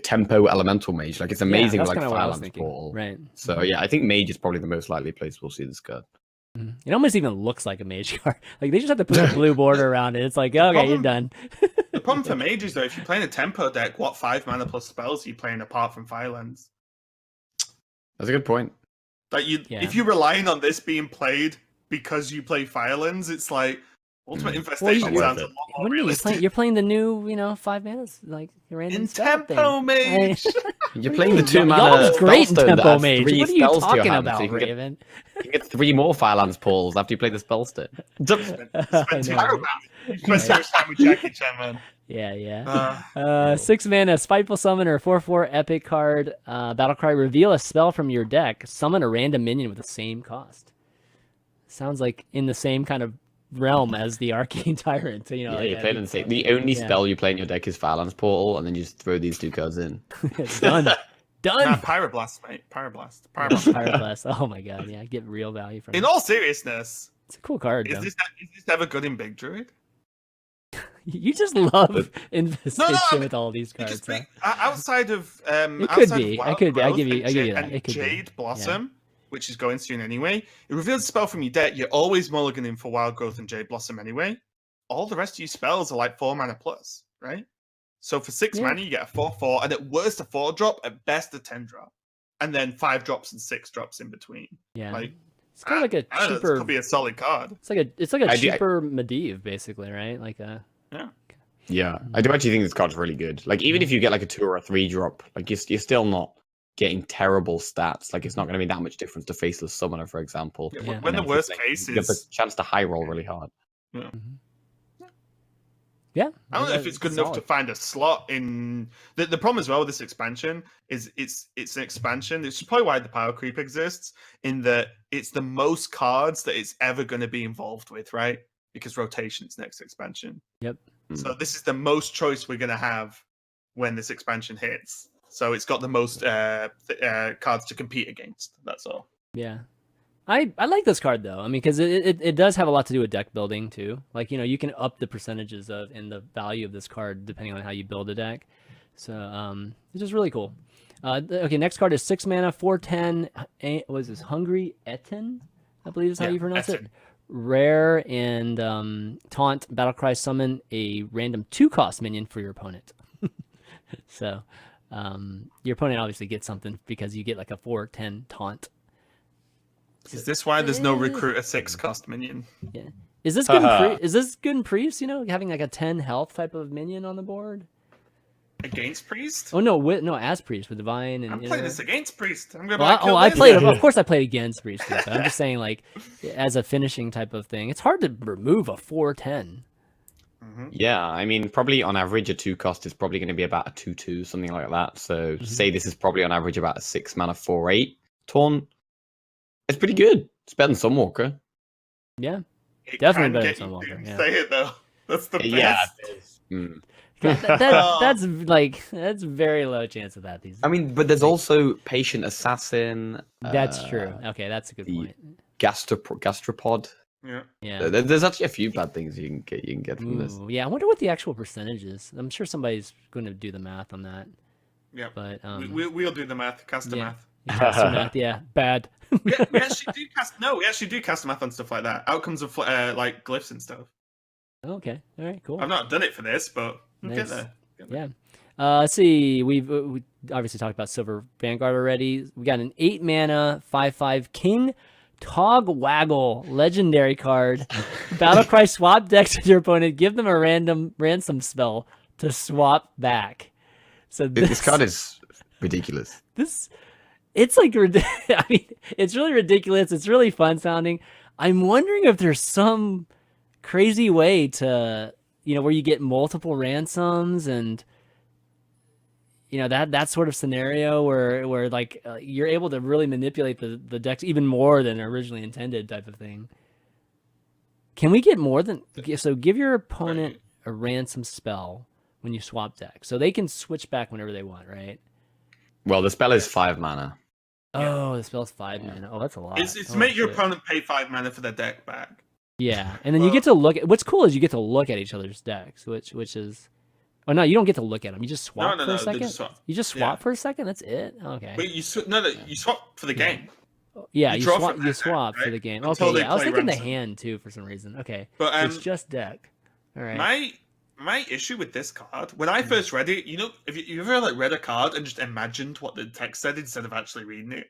tempo elemental mage. Like it's amazing with like Firelands Portal. Right. So I think mage is probably the most likely place we'll see this card. It almost even looks like a mage card. Like they just have to put a blue border around it. It's like, okay, you're done. The problem for mages though, if you're playing a tempo deck, what 5 mana plus spells are you playing apart from Firelands? That's a good point. Like if you're relying on this being played because you play Firelands, it's like Ultimate Infestation sounds a lot more realistic. You're playing the new, 5 manas, like random in spell Tempo thing. Mage. You're playing the 2 mana. Y'all's great in Tempo Mage. What are you talking about, so Raven? You can get 3 more Firelands Portals after you play the Spellstone. Spend too much time with Jackie Chan, man. Yeah. 6 mana, Spiteful Summoner, 4/4 epic card. Battlecry, reveal a spell from your deck. Summon a random minion with the same cost. Sounds like in the same kind of realm as the Arcane Tyrant. You play the same. The only spell you play in your deck is Firelands Portal, and then you just throw these 2 cards in. It's done. Done. Pyroblast, mate. Pyroblast. Pyroblast. Oh my god, yeah. Get real value from it. In all seriousness, it's a cool card. Is this ever good in Big Druid? You just love infestation with all these cards. Outside of it could be. I give you that. It could Jade Blossom, which is going soon anyway. It reveals a spell from your deck. You're always mulliganing for Wild Growth and Jade Blossom anyway. All the rest of your spells are like 4 mana plus, right? So for 6 mana, you get a 4/4, and at worst a 4-drop, at best a 10-drop, and then 5 drops and 6 drops in between. Yeah, like it's kind of like a cheaper. It could be a solid card. It's like a cheaper Medivh, basically, right? Like a. Yeah, I do actually think this card's really good. Like even if you get like a 2 or a 3 drop, like you're still not getting terrible stats. Like it's not going to be that much difference to Faceless Summoner, for example. Yeah. When the worst case you have the is chance to high roll really hard. Yeah. Yeah, I don't know if it's good enough to find a slot in the problem as well with this expansion is it's an expansion. It's probably why the power creep exists, in that it's the most cards that it's ever going to be involved with, right? Because rotation's next expansion. Yep. So this is the most choice we're going to have when this expansion hits. So it's got the most cards to compete against. That's all. Yeah. I like this card though. I mean, because it does have a lot to do with deck building too. Like, you can up the percentages of and the value of this card depending on how you build a deck. So it's just really cool. Okay, next card is 6 mana, 4/10. What is this? Hungry Etten, I believe is how you pronounce it. Rare and taunt battlecry summon a random 2-cost minion for your opponent. So your opponent obviously gets something because you get like a 4/10 taunt. Is this why there's no recruit a 6-cost minion? Yeah. Is this good in is this good in Priest, having like a 10 health type of minion on the board? Against Priest? Oh no, as Priest with Divine and I'm playing this against Priest. I'm gonna of course I played against Priest, but I'm just saying like as a finishing type of thing. It's hard to remove a 4/10. Yeah, I mean, probably on average a 2-cost is probably going to be about a 2/2, something like that. So say this is probably on average about a 6 mana 4/8 taunt. It's pretty good. It's better than Sunwalker. Yeah, definitely better than Sunwalker. Yeah. Say it though. That's the best. Yeah. That's very low chance of that. I mean, but there's also Patient Assassin. That's true. Okay, that's a good point. Gastropod. Yeah. There's actually a few bad things you can get from this. Yeah, I wonder what the actual percentage is. I'm sure somebody's going to do the math on that. Yeah, but we'll do the math. Cast the math. Math, yeah, bad. we actually do cast. No, we actually do cast math on stuff like that. Outcomes of like glyphs and stuff. Okay, all right, cool. I've not done it for this, but we'll get there. Yeah. Let's see. We obviously talked about Silver Vanguard already. We got an 8 mana 5/5 King Togwaggle legendary card. Battlecry swap decks with your opponent. Give them a random ransom spell to swap back. So this card is ridiculous. It's like, I mean, it's really ridiculous. It's really fun sounding. I'm wondering if there's some crazy way to, where you get multiple ransoms and, that sort of scenario where like you're able to really manipulate the decks even more than originally intended type of thing. Can we get more than, so give your opponent a ransom spell when you swap decks, so they can switch back whenever they want, right? Well, the spell is 5 mana. Oh, the spell's 5 mana. Oh, that's a lot. It's to make your opponent pay 5 mana for their deck back. Yeah, and then you get to look at. What's cool is you get to look at each other's decks, which is. Oh no, you don't get to look at them. You just swap for a second. You just swap for a second. That's it. Okay. But you swap for the game. Yeah, you swap for the game. Okay, I was thinking the hand too for some reason. Okay, but it's just deck. All right. My issue with this card, when I first read it, if you ever read a card and just imagined what the text said instead of actually reading it,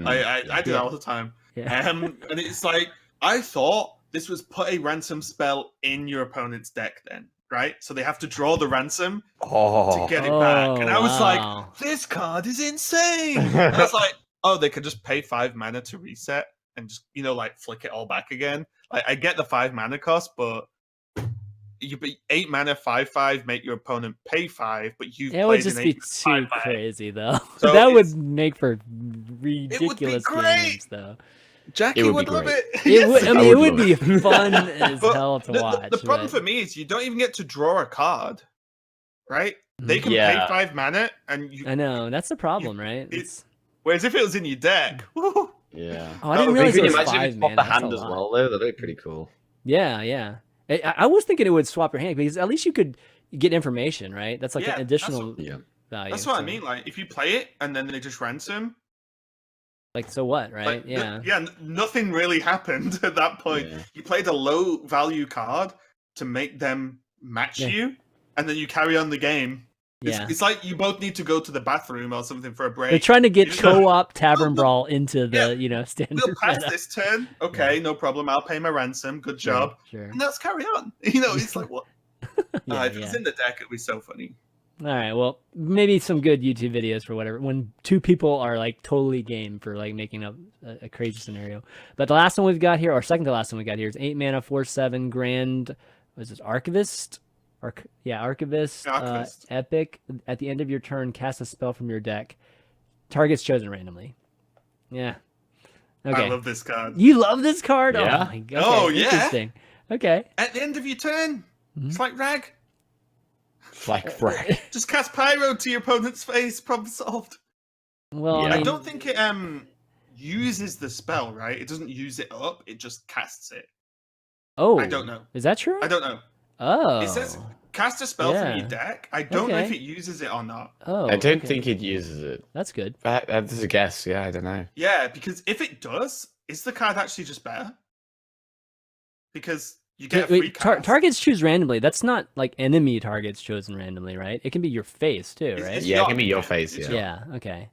I do that all the time. Yeah. And it's like, I thought this was put a ransom spell in your opponent's deck then, right? So they have to draw the ransom to get it back. And I was like, this card is insane. And I was like, they could just pay 5 mana to reset and just, flick it all back again. I get the 5 mana cost, but you be 8 mana 5/5, make your opponent pay 5, but you would just be too crazy though. So that would make for ridiculous games though. Jackie would love it. It would be fun as hell to watch. The problem for me is you don't even get to draw a card, right? They can pay 5 mana, and you. I know that's the problem, right? Whereas if it was in your deck, yeah. Oh, I didn't realize it was imagine 5 mana. The hand as well, though. That'd be pretty cool. Yeah. I was thinking it would swap your hand because at least you could get information, right? That's like an additional value. That's what I mean. Like if you play it and then they just ransom. Like so what, right? Nothing really happened at that point. Yeah. You played a low value card to make them match you, and then you carry on the game. It's like you both need to go to the bathroom or something for a break. They're trying to get co-op Tavern Brawl into the standard. We'll pass this turn. Okay, no problem. I'll pay my ransom. Good job. Sure. And let's carry on. It's like what? If it was in the deck, it'd be so funny. All right. Well, maybe some good YouTube videos for whatever. When two people are like totally game for like making up a crazy scenario. But the last one we've got here, or second to last one we got here, is 8 mana, 4/7 Grand. What is this? Archivist. Archivist. Epic. At the end of your turn, cast a spell from your deck. Targets chosen randomly. Yeah. Okay. I love this card. You love this card? Yeah. Oh my god. Oh, yeah. Interesting. Okay. At the end of your turn, it's like Rag. Like right. Just cast Pyro to your opponent's face. Problem solved. Well, Yeah. I I mean, don't think it uses the spell, right? It doesn't use it up. It just casts it. oh, I don't know. Is that true? I don't know. Oh. It says cast a spell from Yeah. your deck. I don't know Okay. if it uses it or not. Oh, I don't okay. think it uses it. That's good. This is a guess. Yeah, I don't know. Yeah, because if it does, is the card actually just better? Because you get a free cast. Targets choose randomly. That's not like enemy targets chosen randomly, right? It can be your face too, It's- right? it's Yeah, it not- can be your face. it's Yeah. Yeah. Okay.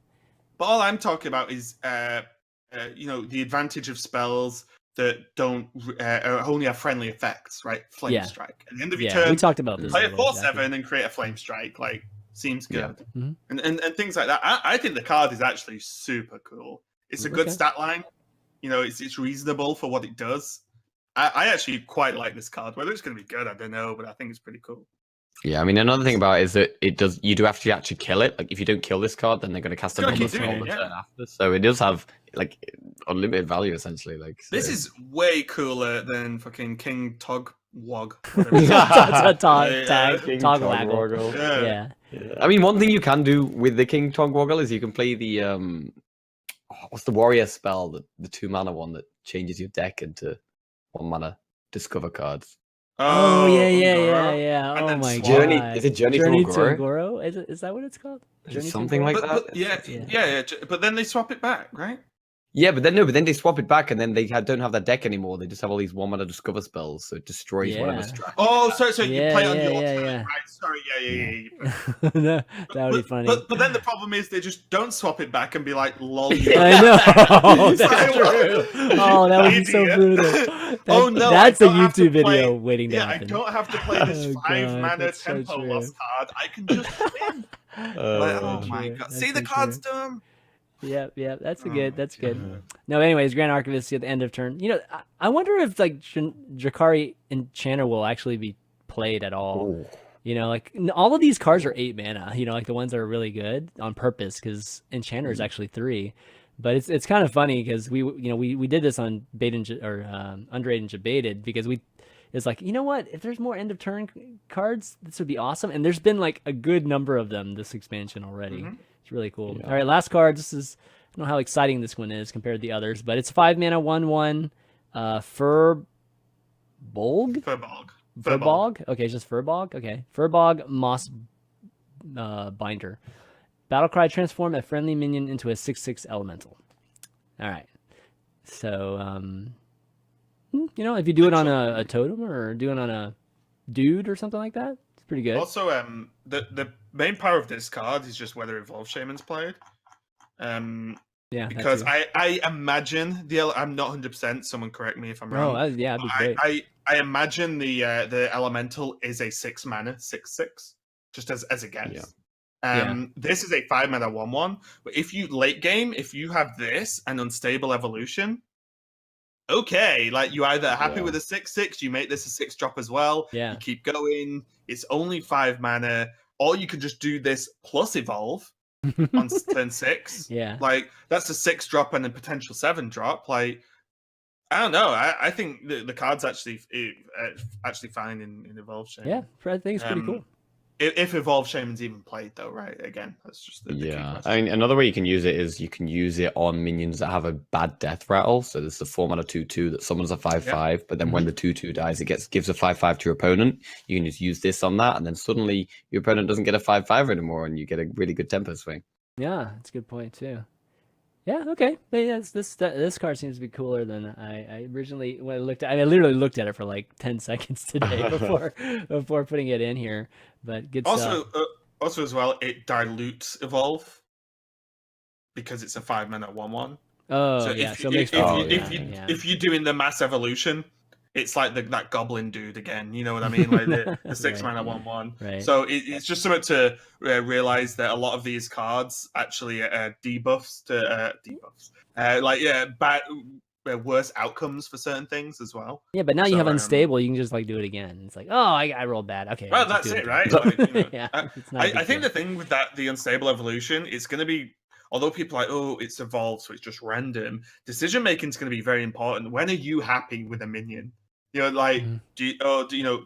But all I'm talking about is, the advantage of spells that don't only have friendly effects, right? Flame Yeah. Strike. At the end of your Yeah, we turn, talked about this. play a earlier, 4/7 exactly. and create a Flame Strike. Like, seems Yeah. good. Mhm. And things like that. I think the card is actually super cool. It's a good Okay. stat line. It's reasonable for what it does. I actually quite like this card. Whether it's going to be good, I don't know, but I think it's pretty cool. Yeah, I mean, another thing about it is that it does. You do have to actually kill it. Like, if you don't kill this card, then they're going to cast It's gonna another keep doing spell it, the yeah. turn after. So it does have like unlimited value essentially. Like This so- is way cooler than fucking King Tog Wog. Toggle waggle. Woggle. Yeah. Yeah. I mean, one thing you can do with the King Togwoggle is you can play the what's the warrior spell, the 2-mana one that changes your deck into 1-mana discover cards. Oh yeah. And Oh then my god. Journey is it Journey, Journey to to Agora? Agoro? Is that what it's called? Is it Journey to something Agoro? like But that? yeah. But then they swap it back, right? Yeah, but then they swap it back and then they don't have that deck anymore. They just have all these 1-mana discover spells, so it destroys whatever Yeah. strike. Oh, so you Yeah, play on yeah, your yeah, turn, yeah. right? Sorry, yeah. that would be funny. But then the problem is they just don't swap it back and be like, lol. I know. That's Sorry, true. Oh, that would be so Idiot. brutal. Oh, no, That's I a don't have to YouTube video play- waiting to Yeah, I happen. don't have to play this Oh, 5-mana that's so tempo true. loss card. I can just win. Like, oh so my true. god. That's See, the so card's true. dumb. Yep. That's good. That's good. God. No, anyways, Grand Archivist at the end of turn. I wonder if like Drakari Enchanter will actually be played at all. Oh. All of these cards are 8 mana. Like the ones that are really good on purpose because Enchanter is actually 3. But it's kind of funny because we did this on Baited Underrated and Debated because it's like, you know what? If there's more end of turn cards, this would be awesome. And there's been like a good number of them this expansion already. Mhm. It's really cool. Yeah. All right, last card. I don't know how exciting this one is compared to the others, but it's 5 mana, 1/1. Furbolg. Furbolg. Okay, it's just Furbolg. Okay, Furbolg Moss Binder. Battlecry, transform a friendly minion into a 6/6 elemental. All right. So, if you do it on a totem or do it on a dude or something like that, it's pretty good. Also, the main power of this card is just whether Evolve Shaman's played. Yeah, Because I imagine I'm not 100%. Someone correct me if I'm wrong. that'd be great. I imagine the elemental is a 6-mana 6/6, just as a guess. This is a 5-mana 1/1. But if you late game, if you have this and Unstable Evolution, okay, like you either happy with a 6/6, you make this a 6-drop as well. Yeah. You keep going. It's only 5 mana, or you can just do this plus Evolve on turn 6. Yeah. Like that's a 6-drop and a potential 7-drop. Like I don't know. I think the card's actually fine in Evolve Shaman. Yeah, I think it's pretty cool. If Evolve Shaman's even played, though, right? Again, that's just the key Yeah, question. I mean, another way you can use it is you can use it on minions that have a bad death rattle. So there's the 4-mana 2/2 that summons a 5/5, but then when the 2/2 dies, it gives a 5/5 to your opponent. You can just use this on that, and then suddenly your opponent doesn't get a 5/5 anymore, and you get a really good tempo swing. Yeah, that's a good point too. Yeah, okay. But yeah, this card seems to be cooler than I originally when I looked at. I literally looked at it for like 10 seconds today before putting it in here. But good stuff. Also as well, it dilutes Evolve because it's a 5-mana 1/1. Oh So yeah, if so you- it makes if sense. you- Yeah, yeah. if you're doing the mass evolution, it's like that goblin dude again. You know what I mean? Like the 6 Right. mana 1/1. Right. So it's just something to realize that a lot of these cards actually debuffs to bad. Worse outcomes for certain things as well. Yeah, but now you have unstable. You can just like do it again. It's like, oh, I rolled bad. Okay. Well, that's it, right? Like, yeah. I think the thing with the unstable evolution, it's going to be, although people are like, oh, it's evolved, so it's just random. Decision making is going to be very important. When are you happy with a minion? You know, like,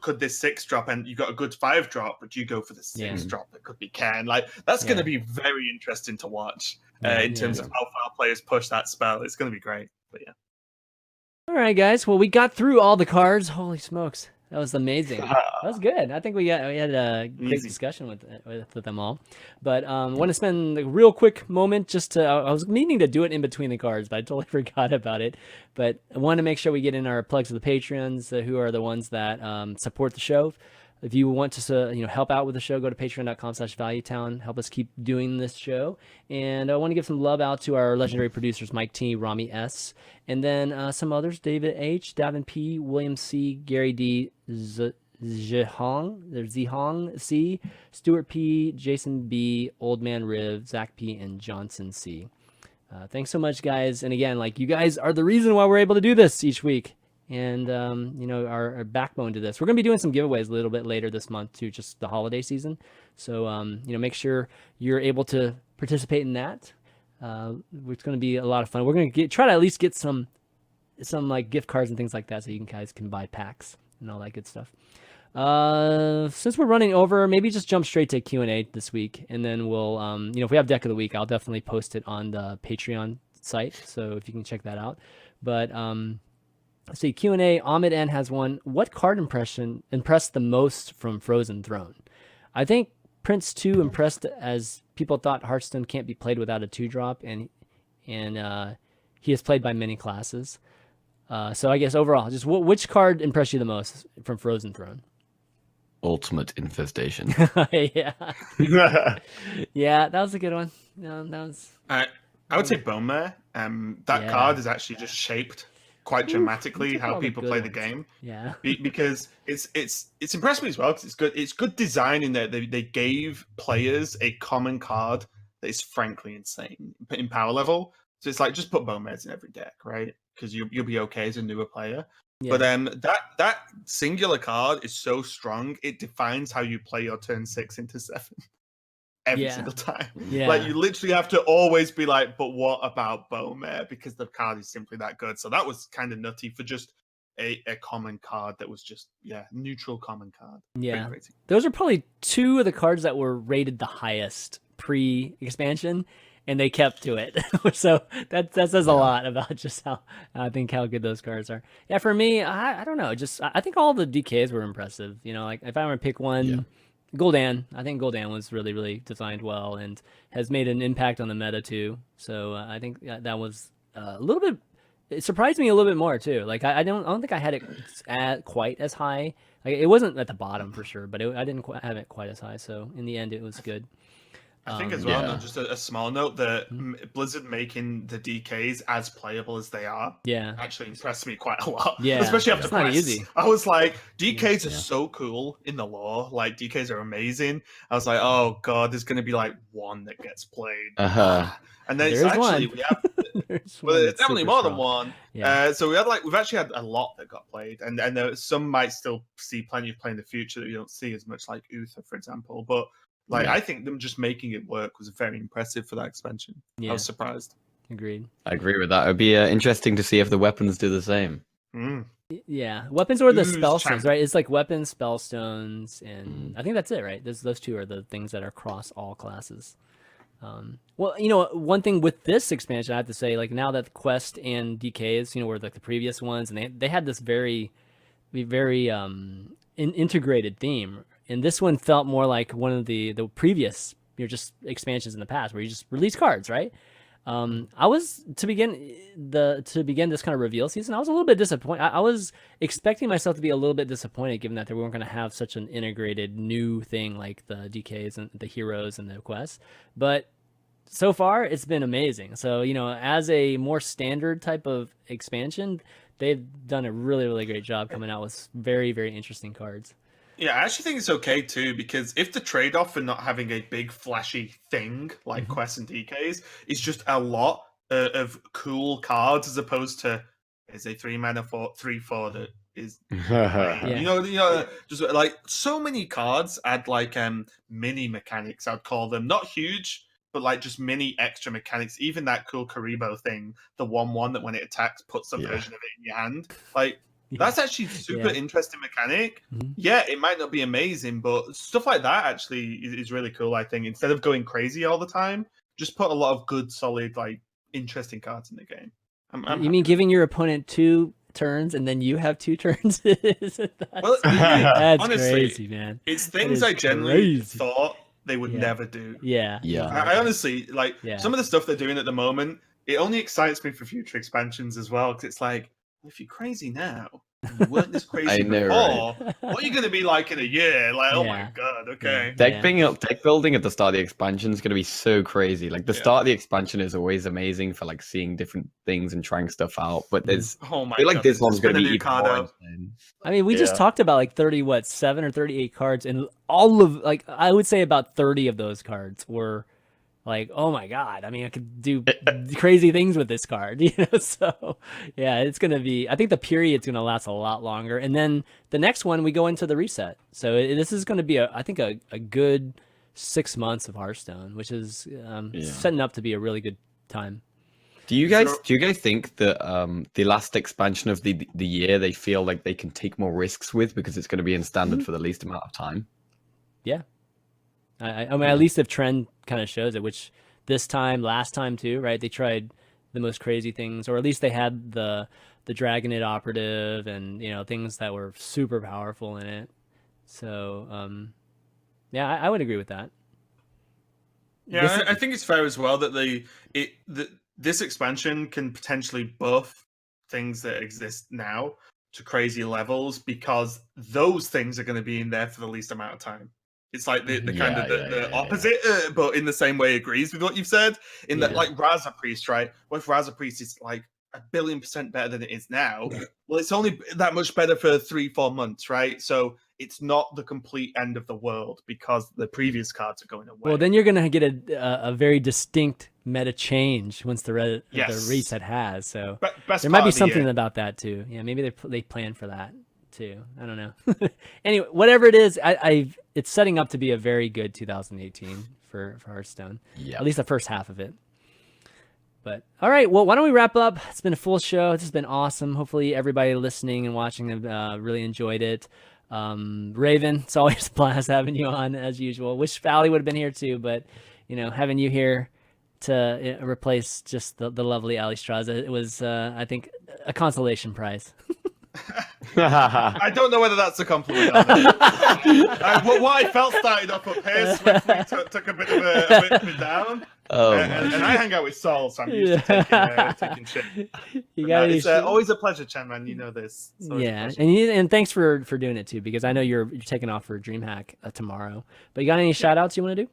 could this 6 drop and you got a good 5 drop, but you go for the 6 drop that could be Cairn? Like, that's going to be very interesting to watch in terms of how far players push that spell. It's going to be great. But yeah. All right, guys. Well, we got through all the cards. Holy smokes. That was amazing. That was good. I think we had a great discussion with them all. But I want to spend a real quick moment I was meaning to do it in between the cards, but I totally forgot about it. But I want to make sure we get in our plugs of the Patreons, who are the ones that support the show. If you want to help out with the show, go to patreon.com/valuetown. Help us keep doing this show. And I want to give some love out to our legendary producers, Mike T, Rami S, and then some others, David H, Davin P, William C, Gary D, Zihong C, Stuart P, Jason B, Old Man Riv, Zach P, and Johnson C. Thanks so much, guys. And again, like, you guys are the reason why we're able to do this each week. And, our backbone to this. We're going to be doing some giveaways a little bit later this month too, just the holiday season. So, make sure you're able to participate in that. It's going to be a lot of fun. We're going to try to at least get some like gift cards and things like that, so you guys can buy packs and all that good stuff. Since we're running over, maybe just jump straight to Q&A this week. And then we'll, if we have deck of the week, I'll definitely post it on the Patreon site. So if you can check that out, but, let's see, Q&A, Ahmed N has one. What card impressed the most from Frozen Throne? I think Prince 2 impressed, as people thought Hearthstone can't be played without a 2-drop, and he is played by many classes. So I guess overall, just which card impressed you the most from Frozen Throne? Ultimate Infestation. Yeah. Yeah, that was a good one. No, that was... I would say Bone Mare. That card is actually just shaped quite dramatically how people play the game. Yeah. Because it's impressed me as well, because it's good design in there. They gave players a common card that is frankly insane in power level. So it's like, just put Bone Mares in every deck, right? Because you'll be okay as a newer player. Yeah. But that singular card is so strong, it defines how you play your turn 6 into 7. Every single time. Yeah. Like, you literally have to always be like, but what about Bone Mare? Because the card is simply that good. So that was kind of nutty for just a common card that was just, neutral common card. Yeah. Those are probably 2 of the cards that were rated the highest pre-expansion, and they kept to it. So that says a lot about just how good those cards are. Yeah, for me, I don't know. Just, I think all the DKs were impressive. Like, if I were to pick one... Yeah. Gul'dan. I think Gul'dan was really, really designed well and has made an impact on the meta too. So I think that was a little bit. It surprised me a little bit more too. Like, I don't think I had it at quite as high. Like, it wasn't at the bottom for sure, but I didn't have it quite as high. So in the end, it was good. I think as well, just a small note, that Blizzard making the DKs as playable as they are, actually impressed me quite a lot. Yeah, especially after Quest. Not easy. I was like, DKs are so cool in the lore. Like, DKs are amazing. I was like, oh god, there's going to be like one that gets played. And then it's actually we have. Well, it's definitely more than one. Yeah. So we've actually had a lot that got played, and some might still see plenty of play in the future that you don't see as much, like Uther, for example, but. I think them just making it work was very impressive for that expansion. I was surprised. Agreed. I agree with that. It'd be interesting to see if the weapons do the same. Yeah, weapons or the spellstones, right? It's like weapons, spellstones, and I think that's it, right? Those 2 are the things that are across all classes. Well, one thing with this expansion, I have to say, like, now that Quest and DKs, were like the previous ones, and they had this very, very integrated theme. And this one felt more like one of the previous, just expansions in the past, where you just release cards, right? I was to begin this kind of reveal season. I was a little bit disappointed. I was expecting myself to be a little bit disappointed, given that they weren't going to have such an integrated new thing like the DKs and the heroes and the quests. But so far, it's been amazing. So as a more standard type of expansion, they've done a really great job coming out with very interesting cards. Yeah, I actually think it's okay too, because if the trade-off for not having a big flashy thing like quests and DKs is just a lot of cool cards as opposed to is a 3-mana 3/4 that is you know, just like so many cards add like mini mechanics, I'd call them, not huge, but like just mini extra mechanics. Even that cool Karibo thing, the 1/1 that when it attacks puts a version of it in your hand, like. That's actually super interesting mechanic. Yeah, it might not be amazing, but stuff like that actually is really cool, I think. Instead of going crazy all the time, just put a lot of good, solid, like, interesting cards in the game. You mean giving your opponent 2 turns and then you have 2 turns? Well, that's honestly, crazy, man. It's things I generally thought they would never do. Yeah. I honestly, like, some of the stuff they're doing at the moment, it only excites me for future expansions as well, because it's like, if you're crazy now, and you weren't this crazy before, right? What are you going to be like in a year? Like, oh my god, okay. Deck building at the start of the expansion is going to be so crazy. Like the start of the expansion is always amazing for like seeing different things and trying stuff out. But there's, I feel like this one's going to be even more insane. I mean, we just talked about like 7 or 38 cards, and all of like I would say about 30 of those cards were. Like, oh my god, I mean, I could do crazy things with this card, you know? So, yeah, it's going to be, I think the period's going to last a lot longer. And then the next one, we go into the reset. So this is going to be, I think, a good 6 months of Hearthstone, which is setting up to be a really good time. Do you guys think that the last expansion of the year, they feel like they can take more risks with because it's going to be in standard for the least amount of time? Yeah. I mean, at least if trend kind of shows it, which this time, last time too, right? They tried the most crazy things, or at least they had the Dragonid operative and, you know, things that were super powerful in it. So, yeah, I would agree with that. Yeah, I think it's fair as well that this expansion can potentially buff things that exist now to crazy levels, because those things are going to be in there for the least amount of time. It's like the kind of the opposite, but in the same way agrees with what you've said. In that, like Raza Priest, right? What if Raza Priest is like 1,000,000,000% better than it is now? Well, it's only that much better for 3-4 months, right? So it's not the complete end of the world because the previous cards are going away. Well, then you're going to get a very distinct meta change once the reset has. So there might be something about that too. Yeah, maybe they plan for that too. I don't know. Anyway, whatever it is, it's setting up to be a very good 2018 for Hearthstone. Yeah. At least the first half of it. But all right, well, why don't we wrap up? It's been a full show. It's been awesome. Hopefully everybody listening and watching have really enjoyed it. Raven, it's always a blast having you on as usual. Wish Valley would have been here too, but you know, having you here to replace just the lovely Ali Straza, it was I think a consolation prize. I don't know whether that's a compliment or not. What I felt started off up here, swiftly took a bit of a down. And I hang out with Sol, so I'm used to taking shit. It's always a pleasure, ChanMan. You know this. Yeah, and thanks for doing it too, because I know you're taking off for DreamHack tomorrow. But you got any shout outs you want to do?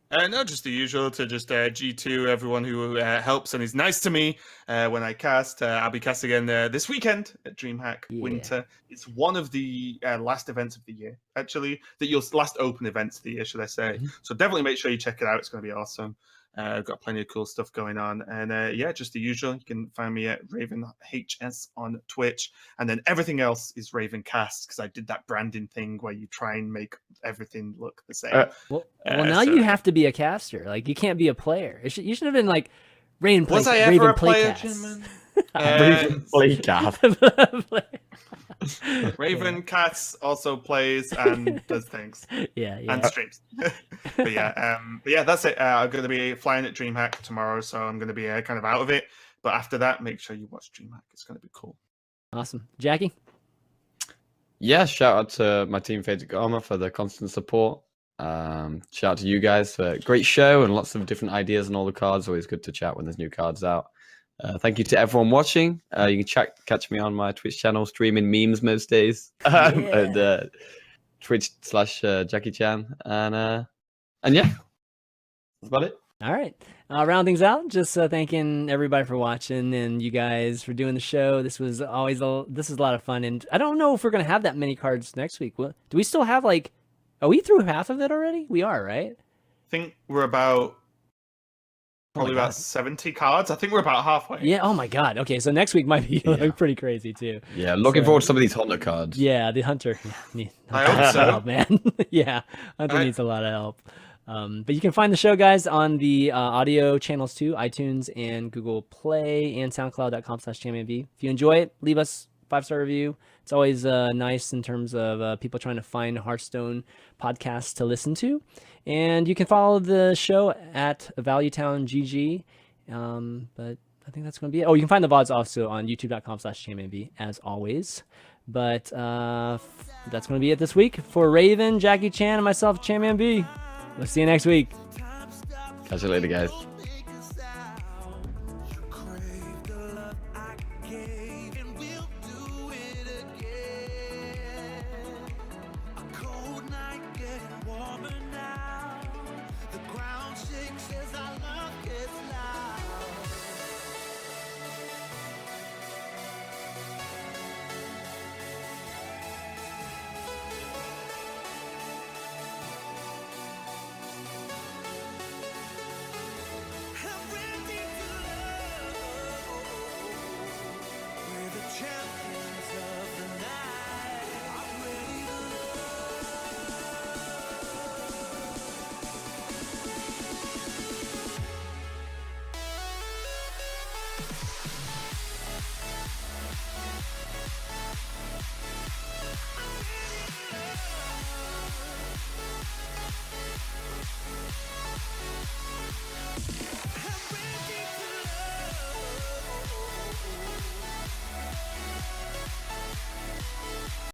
No, just the usual to just G2, everyone who helps and is nice to me when I cast. I'll be casting again this weekend at DreamHack Winter. It's one of the last events of the year, actually. Your last open events of the year, should I say. So definitely make sure you check it out. It's going to be awesome. I've got plenty of cool stuff going on. And yeah, just the usual. You can find me at RavenHS on Twitch. And then everything else is RavenCast, because I did that branding thing where you try and make everything look the same. Well, now you have to be a caster. Like, you can't be a player. You should have been like Raven Play. Was I ever a player, Jim? Raven Playcast. Raven Cats also plays and does things. And streams. But yeah, that's it. I'm going to be flying at DreamHack tomorrow, so I'm going to be kind of out of it. But after that, make sure you watch DreamHack. It's going to be cool. Awesome. Jackie? Yeah, shout out to my team Faded Armor for the constant support. Shout out to you guys for a great show and lots of different ideas on all the cards. Always good to chat when there's new cards out. Thank you to everyone watching. You can catch me on my Twitch channel, streaming memes most days. And Twitch/Jackie Chan. And yeah, that's about it. All right. Round things out. Just thanking everybody for watching and you guys for doing the show. This was always this is a lot of fun, and I don't know if we're gonna have that many cards next week. Do we still have like? Are we through half of it already? We are, right? I think we're about about 70 cards. I think we're about halfway. Yeah. Oh my god. Okay, so next week might be pretty crazy too. Yeah, looking forward to some of these Hunter cards. Yeah, the Hunter. I hope so. Help, man. Yeah, Hunter needs a lot of help. But you can find the show, guys, on the audio channels too, iTunes and Google Play and SoundCloud.com/ChanManV. If you enjoy it, leave us a 5-star review. It's always nice in terms of people trying to find Hearthstone podcasts to listen to. And you can follow the show at ValueTownGG. But I think that's going to be it. Oh, you can find the VODs also on YouTube.com/ChanManV, as always. But that's going to be it this week. For Raven, Jackie Chan, and myself, ChanManV. We'll see you next week. Catch you later, guys.